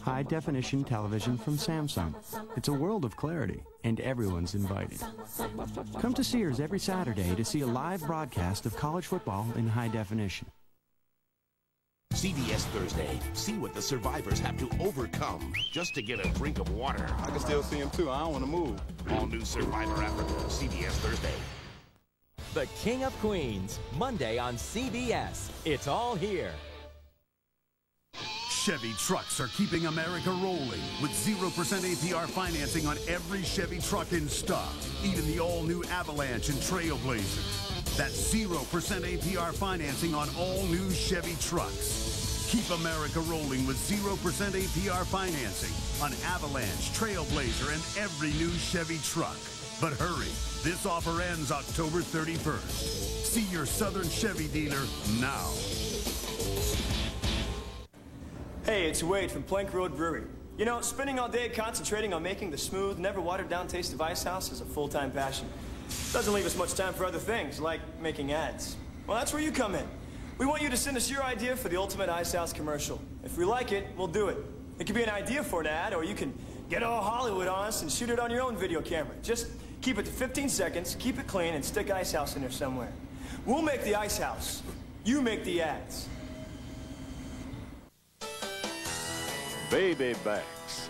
High-definition television from Samsung. It's a world of clarity, and everyone's invited. Come to Sears every Saturday to see a live broadcast of college football in high definition. CBS Thursday. See what the survivors have to overcome just to get a drink of water. I can still see him too. I don't want to move. All new Survivor Africa. CBS Thursday. The King of Queens, Monday on CBS. It's all here. Chevy trucks are keeping America rolling with 0% APR financing on every Chevy truck in stock, even the all-new Avalanche and Trailblazer. That's 0% APR financing on all new Chevy trucks. Keep America rolling with 0% APR financing on Avalanche, Trailblazer, and every new Chevy truck. But hurry, this offer ends October 31st. See your Southern Chevy dealer now. Hey, it's Wade from Plank Road Brewery. You know, spending all day concentrating on making the smooth, never watered down taste of Ice House is a full-time passion. Doesn't leave us much time for other things, like making ads. Well, that's where you come in. We want you to send us your idea for the ultimate Ice House commercial. If we like it, we'll do it. It could be an idea for an ad, or you can get all Hollywood on us and shoot it on your own video camera. Just keep it to 15 seconds, keep it clean, and stick Ice House in there somewhere. We'll make the Ice House. You make the ads. Baby backs.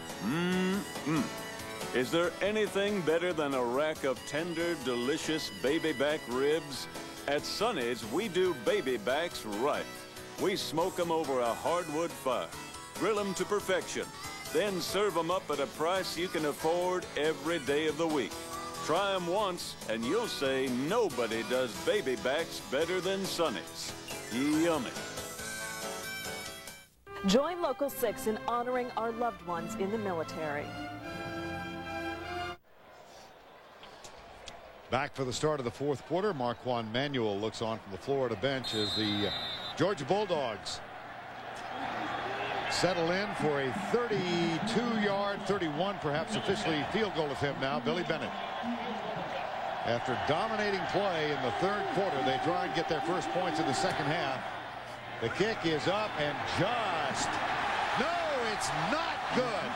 Is there anything better than a rack of tender, delicious baby back ribs? At Sonny's, we do baby backs right. We smoke them over a hardwood fire, grill them to perfection, then serve them up at a price you can afford every day of the week. Try them once, and you'll say nobody does baby backs better than Sonny's. Yummy. Join Local 6 in honoring our loved ones in the military. Back for the start of the fourth quarter, Marquand Manuel looks on from the Florida bench as the Georgia Bulldogs settle in for a 32-yard, 31 perhaps officially field goal attempt now. Billy Bennett. After dominating play in the third quarter, they try and get their first points in the second half. The kick is up and just, no, it's not good.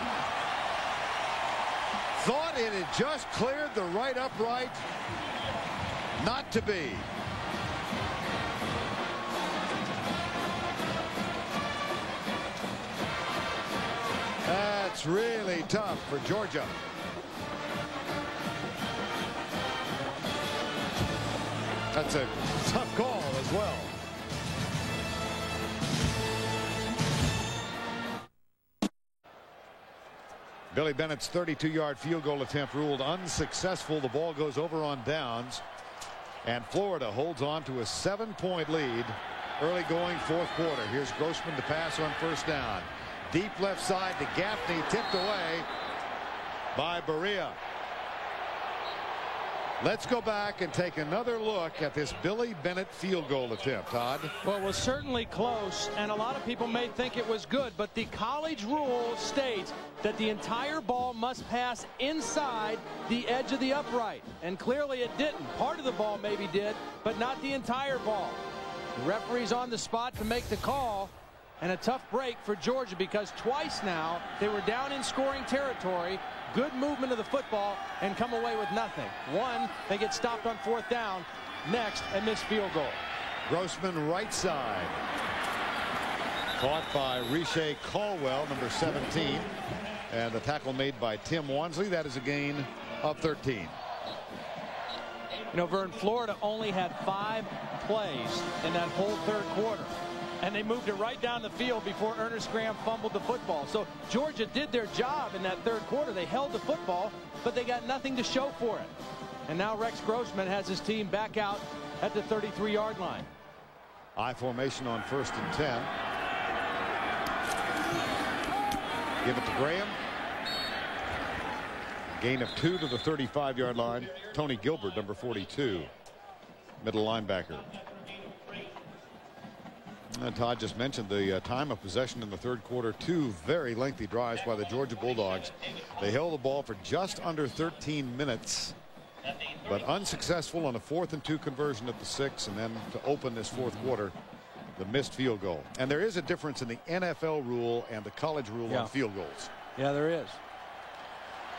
Thought it had just cleared the right upright. Not to be. That's really tough for Georgia. That's a tough call as well. Billy Bennett's 32-yard field goal attempt ruled unsuccessful. The ball goes over on downs, and Florida holds on to a 7-point lead early going fourth quarter. Here's Grossman to pass on first down. Deep left side to Gaffney, tipped away by Berea. Let's go back and take another look at this Billy Bennett field goal attempt, Todd. Well, it was certainly close, and a lot of people may think it was good, but the college rule states that the entire ball must pass inside the edge of the upright, and clearly it didn't. Part of the ball maybe did, but not the entire ball. The referee's on the spot to make the call, and a tough break for Georgia because twice now they were down in scoring territory. Good movement of the football and come away with nothing. One, they get stopped on fourth down. Next, a missed field goal. Grossman right side. Caught by Riche Caldwell, number 17. And the tackle made by Tim Wansley. That is a gain of 13. You know, Vern, Florida only had 5 plays in that whole third quarter. And they moved it right down the field before Ernest Graham fumbled the football. So Georgia did their job in that third quarter. They held the football, but they got nothing to show for it. And now Rex Grossman has his team back out at the 33-yard line. I formation on 1st and 10. Give it to Graham. Gain of 2 to the 35-yard line. Tony Gilbert, number 42, middle linebacker. And Todd just mentioned the time of possession in the third quarter. 2 very lengthy drives by the Georgia Bulldogs. They held the ball for just under 13 minutes, but unsuccessful on a 4th and 2 conversion at the 6, and then to open this fourth quarter, the missed field goal. And there is a difference in the NFL rule and the college rule on field goals. Yeah, there is.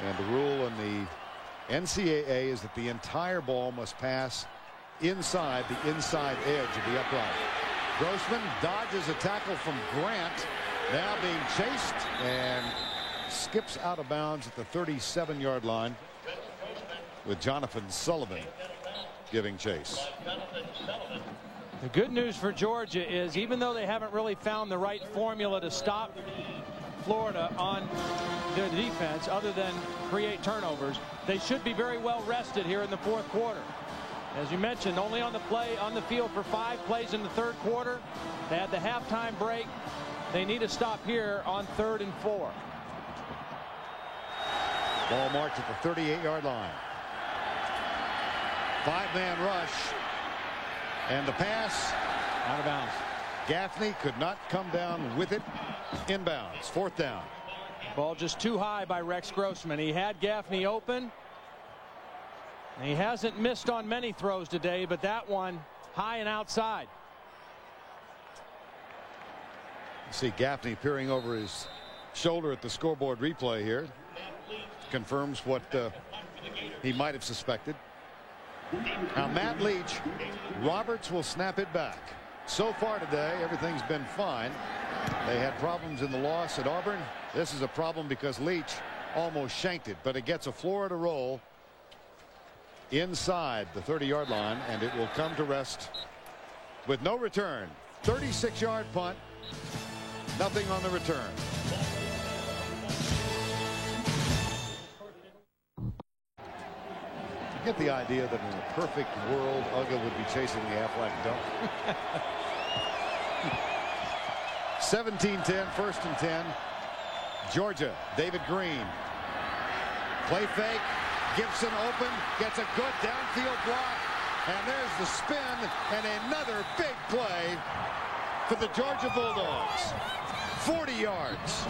And the rule in the NCAA is that the entire ball must pass inside the inside edge of the upright. Grossman dodges a tackle from Grant, now being chased and skips out of bounds at the 37-yard line with Jonathan Sullivan giving chase. The good news for Georgia is even though they haven't really found the right formula to stop Florida on their defense other than create turnovers, they should be very well rested here in the fourth quarter. As you mentioned, only on the field for 5 plays in the third quarter. They had the halftime break. They need to stop here on 3rd and 4. Ball marked at the 38-yard line. 5-man rush. And the pass out of bounds. Gaffney could not come down with it. Inbounds. 4th down. Ball just too high by Rex Grossman. He had Gaffney open. He hasn't missed on many throws today, but that one high and outside. You see Gaffney peering over his shoulder at the scoreboard replay here. Confirms what he might have suspected. Now Matt Leach, Roberts will snap it back. So far today, everything's been fine. They had problems in the loss at Auburn. This is a problem because Leach almost shanked it, but it gets a Florida roll inside the 30-yard line, and it will come to rest with no return. 36-yard punt, nothing on the return. You get the idea that in a perfect world, Uga would be chasing the Aflac dunk. 17-10, 1st and 10. Georgia, David Green. Play fake. Gibson open, gets a good downfield block, and there's the spin, and another big play for the Georgia Bulldogs. 40 yards.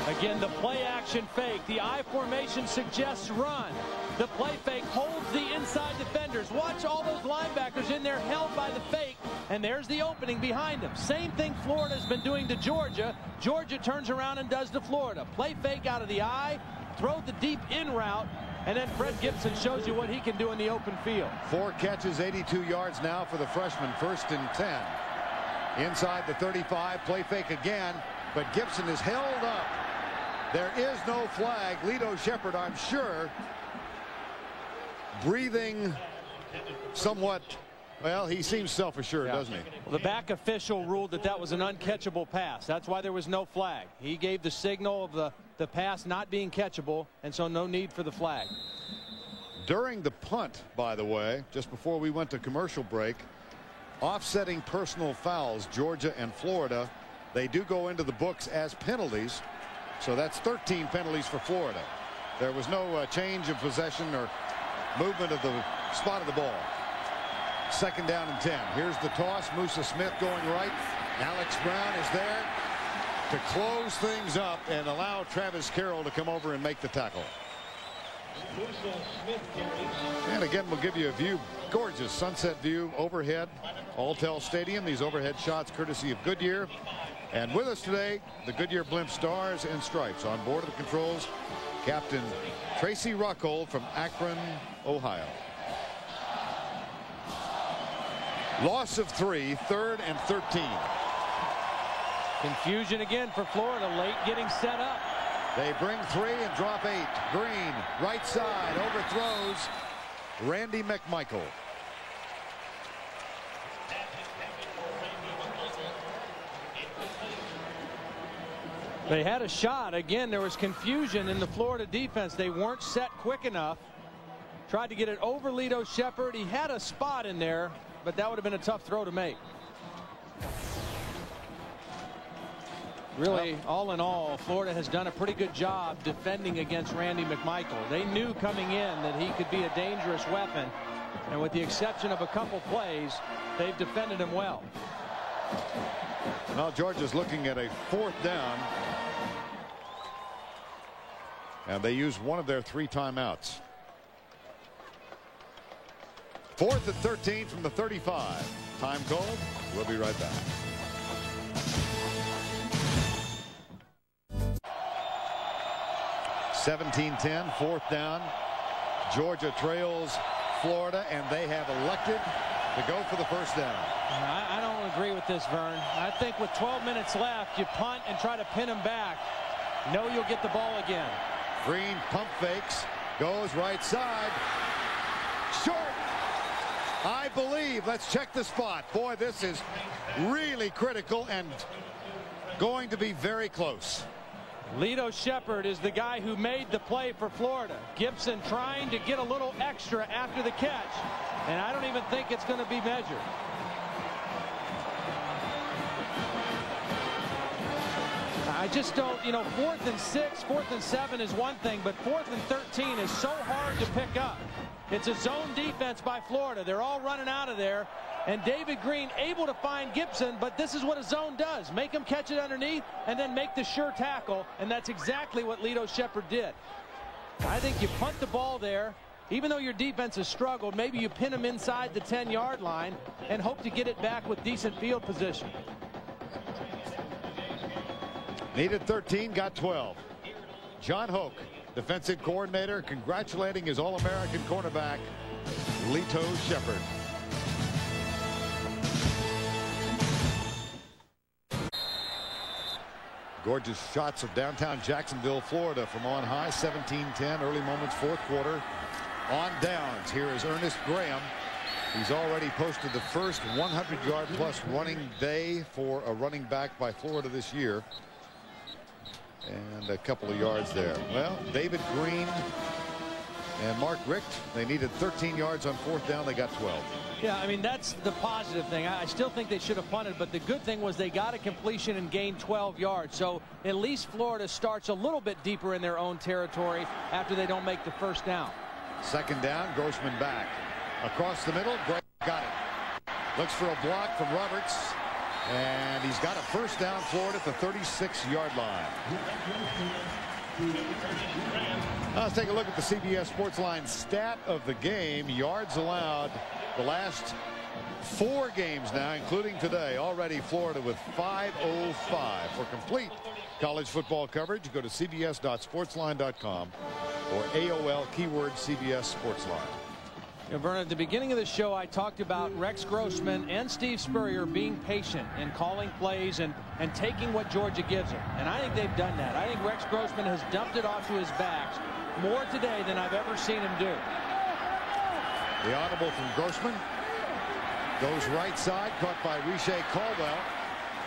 Again, the play action fake. The I formation suggests run. The play fake holds the inside defenders. Watch all those linebackers in there held by the fake, and there's the opening behind them. Same thing Florida's been doing to Georgia. Georgia turns around and does to Florida. Play fake out of the eye. Throw the deep in route, and then Fred Gibson shows you what he can do in the open field. 4 catches, 82 yards now for the freshman. 1st and 10. Inside the 35, play fake again, but Gibson is held up. There is no flag. Lito Shepherd, I'm sure, breathing somewhat. Well, he seems self-assured, doesn't he? Well, the back official ruled that that was an uncatchable pass. That's why there was no flag. He gave the signal of the pass not being catchable, and so no need for the flag. During the punt, by the way, just before we went to commercial break, offsetting personal fouls, Georgia and Florida, they do go into the books as penalties. So that's 13 penalties for Florida. There was no change of possession or movement of the spot of the ball. 2nd down and 10. Here's the toss. Musa Smith going right. Alex Brown is there to close things up and allow Travis Carroll to come over and make the tackle. And again, we'll give you a view. Gorgeous sunset view overhead. Alltel Stadium. These overhead shots courtesy of Goodyear. And with us today, the Goodyear Blimp Stars and Stripes. On board of the controls, Captain Tracy Rockhold from Akron, Ohio. Loss of 3, 3rd and 13. Confusion again for Florida, late getting set up. They bring 3 and drop 8. Green, right side, overthrows Randy McMichael. They had a shot. Again, there was confusion in the Florida defense. They weren't set quick enough. Tried to get it over Lito Shepherd. He had a spot in there, but that would have been a tough throw to make. Really, all in all, Florida has done a pretty good job defending against Randy McMichael. They knew coming in that he could be a dangerous weapon, and with the exception of a couple plays, they've defended him well. Now Georgia's looking at a 4th down, and they use one of their 3 timeouts. 4th and 13 from the 35. Time called. We'll be right back. (17-10), 4th down. Georgia trails Florida, and they have elected to go for the 1st down. I don't agree with this, Vern. I think with 12 minutes left, you punt and try to pin him back. Know you'll get the ball again. Green pump fakes, goes right side. Short. I believe. Let's check the spot. Boy, this is really critical and going to be very close. Lito Shepherd is the guy who made the play for Florida. Gibson trying to get a little extra after the catch, and I don't even think it's going to be measured. I just don't, 4th and 6, 4th and 7 is one thing, but 4th and 13 is so hard to pick up. It's a zone defense by Florida. They're all running out of there. And David Green able to find Gibson, but this is what a zone does. Make him catch it underneath and then make the sure tackle, and that's exactly what Lito Sheppard did. I think you punt the ball there. Even though your defense has struggled, maybe you pin them inside the 10-yard line and hope to get it back with decent field position. Needed 13, got 12. John Hoke, defensive coordinator, congratulating his All-American cornerback, Lito Sheppard. Gorgeous shots of downtown Jacksonville, Florida from on high. 17-10, early moments, fourth quarter. On downs, here is Ernest Graham. He's already posted the first 100-yard plus running day for a running back by Florida this year. And a couple of yards there. Well, David Green and Mark Richt, they needed 13 yards on fourth down. They got 12. Yeah, I mean, that's the positive thing. I still think they should have punted, but the good thing was they got a completion and gained 12 yards. So at least Florida starts a little bit deeper in their own territory after they don't make the first down. Second down, Grossman back. Across the middle, Graham got it. Looks for a block from Roberts. And he's got a first down, Florida at the 36-yard line. Let's take a look at the CBS Sportsline stat of the game. Yards allowed the last 4 games now, including today. Already Florida with 505. For complete college football coverage, go to cbs.sportsline.com or AOL keyword CBS Sportsline. Vernon, at the beginning of the show, I talked about Rex Grossman and Steve Spurrier being patient and calling plays and taking what Georgia gives them. And I think they've done that. I think Rex Grossman has dumped it off to his backs more today than I've ever seen him do. The audible from Grossman goes right side, caught by Riche Caldwell.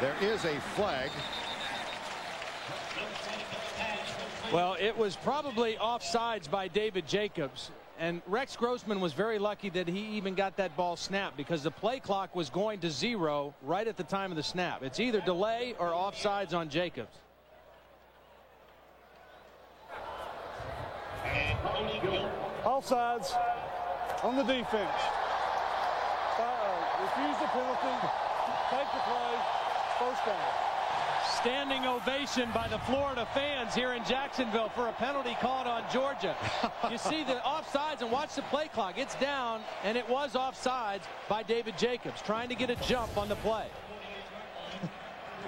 There is a flag. Well, it was probably offsides by David Jacobs. And Rex Grossman was very lucky that he even got that ball snapped, because the play clock was going to 0 right at the time of the snap. It's either delay or offsides on Jacobs. Offsides on the defense. Refuse the penalty. Take the play. First down. Standing ovation by the Florida fans here in Jacksonville for a penalty called on Georgia. You see the offsides and watch the play clock. It's down, and it was offsides by David Jacobs trying to get a jump on the play.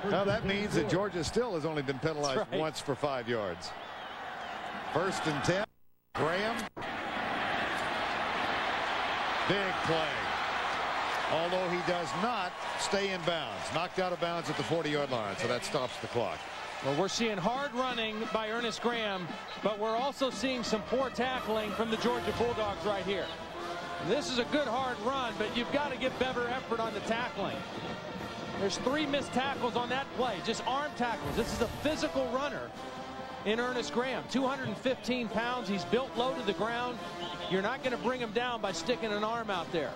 Now that means that Georgia still has only been penalized once for 5 yards. First and 10. Graham. Big play. Although he does not stay in bounds. Knocked out of bounds at the 40-yard line, so that stops the clock. Well, we're seeing hard running by Ernest Graham, but we're also seeing some poor tackling from the Georgia Bulldogs right here. This is a good hard run, but you've got to get better effort on the tackling. There's 3 missed tackles on that play, just arm tackles. This is a physical runner in Ernest Graham. 215 pounds. He's built low to the ground. You're not going to bring him down by sticking an arm out there.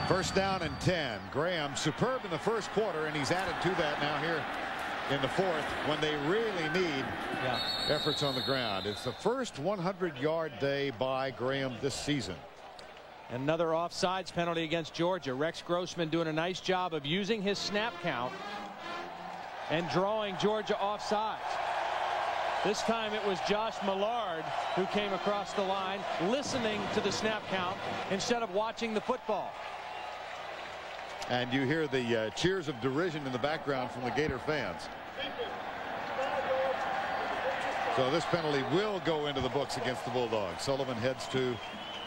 First down and 10. Graham superb in the first quarter, and he's added to that now here in the fourth when they really need efforts on the ground. It's the first 100-yard day by Graham this season. Another offsides penalty against Georgia. Rex Grossman doing a nice job of using his snap count and drawing Georgia offsides. This time it was Josh Millard who came across the line listening to the snap count instead of watching the football. And you hear the cheers of derision in the background from the Gator fans. So this penalty will go into the books against the Bulldogs. Sullivan heads to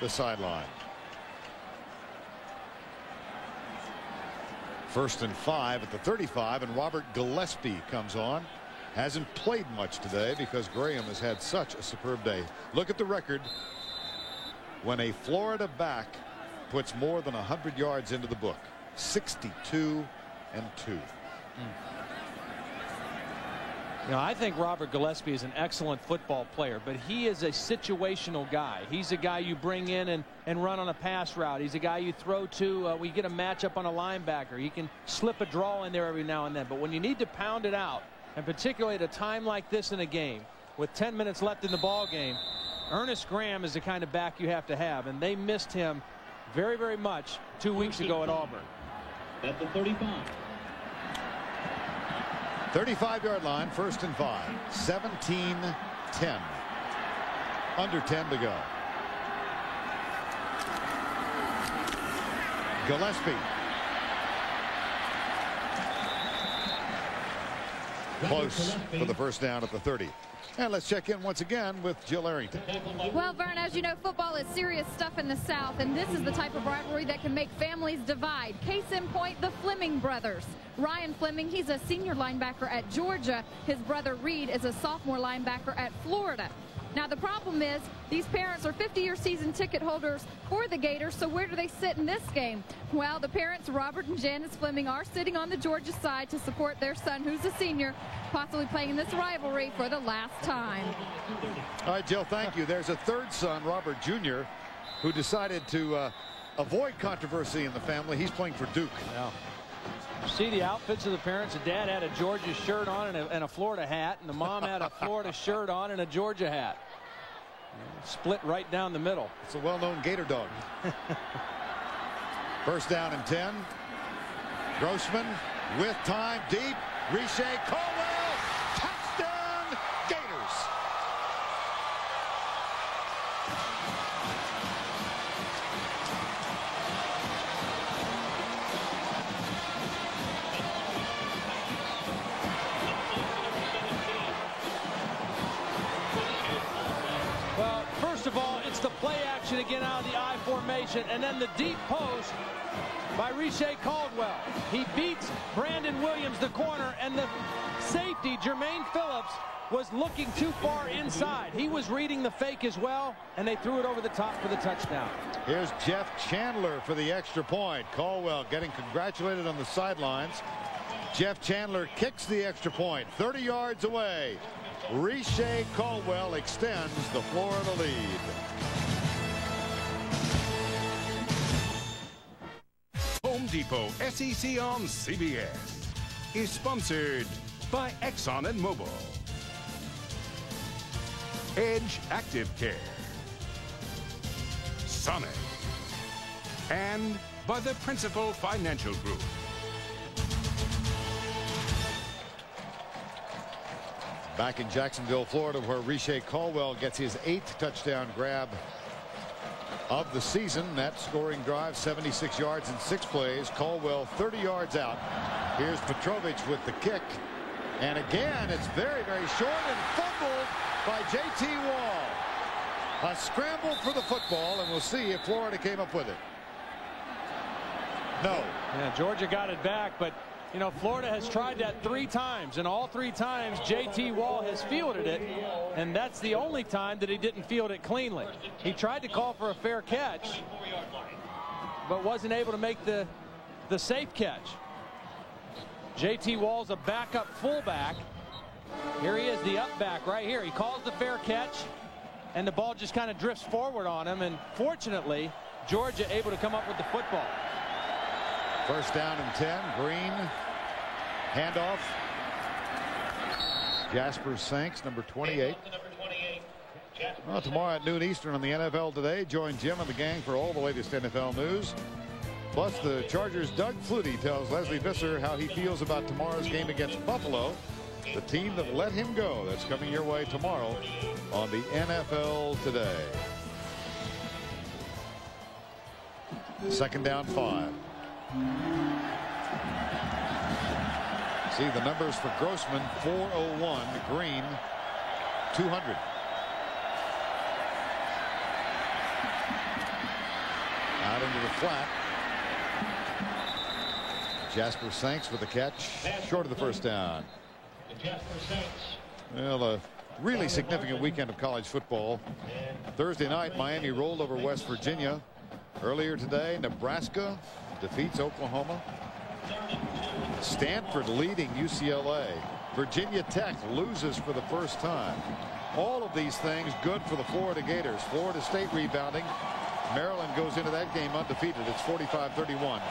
the sideline. First and 5 at the 35, and Robert Gillespie comes on. Hasn't played much today because Graham has had such a superb day. Look at the record when a Florida back puts more than 100 yards into the book. 62-2. You know, I think Robert Gillespie is an excellent football player, but he is a situational guy. He's a guy you bring in and run on a pass route. He's a guy you throw to we get a matchup on a linebacker. He can slip a draw in there every now and then. But when you need to pound it out, and particularly at a time like this in a game with 10 minutes left in the ball game, Ernest Graham is the kind of back you have to have, and they missed him very, very much 2 weeks ago at Auburn. At the 35. 35-yard line, 1st and 5. 17-10. Under 10 to go. Gillespie. Close for the first down at the 30. And let's check in once again with Jill Arrington. Well, Vern, as you know, football is serious stuff in the South, and this is the type of rivalry that can make families divide. Case in point, the Fleming brothers. Ryan Fleming, he's a senior linebacker at Georgia. His brother Reed is a sophomore linebacker at Florida. Now, the problem is these parents are 50-year season ticket holders for the Gators, so where do they sit in this game? Well, the parents, Robert and Janice Fleming, are sitting on the Georgia side to support their son, who's a senior, possibly playing in this rivalry for the last time. All right, Jill, thank you. There's a third son, Robert Jr., who decided to avoid controversy in the family. He's playing for Duke. Yeah. See the outfits of the parents. The dad had a Georgia shirt on and a Florida hat, and the mom had a Florida shirt on and a Georgia hat. Split right down the middle. It's a well-known Gator dog. First down and 10. Grossman with time deep. Riche Caldwell. Touchdown Gators. Well, first of all, it's the play action again out of the I formation, and then the deep post by Riche Caldwell. He beats Brandon Williams, the corner, and the safety, Jermaine Phillips, was looking too far inside. He was reading the fake as well, and they threw it over the top for the touchdown. Here's Jeff Chandler for the extra point. Caldwell getting congratulated on the sidelines. Jeff Chandler kicks the extra point 30 yards away. Riche Caldwell extends the Florida lead. Home Depot SEC on CBS is sponsored by Exxon and Mobil, Edge Active Care, Sonic, and by the Principal Financial Group. Back in Jacksonville, Florida, where Riche Caldwell gets his 8th touchdown grab of the season. That scoring drive, 76 yards in 6 plays. Caldwell 30 yards out. Here's Petrovich with the kick. And again, it's very, very short and fumbled by J.T. Wall. A scramble for the football, and we'll see if Florida came up with it. No. Yeah, Georgia got it back, but you know, Florida has tried that 3 times, and all 3 times J.T. Wall has fielded it, and that's the only time that he didn't field it cleanly. He tried to call for a fair catch, but wasn't able to make the safe catch. J.T. Wall's a backup fullback. Here he is, the up back right here. He calls the fair catch, and the ball just kind of drifts forward on him, and fortunately, Georgia able to come up with the football. First down and 10. Green. Handoff. Jasper Sanks, number 28. Well, tomorrow at noon Eastern on the NFL Today, join Jim and the gang for all the latest NFL news. Plus, the Chargers' Doug Flutie tells Leslie Visser how he feels about tomorrow's game against Buffalo, the team that let him go. That's coming your way tomorrow on the NFL Today. Second down 5. See the numbers for Grossman, 401, Green, 200. Out into the flat. Jasper Sanks with the catch, short of the first down. Well, a really significant weekend of college football. Thursday night, Miami rolled over West Virginia. Earlier today, Nebraska defeats Oklahoma. Stanford leading UCLA. Virginia Tech loses for the first time. All of these things good for the Florida Gators. Florida State rebounding. Maryland goes into that game undefeated. It's 45-31.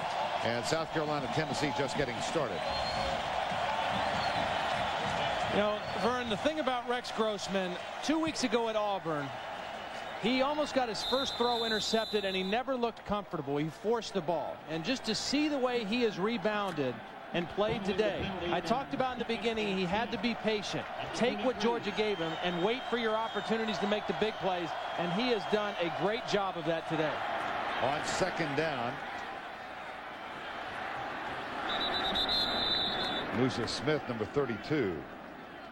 And South Carolina, Tennessee just getting started. You know, Vern, the thing about Rex Grossman, 2 weeks ago at Auburn, He almost got his first throw intercepted, and he never looked comfortable. He forced the ball. And just to see the way he has rebounded and played today, I talked about in the beginning, he had to be patient. Take what Georgia gave him and wait for your opportunities to make the big plays, and he has done a great job of that today. On second down, Lucius Smith, number 32,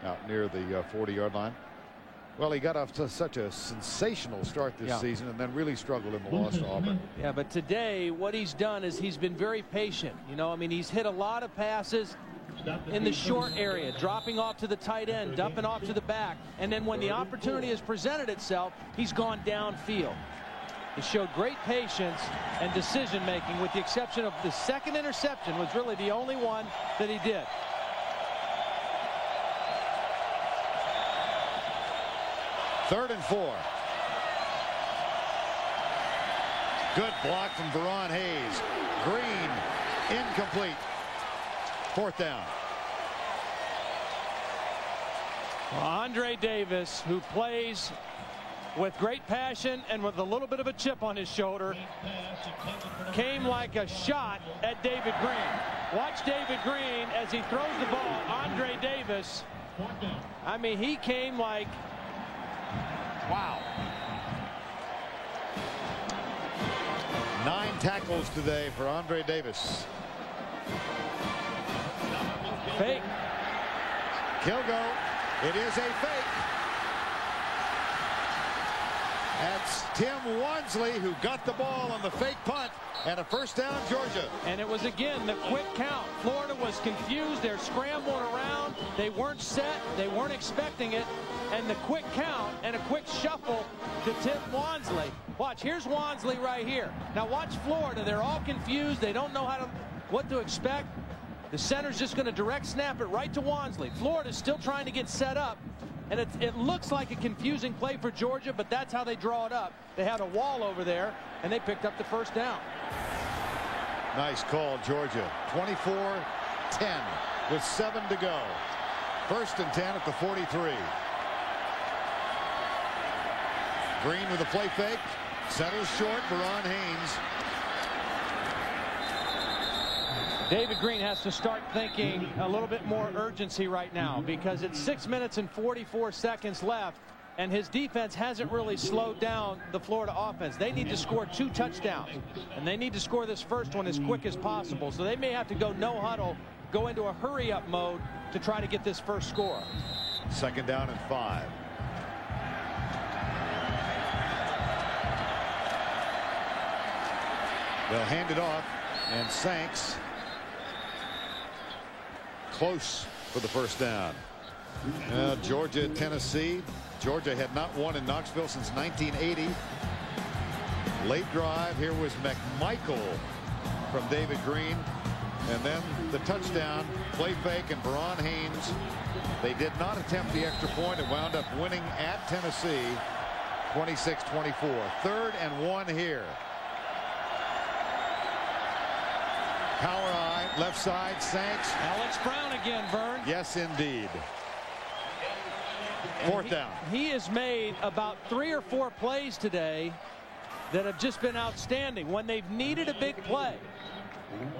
out near the 40-yard line. Well, he got off to such a sensational start this season and then really struggled in the loss to Auburn. Yeah, but today what he's done is he's been very patient. You know, I mean, he's hit a lot of passes in the short area, dropping off to the tight end, dumping off to the back, and then when the opportunity has presented itself, he's gone downfield. He showed great patience and decision-making, with the exception of the second interception, was really the only one that he did. Third and 4. Good block from Veron Hayes. Green, incomplete. Fourth down. Well, Andre Davis, who plays with great passion and with a little bit of a chip on his shoulder, came like a shot at David Green. Watch David Green as he throws the ball. Andre Davis, I mean, he came like, wow. 9 tackles today for Andre Davis. Fake. Kilgo. It is a fake. That's Tim Wansley who got the ball on the fake punt, and a first down, Georgia. And it was again the quick count. Florida was confused. They're scrambling around. They weren't set. They weren't expecting it. And the quick count and a quick shuffle to Tim Wansley. Watch, here's Wansley right here. Now watch Florida. They're all confused. They don't know what to expect. The center's just going to direct snap it right to Wansley. Florida's still trying to get set up. And it looks like a confusing play for Georgia, but that's how they draw it up. They had a wall over there, and they picked up the first down. Nice call, Georgia. 24-10 with 7 to go. First and 10 at the 43. Green with a play fake. Settles short. Veron Hayes. David Green has to start thinking a little bit more urgency right now, because it's 6 minutes and 44 seconds left, and his defense hasn't really slowed down the Florida offense. They need to score 2 touchdowns, and they need to score this first one as quick as possible. So they may have to go no huddle, go into a hurry-up mode to try to get this first score. Second down and 5. They'll hand it off, and Sanks close for the first down. Georgia, Tennessee. Georgia had not won in Knoxville since 1980. Late drive. Here was McMichael from David Green. And then the touchdown, play fake, and Veron Hayes. They did not attempt the extra point and wound up winning at Tennessee 26-24. Third and 1 here. Power eye, left side, Sanks. Alex Brown again, Vern. Yes, indeed. Fourth down. He has made about 3 or 4 plays today that have just been outstanding when they've needed a big play.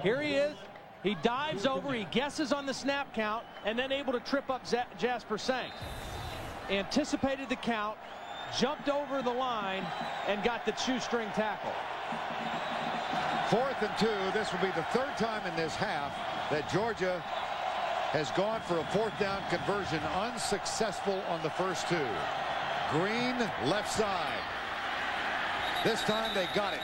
Here he is. He dives over, he guesses on the snap count, and then able to trip up Jasper Sanks. Anticipated the count, jumped over the line, and got the shoestring tackle. 4th and 2. This will be the 3rd time in this half that Georgia has gone for a 4th down conversion, unsuccessful on the first 2. Green, left side. This time they got it.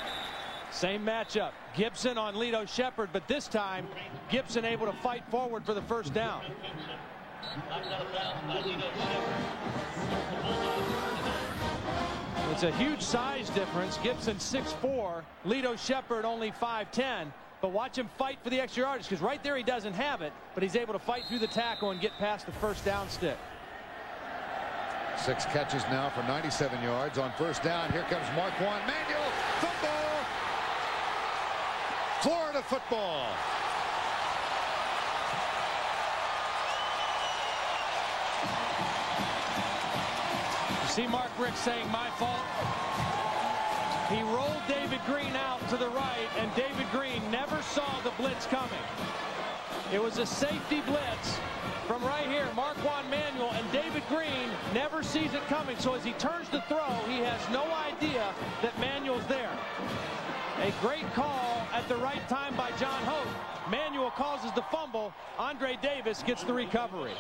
Same matchup. Gibson on Lito Shepherd, but this time Gibson able to fight forward for the first down. It's a huge size difference. Gibson 6'4", Lito Shepherd only 5'10", but watch him fight for the extra yardage, because right there he doesn't have it, but he's able to fight through the tackle and get past the first down stick. 6 catches now for 97 yards on first down. Here comes Marquand Manuel. Football. Florida football. You see Mark Richt saying, "My fault." He rolled David Green out to the right, and David Green never saw the blitz coming. It was a safety blitz from right here, Marquand Manuel, and David Green never sees it coming. So as he turns to throw, he has no idea that Manuel's there. A great call at the right time by John Hoke. Manuel causes the fumble. Andre Davis gets the recovery.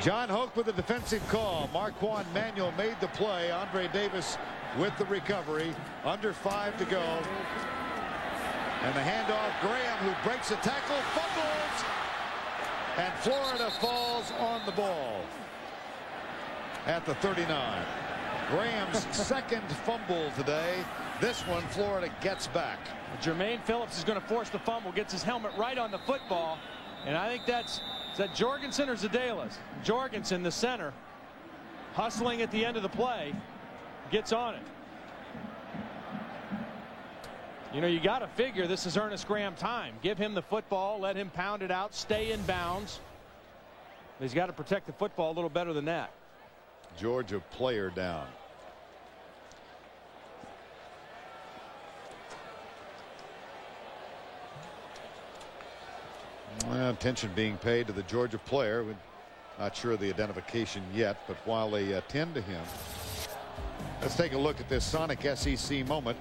John Hoke with a defensive call. Marquand Manuel made the play. Andre Davis with the recovery. Under 5 to go. And the handoff, Graham, who breaks a tackle, fumbles. And Florida falls on the ball at the 39. Graham's second fumble today. This one Florida gets back. Jermaine Phillips is going to force the fumble, gets his helmet right on the football. And I think is that Jorgensen or Zadelas? Jorgensen, the center, hustling at the end of the play, gets on it. You know, you got to figure this is Ernest Graham time. Give him the football, let him pound it out, stay in bounds. He's got to protect the football a little better than that. Georgia player down. Attention being paid to the Georgia player. We're not sure of the identification yet, but while they attend to him, let's take a look at this Sonic SEC moment.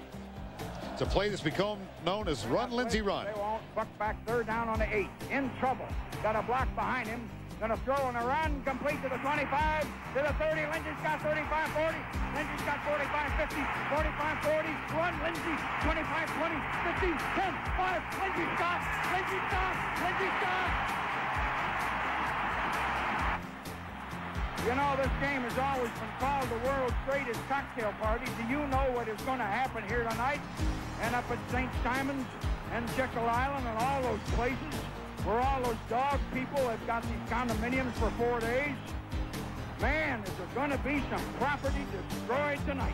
It's a play that's become known as Run, Lindsey, Run. They won't. Buck back, third down on the 8. In trouble. Got a block behind him. Going to throw on a run, complete to the 25, to the 30. Lindsey's got 35, 40. Lindsey's got 45, 50, 45, 40. Run, Lindsey, 25, 20, 50, 10, 5. Lindsey stop. Lindsey stop. Lindsey stop. You know, this game has always been called the world's greatest cocktail party. Do you know what is going to happen here tonight? And up at St. Simon's and Jekyll Island and all those places where all those dog people have got these condominiums for 4 days? Man, is there going to be some property destroyed tonight.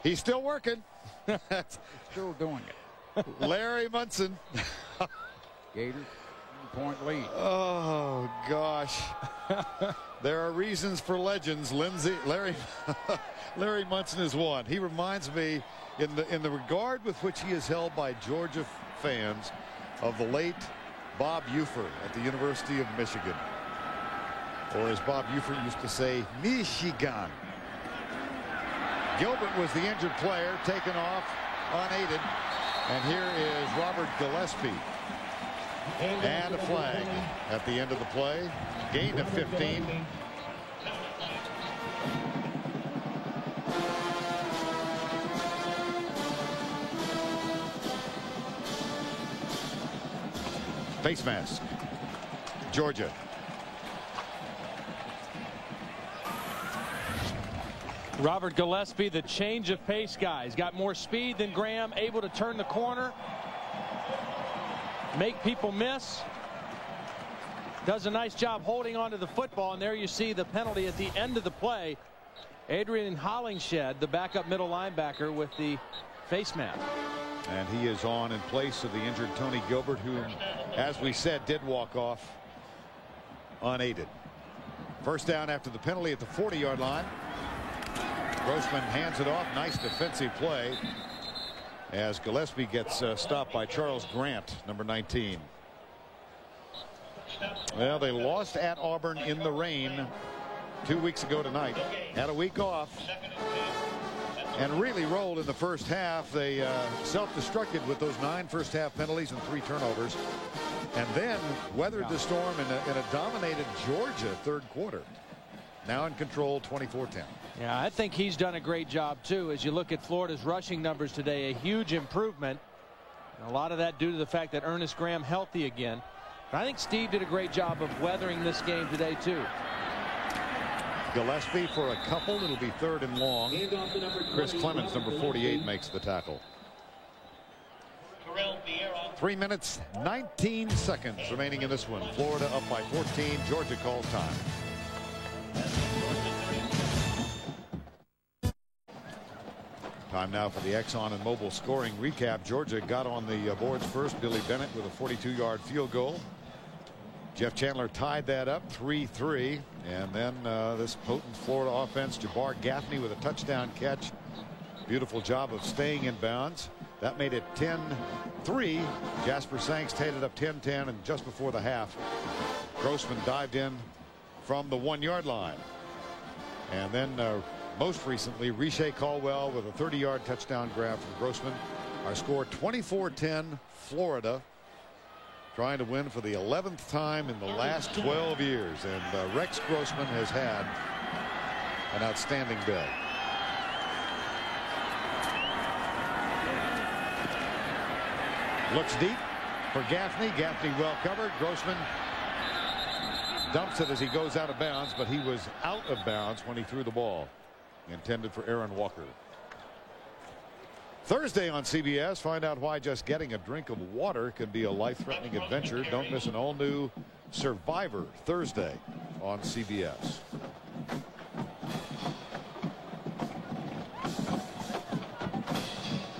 He's still working. Still doing it. Larry Munson. Gators, point lead. Oh, gosh. There are reasons for legends. Larry Munson is one. He reminds me, in the regard with which he is held by Georgia fans, of the late Bob Ufer at the University of Michigan. Or as Bob Ufer used to say, Michigan. Gilbert was the injured player, taken off unaided. And here is Robert Gillespie. And a flag at the end of the play. Gain of 15. Face mask. Georgia. Robert Gillespie, the change of pace guy. He's got more speed than Graham, able to turn the corner, make people miss. Does a nice job holding onto the football, and there you see the penalty at the end of the play. Adrian Hollingshed, the backup middle linebacker, with the face mask. And he is on in place of the injured Tony Gilbert, who, as we said, did walk off unaided. First down after the penalty at the 40-yard line. Grossman hands it off. Nice defensive play as Gillespie gets stopped by Charles Grant, number 19. Well, they lost at Auburn in the rain 2 weeks ago tonight. Had a week off and really rolled in the first half. They self-destructed with those 9 first-half penalties and 3 turnovers, and then weathered the storm in a dominated Georgia third quarter. Now in control, 24-10. Yeah, I think he's done a great job too. As you look at Florida's rushing numbers today, a huge improvement. And a lot of that due to the fact that Ernest Graham healthy again. But I think Steve did a great job of weathering this game today too. Gillespie for a couple. It'll be 3rd and long. Chris Clemens, number 48, makes the tackle. 3 minutes 19 seconds remaining in this one. Florida up by 14. Georgia calls time. Time now for the Exxon and Mobil scoring recap. Georgia got on the boards first. Billy Bennett with a 42-yard field goal. Jeff Chandler tied that up 3-3. And then this potent Florida offense, Jabbar Gaffney with a touchdown catch. Beautiful job of staying in bounds. That made it 10-3. Jasper Sanks tied it up 10-10, and just before the half, Grossman dived in from the 1-yard line. And then most recently, Riche Caldwell with a 30-yard touchdown grab from Grossman. Our score 24-10 Florida, trying to win for the 11th time in the last 12 years. And Rex Grossman has had an outstanding day. Looks deep for Gaffney. Gaffney well covered. Grossman dumps it as he goes out of bounds, but he was out of bounds when he threw the ball. Intended for Aaron Walker. Thursday on CBS, find out why just getting a drink of water can be a life-threatening adventure. Don't miss an all-new Survivor Thursday on CBS.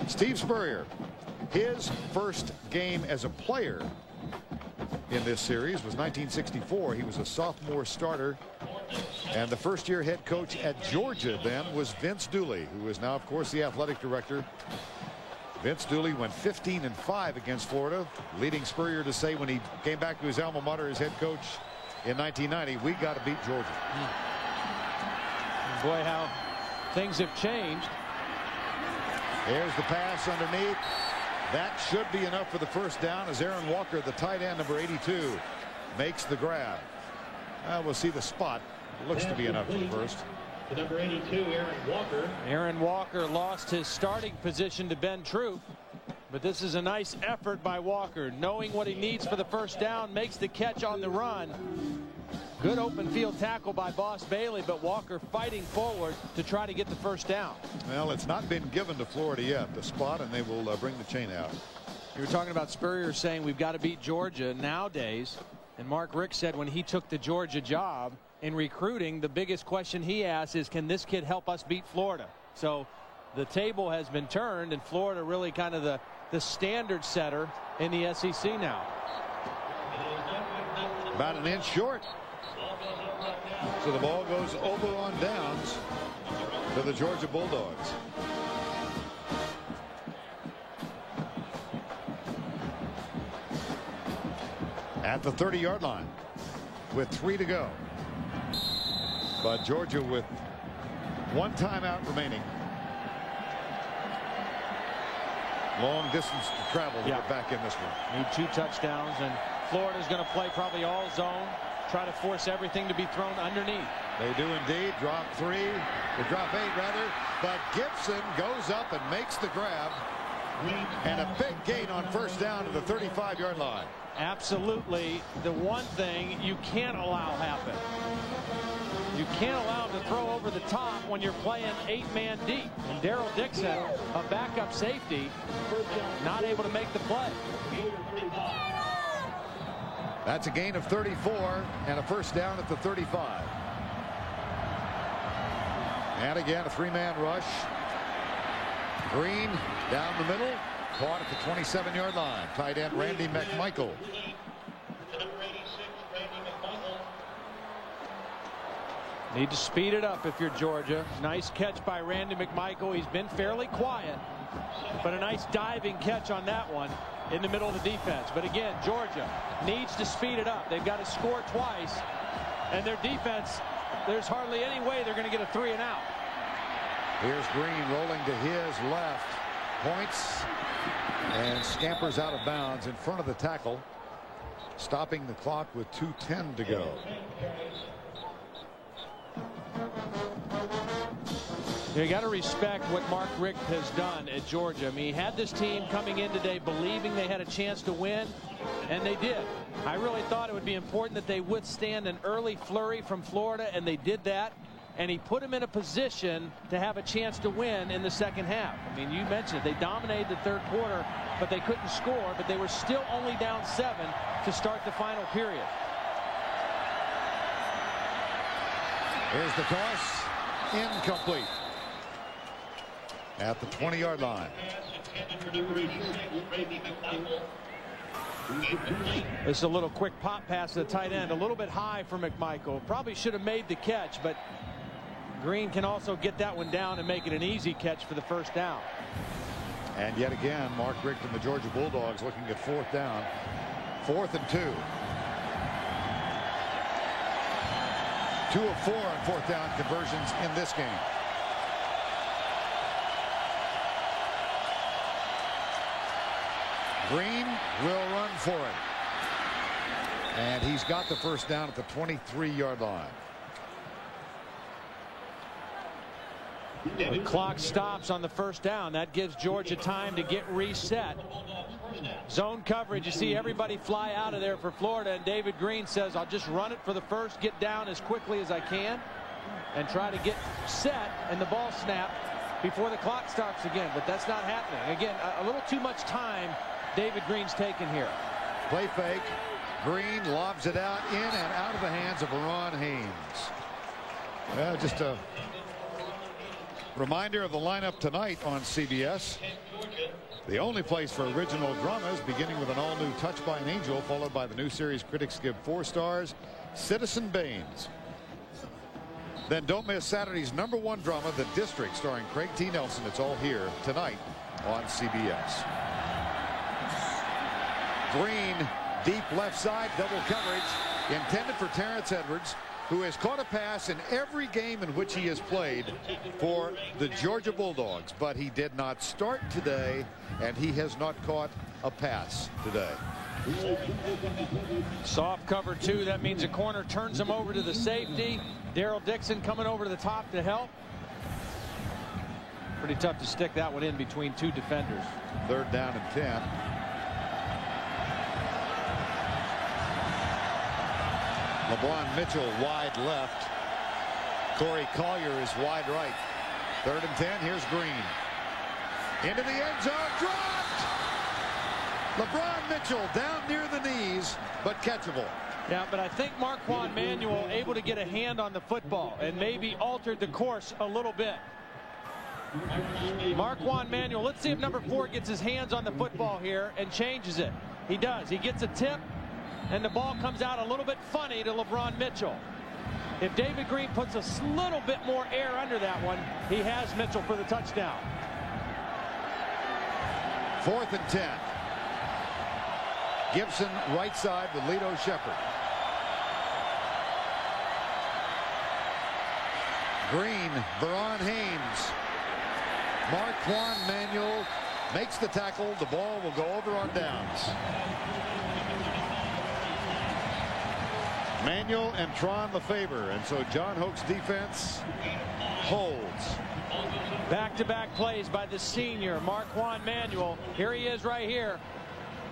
Steve Spurrier, his first game as a player in this series was 1964. He was a sophomore starter, and the first-year head coach at Georgia then was Vince Dooley, who is now, of course, the athletic director. Vince Dooley went 15-5 against Florida, leading Spurrier to say when he came back to his alma mater as head coach in 1990, we got to beat Georgia. Boy, how things have changed. There's the pass underneath. That should be enough for the first down as Aaron Walker, the tight end, number 82, makes the grab. We'll see the spot. Looks to be enough for the first. The number 82, Aaron Walker. Aaron Walker lost his starting position to Ben Troop, but this is a nice effort by Walker, knowing what he needs for the first down, makes the catch on the run. Good open field tackle by Boss Bailey, but Walker fighting forward to try to get the first down. Well, it's not been given to Florida yet, the spot, and they will bring the chain out. You were talking about Spurrier saying we've got to beat Georgia nowadays, and Mark Richt said when he took the Georgia job in recruiting, the biggest question he asked is, can this kid help us beat Florida? So the table has been turned, and Florida really kind of the standard setter in the SEC now. About an inch short. So the ball goes over on downs to the Georgia Bulldogs. At the 30-yard line with 3 to go. But Georgia with 1 timeout remaining. Long distance to travel to get back in this one. Need 2 touchdowns, and Florida's going to play probably all zone. Try to force everything to be thrown underneath. They do indeed. Drop 3. They drop 8 rather. But Gibson goes up and makes the grab. And a big gain on first down to the 35-yard line. Absolutely. The one thing you can't allow happen. You can't allow him to throw over the top when you're playing 8-man deep. And Daryl Dixon, a backup safety, not able to make the play. That's a gain of 34 and a first down at the 35. And again, a 3-man rush. Green down the middle, caught at the 27-yard line. Tight end Randy McMichael. Need to speed it up if you're Georgia. Nice catch by Randy McMichael. He's been fairly quiet, but a nice diving catch on that one in the middle of the defense. But again, Georgia needs to speed it up. They've got to score twice, and their defense, there's hardly any way they're going to get a 3 and out. Here's Green rolling to his left, points and scampers out of bounds in front of the tackle, stopping the clock with 2:10 to go. You got to respect what Mark Richt has done at Georgia. I mean, he had this team coming in today believing they had a chance to win, and they did. I really thought it would be important that they withstand an early flurry from Florida, and they did that. And he put them in a position to have a chance to win in the second half. I mean, you mentioned it. They dominated the third quarter, but they couldn't score. But they were still only down 7 to start the final period. Here's the toss. Incomplete. At the 20-yard line. This is a little quick pop pass to the tight end, a little bit high for McMichael. Probably should have made the catch, but Green can also get that one down and make it an easy catch for the first down. And yet again, Mark Richt and the Georgia Bulldogs looking at 4th down. 4th and 2. 2 of 4 on 4th down conversions in this game. Green will run for it. And he's got the first down at the 23-yard line. The clock stops on the first down. That gives Georgia time to get reset. Zone coverage. You see everybody fly out of there for Florida, and David Green says, I'll just run it for the first, get down as quickly as I can, and try to get set and the ball snap before the clock starts again. But that's not happening. Again, a little too much time David Green's taken here. Play fake. Green lobs it out in and out of the hands of Ron Haynes. Well, just a reminder of the lineup tonight on CBS. The only place for original dramas, beginning with an all-new Touched by an Angel, followed by the new series critics give 4 stars, Citizen Baines. Then don't miss Saturday's #1 drama, The District, starring Craig T. Nelson. It's all here tonight on CBS. Green, deep left side, double coverage, intended for Terrence Edwards, who has caught a pass in every game in which he has played for the Georgia Bulldogs. But he did not start today, and he has not caught a pass today. Soft cover 2. That means a corner turns him over to the safety. Daryl Dixon coming over to the top to help. Pretty tough to stick that one in between 2 defenders. 3rd down and 10. LeBron Mitchell wide left. Corey Collier is wide right. 3rd and 10. Here's Green. Into the end zone. Dropped! LeBron Mitchell down near the knees, but catchable. Yeah, but I think Marquand Manuel able to get a hand on the football and maybe altered the course a little bit. Marquand Manuel, let's see if number 4 gets his hands on the football here and changes it. He does. He gets a tip, and the ball comes out a little bit funny to LeBron Mitchell. If David Green puts a little bit more air under that one, he has Mitchell for the touchdown. 4th and 10. Gibson right side with Lito Shepherd. Green, Veron Haynes. Marquand Manuel makes the tackle. The ball will go over on downs. Manuel and Tron Lefevre, and so John Hoke's defense holds. Back-to-back plays by the senior Marquand Manuel. Here he is right here.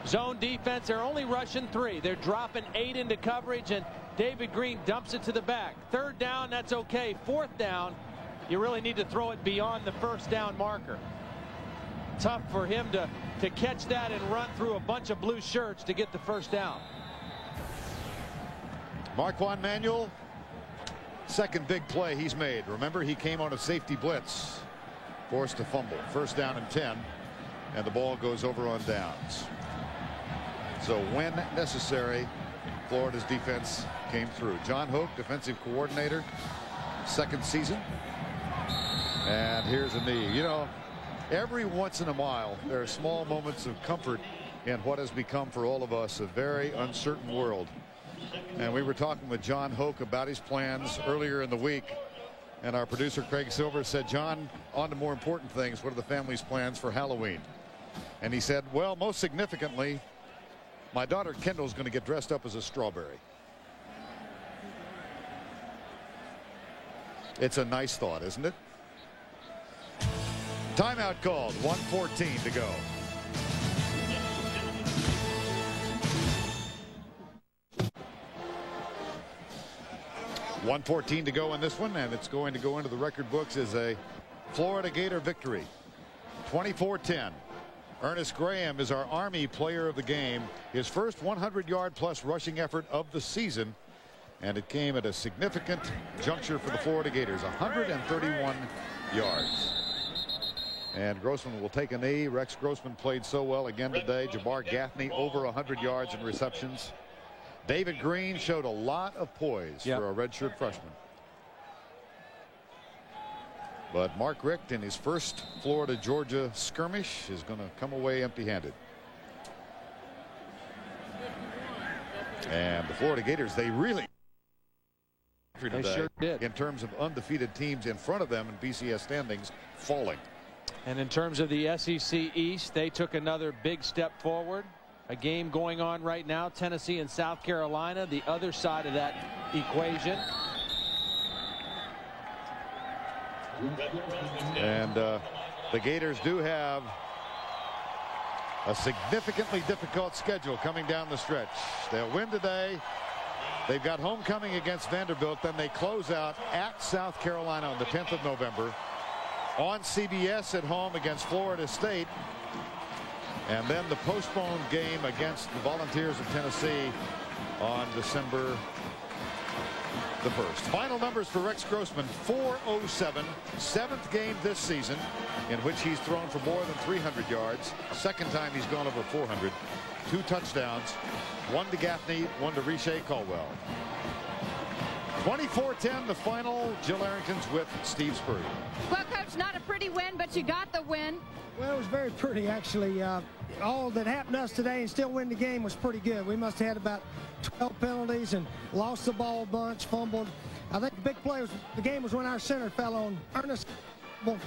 Zone defense. They're only rushing 3. They're dropping 8 into coverage, and David Green dumps it to the back. 3rd down, that's okay. 4th down, you really need to throw it beyond the first down marker. Tough for him to catch that and run through a bunch of blue shirts to get the first down. Marquand Manuel, second big play he's made. Remember, he came on a safety blitz, forced to fumble. 1st down and 10, and the ball goes over on downs. So when necessary, Florida's defense came through. John Hoke, defensive coordinator, 2nd season. And here's a knee. You know, every once in a while, there are small moments of comfort in what has become for all of us a very uncertain world. And we were talking with John Hoke about his plans earlier in the week. And our producer, Craig Silver, said, John, on to more important things. What are the family's plans for Halloween? And he said, well, most significantly, my daughter Kendall's going to get dressed up as a strawberry. It's a nice thought, isn't it? Timeout called. 1:14 to go. .114 to go in this one, and it's going to go into the record books as a Florida Gator victory. 24-10. Ernest Graham is our Army player of the game. His first 100-yard-plus rushing effort of the season, and it came at a significant juncture for the Florida Gators. 131 yards. And Grossman will take a knee. Rex Grossman played so well again today. Jabbar Gaffney over 100 yards in receptions. David Green showed a lot of poise for a redshirt freshman. But Mark Richt in his first Florida-Georgia skirmish is going to come away empty-handed. And the Florida Gators, they really today, sure did. In terms of undefeated teams in front of them in BCS standings falling. And in terms of the SEC East, they took another big step forward. A game going on right now, Tennessee and South Carolina, the other side of that equation. And the Gators do have a significantly difficult schedule coming down the stretch. They'll win today. They've got homecoming against Vanderbilt. Then they close out at South Carolina on the 10th of November. On CBS at home against Florida State. And then the postponed game against the Volunteers of Tennessee on December the 1st. Final numbers for Rex Grossman: 407, 7th game this season in which he's thrown for more than 300 yards. Second time he's gone over 400. 2 touchdowns, 1 to Gaffney, 1 to Riche Caldwell. 24-10 the final. Jill Arrington's with Steve Spurrier. Well, Coach, not a pretty win, but you got the win. Well, it was very pretty, actually. All that happened to us today and still win the game was pretty good. We must have had about 12 penalties and lost the ball a bunch, fumbled. I think the big play was the game was when our center fell on Ernest. But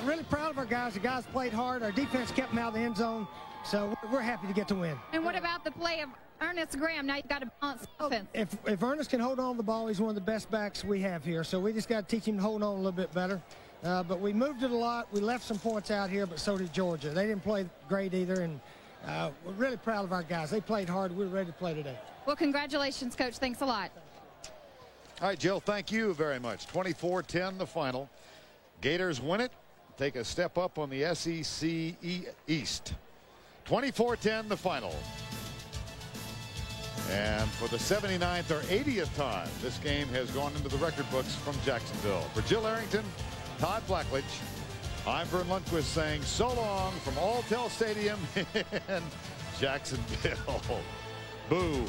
really proud of our guys. The guys played hard. Our defense kept them out of the end zone. So we're happy to get the win. And what about the play of Ernest Graham? Now you've got to balance offense. If Ernest can hold on to the ball, he's one of the best backs we have here. So we just got to teach him to hold on a little bit better. But we moved it a lot. We left some points out here, but so did Georgia. They didn't play great either, and we're really proud of our guys. They played hard. We're ready to play today. Well, congratulations, Coach. Thanks a lot. All right, Jill, thank you very much. 24-10 the final. Gators win it, take a step up on the SEC East. 24-10 the final. And for the 79th or 80th time, this game has gone into the record books from Jacksonville. For Jill Arrington, Todd Blackledge, I'm Vern Lundquist saying so long from Alltel Stadium in Jacksonville. Boo.